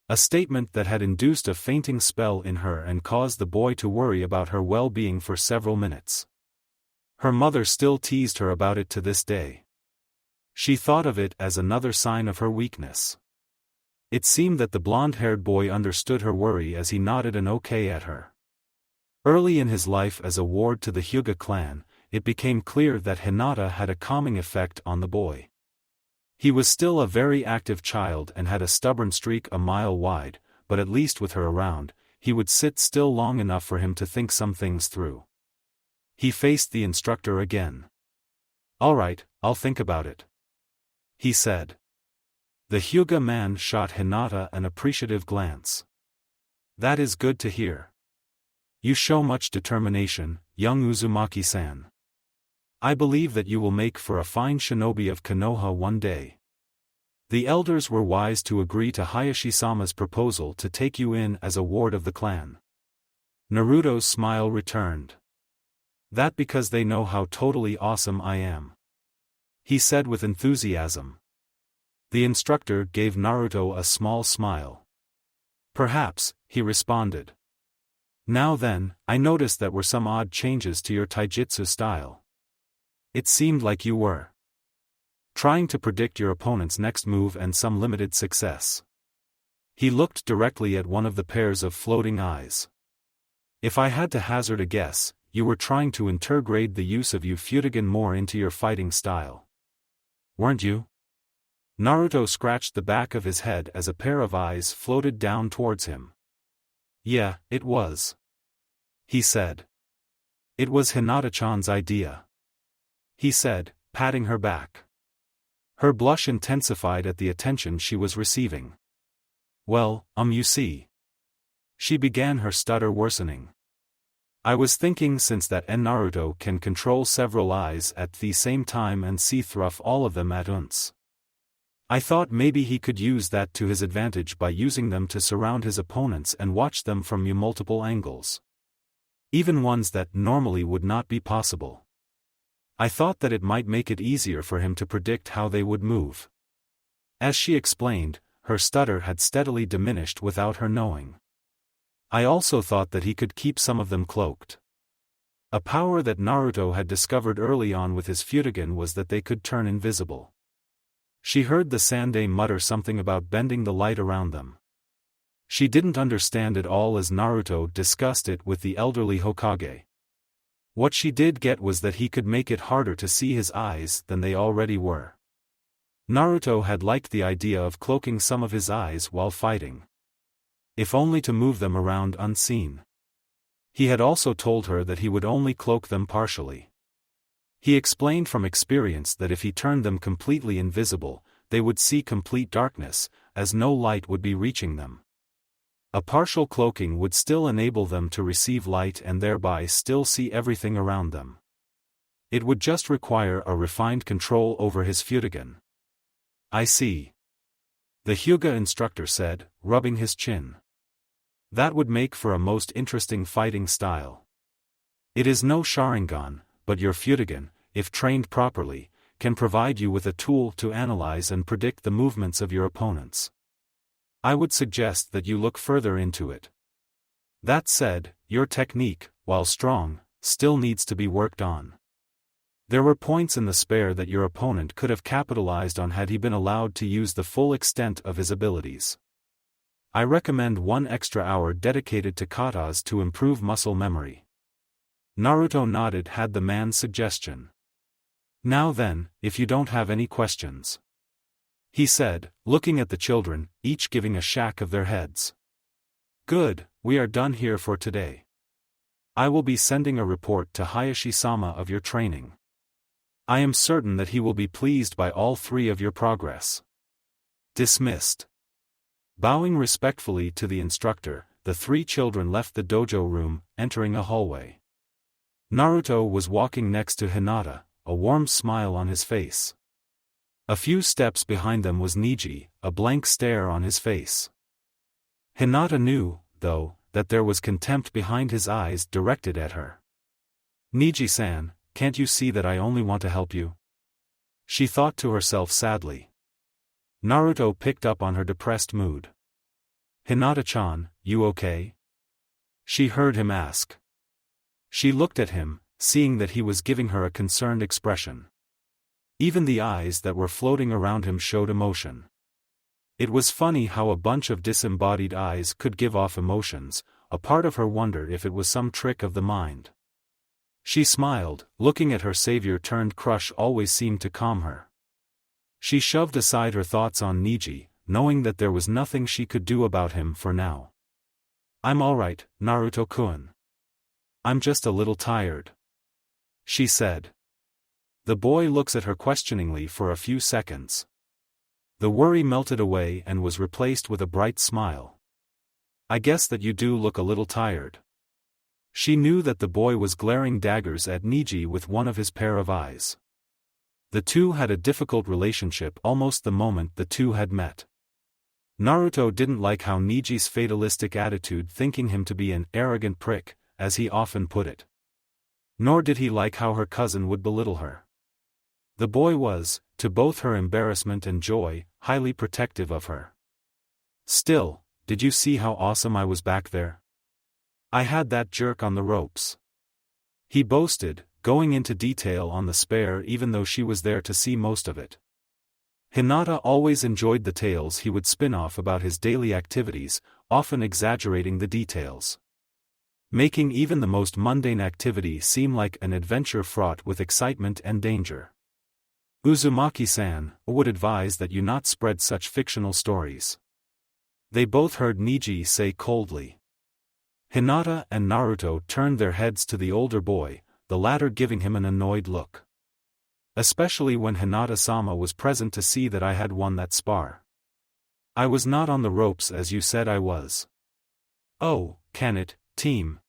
A statement that had induced a fainting spell in her and caused the boy to worry about her well-being for several minutes. Her mother still teased her about it to this day. She thought of it as another sign of her weakness. It seemed that the blonde-haired boy understood her worry as he nodded an okay at her. Early in his life as a ward to the Hyuga clan, it became clear that Hinata had a calming effect on the boy. He was still a very active child and had a stubborn streak a mile wide, but at least with her around, he would sit still long enough for him to think some things through. He faced the instructor again. "All right, I'll think about it," he said. The Hyuga man shot Hinata an appreciative glance. "That is good to hear. You show much determination, young Uzumaki-san. I believe that you will make for a fine shinobi of Konoha one day." The elders were wise to agree to Hayashi-sama's proposal to take you in as a ward of the clan. Naruto's smile returned. "That because they know how totally awesome I am," he said with enthusiasm. The instructor gave Naruto a small smile. "Perhaps," he responded. "Now then, I noticed that were some odd changes to your taijutsu style. It seemed like you were trying to predict your opponent's next move and some limited success." He looked directly at one of the pairs of floating eyes. "If I had to hazard a guess, you were trying to integrate the use of Futogen more into your fighting style. Weren't you?" Naruto scratched the back of his head as a pair of eyes floated down towards him. "Yeah, it was," he said. "It was Hinata-chan's idea," he said, patting her back. Her blush intensified at the attention she was receiving. "Well, you see." She began, her stutter worsening. "I was thinking, since that Naruto can control several eyes at the same time and see through all of them at once. I thought maybe he could use that to his advantage by using them to surround his opponents and watch them from multiple angles. Even ones that normally would not be possible. I thought that it might make it easier for him to predict how they would move." As she explained, her stutter had steadily diminished without her knowing. I also thought that he could keep some of them cloaked. A power that Naruto had discovered early on with his Futogen was that they could turn invisible. She heard the Sandai mutter something about bending the light around them. She didn't understand it all as Naruto discussed it with the elderly Hokage. What she did get was that he could make it harder to see his eyes than they already were. Naruto had liked the idea of cloaking some of his eyes while fighting, if only to move them around unseen. He had also told her that he would only cloak them partially. He explained from experience that if he turned them completely invisible, they would see complete darkness, as no light would be reaching them. A partial cloaking would still enable them to receive light and thereby still see everything around them. It would just require a refined control over his Futogen. I see. The Hyuga instructor said, rubbing his chin. That would make for a most interesting fighting style. It is no Sharingan, but your Futogen, if trained properly, can provide you with a tool to analyze and predict the movements of your opponents. I would suggest that you look further into it. That said, your technique, while strong, still needs to be worked on. There were points in the spare that your opponent could have capitalized on had he been allowed to use the full extent of his abilities. I recommend 1 extra hour dedicated to katas to improve muscle memory. Naruto nodded at the man's suggestion. Now then, if you don't have any questions, he said, looking at the children, each giving a shake of their heads. Good, we are done here for today. I will be sending a report to Hayashi-sama of your training. I am certain that he will be pleased by all 3 of your progress. Dismissed. Bowing respectfully to the instructor, the 3 children left the dojo room, entering a hallway. Naruto was walking next to Hinata, a warm smile on his face. A few steps behind them was Niji, a blank stare on his face. Hinata knew, though, that there was contempt behind his eyes directed at her. Niji-san, can't you see that I only want to help you? She thought to herself sadly. Naruto picked up on her depressed mood. Hinata-chan, you okay? She heard him ask. She looked at him, seeing that he was giving her a concerned expression. Even the eyes that were floating around him showed emotion. It was funny how a bunch of disembodied eyes could give off emotions. A part of her wondered if it was some trick of the mind. She smiled, looking at her savior-turned-crush always seemed to calm her. She shoved aside her thoughts on Niji, knowing that there was nothing she could do about him for now. I'm alright, Naruto-kun. I'm just a little tired, she said. The boy looks at her questioningly for a few seconds. The worry melted away and was replaced with a bright smile. I guess that you do look a little tired. She knew that the boy was glaring daggers at Niji with one of his pair of eyes. The two had a difficult relationship almost the moment the two had met. Naruto didn't like how Niji's fatalistic attitude, thinking him to be an arrogant prick, as he often put it. Nor did he like how her cousin would belittle her. The boy was, to both her embarrassment and joy, highly protective of her. Still, did you see how awesome I was back there? I had that jerk on the ropes. He boasted, going into detail on the spare even though she was there to see most of it. Hinata always enjoyed the tales he would spin off about his daily activities, often exaggerating the details, making even the most mundane activity seem like an adventure fraught with excitement and danger. Uzumaki-san would advise that you not spread such fictional stories. They both heard Niji say coldly. Hinata and Naruto turned their heads to the older boy, the latter giving him an annoyed look. Especially when Hinata-sama was present to see that I had won that spar. I was not on the ropes as you said I was. Oh, can it, team?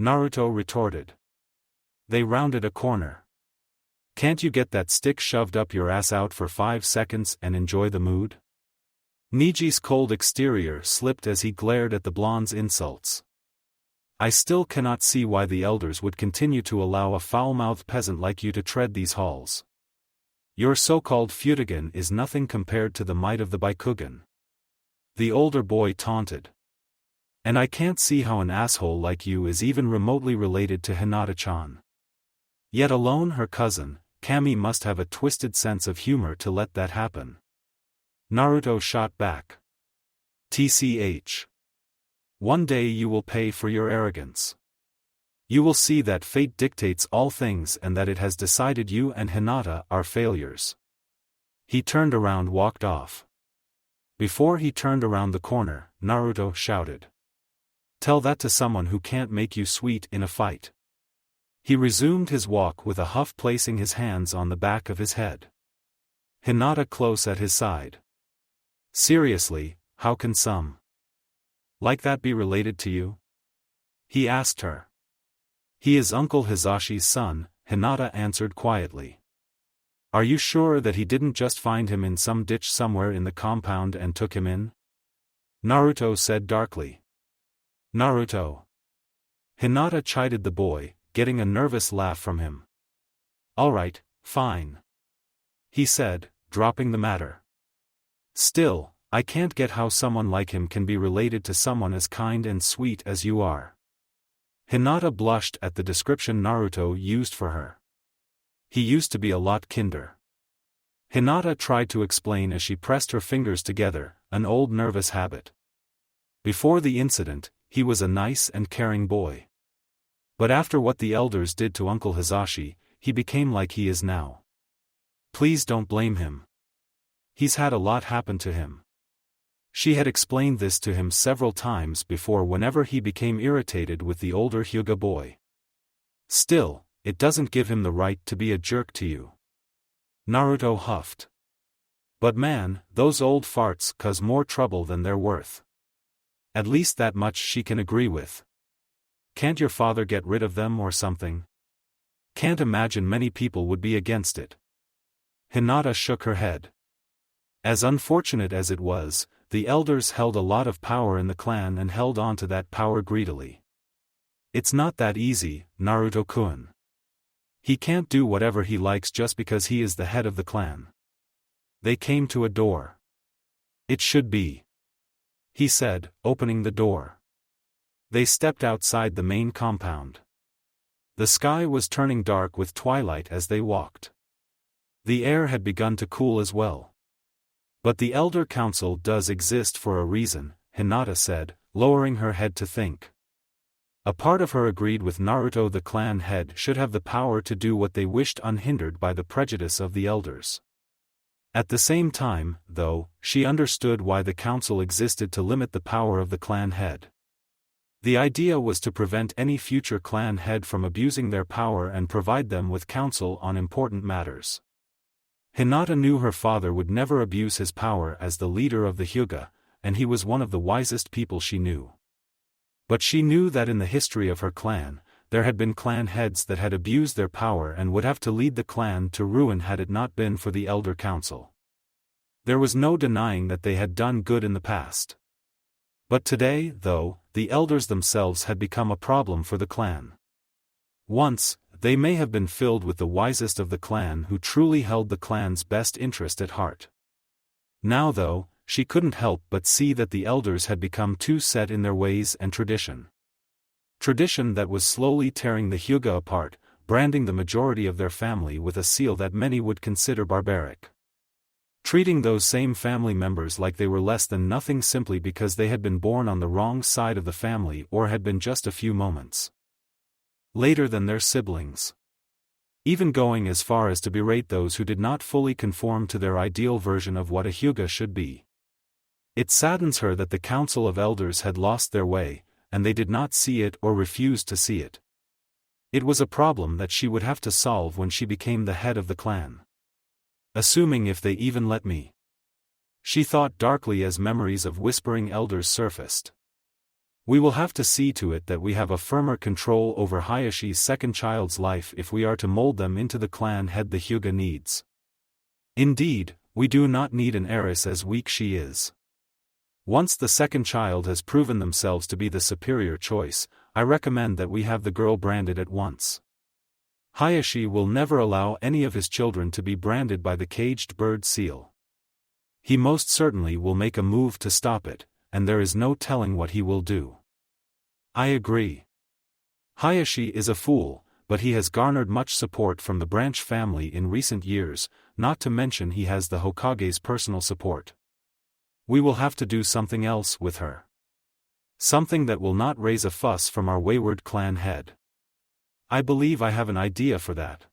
Naruto retorted. They rounded a corner. Can't you get that stick shoved up your ass out for 5 seconds and enjoy the mood? Niji's cold exterior slipped as he glared at the blonde's insults. I still cannot see why the elders would continue to allow a foul-mouthed peasant like you to tread these halls. Your so-called Futogen is nothing compared to the might of the Byakugan. The older boy taunted. And I can't see how an asshole like you is even remotely related to Hinata-chan. Yet alone her cousin, Kami must have a twisted sense of humor to let that happen. Naruto shot back. TCH. One day you will pay for your arrogance. You will see that fate dictates all things and that it has decided you and Hinata are failures. He turned around, walked off. Before he turned around the corner, Naruto shouted. Tell that to someone who can't make you sweet in a fight. He resumed his walk with a huff, placing his hands on the back of his head. Hinata close at his side. Seriously, how can some like that be related to you? He asked her. He is Uncle Hisashi's son, Hinata answered quietly. Are you sure that he didn't just find him in some ditch somewhere in the compound and took him in? Naruto said darkly. Naruto. Hinata chided the boy, getting a nervous laugh from him. Alright, fine. He said, dropping the matter. Still, I can't get how someone like him can be related to someone as kind and sweet as you are. Hinata blushed at the description Naruto used for her. He used to be a lot kinder. Hinata tried to explain as she pressed her fingers together, an old nervous habit. Before the incident, he was a nice and caring boy. But after what the elders did to Uncle Hisashi, he became like he is now. Please don't blame him. He's had a lot happen to him. She had explained this to him several times before whenever he became irritated with the older Hyuga boy. Still, it doesn't give him the right to be a jerk to you. Naruto huffed. But man, those old farts cause more trouble than they're worth. At least that much she can agree with. Can't your father get rid of them or something? Can't imagine many people would be against it. Hinata shook her head. As unfortunate as it was, the elders held a lot of power in the clan and held on to that power greedily. It's not that easy, Naruto-kun. He can't do whatever he likes just because he is the head of the clan. They came to a door. It should be, he said, opening the door. They stepped outside the main compound. The sky was turning dark with twilight as they walked. The air had begun to cool as well. But the Elder Council does exist for a reason, Hinata said, lowering her head to think. A part of her agreed with Naruto. The clan head should have the power to do what they wished unhindered by the prejudice of the elders. At the same time, though, she understood why the council existed to limit the power of the clan head. The idea was to prevent any future clan head from abusing their power and provide them with counsel on important matters. Hinata knew her father would never abuse his power as the leader of the Hyuga, and he was one of the wisest people she knew. But she knew that in the history of her clan, there had been clan heads that had abused their power and would have to lead the clan to ruin had it not been for the Elder Council. There was no denying that they had done good in the past. But today, though, the elders themselves had become a problem for the clan. Once, they may have been filled with the wisest of the clan who truly held the clan's best interest at heart. Now though, she couldn't help but see that the elders had become too set in their ways and tradition. Tradition that was slowly tearing the Hyuga apart, branding the majority of their family with a seal that many would consider barbaric. Treating those same family members like they were less than nothing simply because they had been born on the wrong side of the family or had been just a few moments later than their siblings. Even going as far as to berate those who did not fully conform to their ideal version of what a Hyuga should be. It saddens her that the Council of Elders had lost their way, and they did not see it or refused to see it. It was a problem that she would have to solve when she became the head of the clan. Assuming if they even let me. She thought darkly as memories of whispering elders surfaced. We will have to see to it that we have a firmer control over Hayashi's second child's life if we are to mold them into the clan head the Hyuga needs. Indeed, we do not need an heiress as weak she is. Once the second child has proven themselves to be the superior choice, I recommend that we have the girl branded at once. Hayashi will never allow any of his children to be branded by the caged bird seal. He most certainly will make a move to stop it, and there is no telling what he will do. I agree. Hayashi is a fool, but he has garnered much support from the branch family in recent years, not to mention he has the Hokage's personal support. We will have to do something else with her. Something that will not raise a fuss from our wayward clan head. I believe I have an idea for that.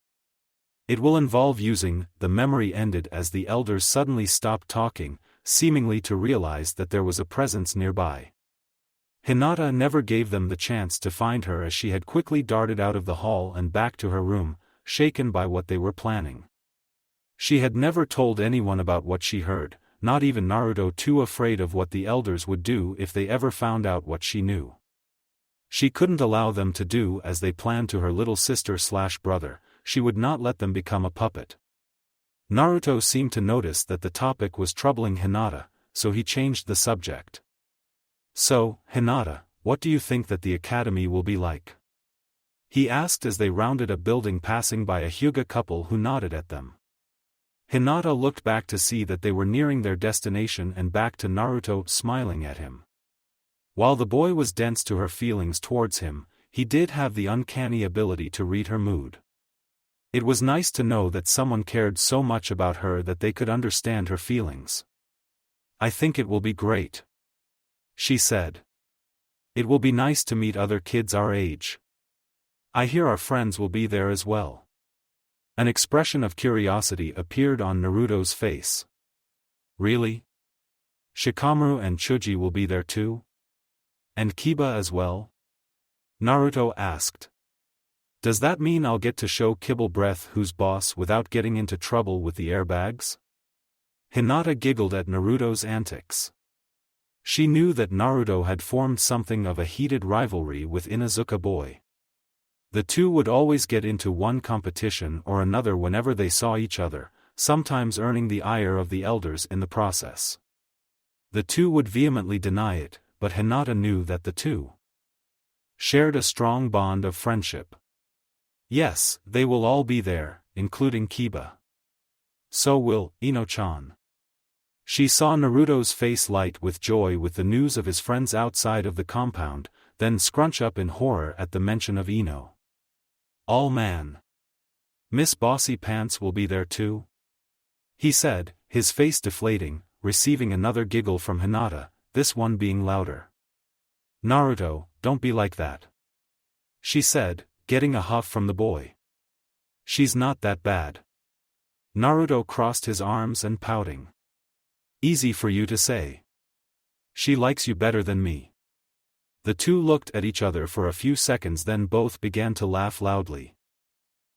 It will involve using. The memory ended as the elders suddenly stopped talking, seemingly to realize that there was a presence nearby. Hinata never gave them the chance to find her as she had quickly darted out of the hall and back to her room, shaken by what they were planning. She had never told anyone about what she heard, not even Naruto, too afraid of what the elders would do if they ever found out what she knew. She couldn't allow them to do as they planned to her little sister/brother, she would not let them become a puppet. Naruto seemed to notice that the topic was troubling Hinata, so he changed the subject. So, Hinata, what do you think that the academy will be like? He asked as they rounded a building passing by a Hyuga couple who nodded at them. Hinata looked back to see that they were nearing their destination and back to Naruto smiling at him. While the boy was dense to her feelings towards him, he did have the uncanny ability to read her mood. It was nice to know that someone cared so much about her that they could understand her feelings. I think it will be great, she said. It will be nice to meet other kids our age. I hear our friends will be there as well. An expression of curiosity appeared on Naruto's face. Really? Shikamaru and Chuji will be there too? And Kiba as well? Naruto asked. Does that mean I'll get to show Kibble Breath who's boss without getting into trouble with the airbags? Hinata giggled at Naruto's antics. She knew that Naruto had formed something of a heated rivalry with Inuzuka Boy. The two would always get into one competition or another whenever they saw each other, sometimes earning the ire of the elders in the process. The two would vehemently deny it, but Hinata knew that the two shared a strong bond of friendship. Yes, they will all be there, including Kiba. So will Ino-chan. She saw Naruto's face light with joy with the news of his friends outside of the compound, then scrunch up in horror at the mention of Ino. All man. Miss Bossy Pants will be there too? He said, his face deflating, receiving another giggle from Hinata, this one being louder. Naruto, don't be like that, she said, getting a huff from the boy. She's not that bad. Naruto crossed his arms and pouting. Easy for you to say. She likes you better than me. The two looked at each other for a few seconds, then both began to laugh loudly.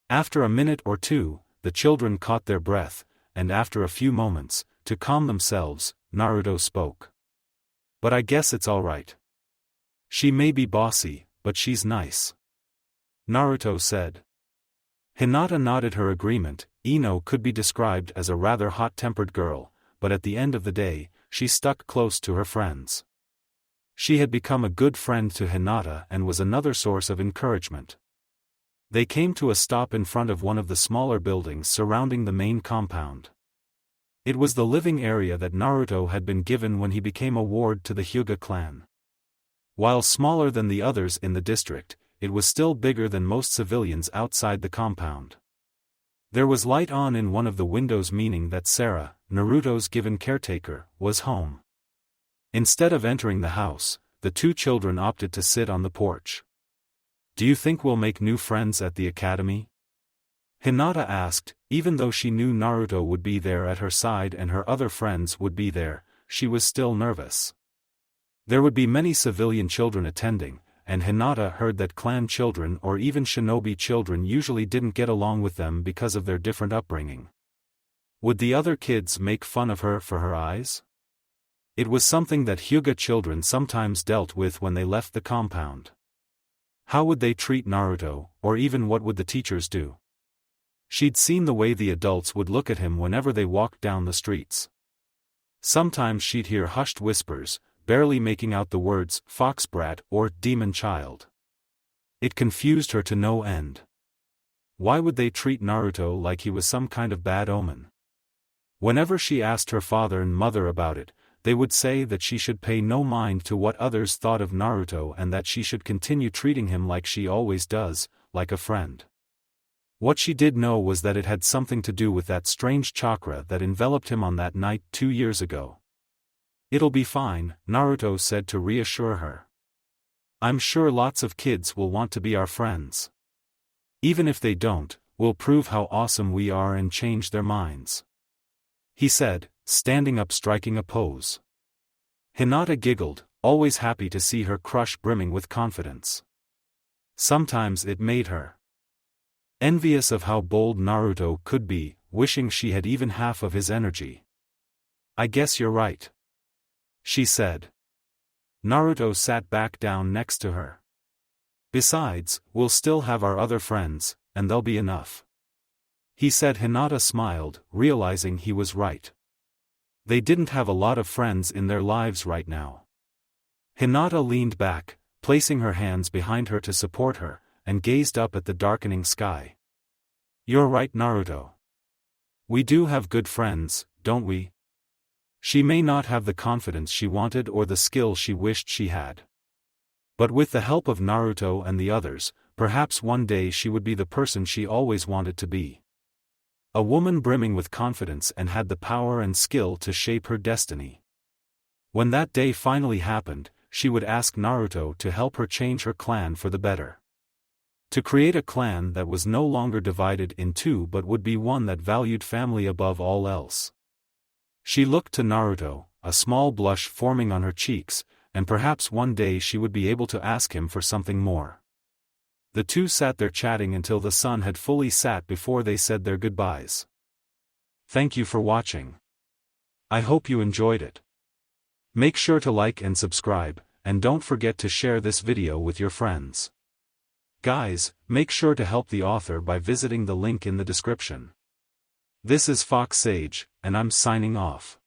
After a minute or two, the children caught their breath, and after a few moments, to calm themselves, Naruto spoke. But I guess it's alright. She may be bossy, but she's nice, Naruto said. Hinata nodded her agreement. Ino could be described as a rather hot-tempered girl, but at the end of the day, she stuck close to her friends. She had become a good friend to Hinata and was another source of encouragement. They came to a stop in front of one of the smaller buildings surrounding the main compound. It was the living area that Naruto had been given when he became a ward to the Hyuga clan. While smaller than the others in the district, it was still bigger than most civilians outside the compound. There was light on in one of the windows, meaning that Sarah, Naruto's given caretaker, was home. Instead of entering the house, the two children opted to sit on the porch. Do you think we'll make new friends at the academy? Hinata asked. Even though she knew Naruto would be there at her side and her other friends would be there, she was still nervous. There would be many civilian children attending, and Hinata heard that clan children or even shinobi children usually didn't get along with them because of their different upbringing. Would the other kids make fun of her for her eyes? It was something that Hyuga children sometimes dealt with when they left the compound. How would they treat Naruto, or even what would the teachers do? She'd seen the way the adults would look at him whenever they walked down the streets. Sometimes she'd hear hushed whispers, barely making out the words fox brat or demon child. It confused her to no end. Why would they treat Naruto like he was some kind of bad omen? Whenever she asked her father and mother about it, they would say that she should pay no mind to what others thought of Naruto and that she should continue treating him like she always does, like a friend. What she did know was that it had something to do with that strange chakra that enveloped him on that night 2 years ago. "It'll be fine," Naruto said to reassure her. "I'm sure lots of kids will want to be our friends. Even if they don't, we'll prove how awesome we are and change their minds," he said, standing up striking a pose. Hinata giggled, always happy to see her crush brimming with confidence. Sometimes it made her envious of how bold Naruto could be, wishing she had even half of his energy. "I guess you're right," she said. Naruto sat back down next to her. "Besides, we'll still have our other friends, and they'll be enough," he said. Hinata smiled, realizing he was right. They didn't have a lot of friends in their lives right now. Hinata leaned back, placing her hands behind her to support her, and gazed up at the darkening sky. "You're right, Naruto. We do have good friends, don't we?" She may not have the confidence she wanted or the skill she wished she had. But with the help of Naruto and the others, perhaps one day she would be the person she always wanted to be. A woman brimming with confidence and had the power and skill to shape her destiny. When that day finally happened, she would ask Naruto to help her change her clan for the better. To create a clan that was no longer divided in two but would be one that valued family above all else. She looked to Naruto, a small blush forming on her cheeks, and perhaps one day she would be able to ask him for something more. The two sat there chatting until the sun had fully set before they said their goodbyes. Thank you for watching. I hope you enjoyed it. Make sure to like and subscribe, and don't forget to share this video with your friends. Guys, make sure to help the author by visiting the link in the description. This is Fox Sage, and I'm signing off.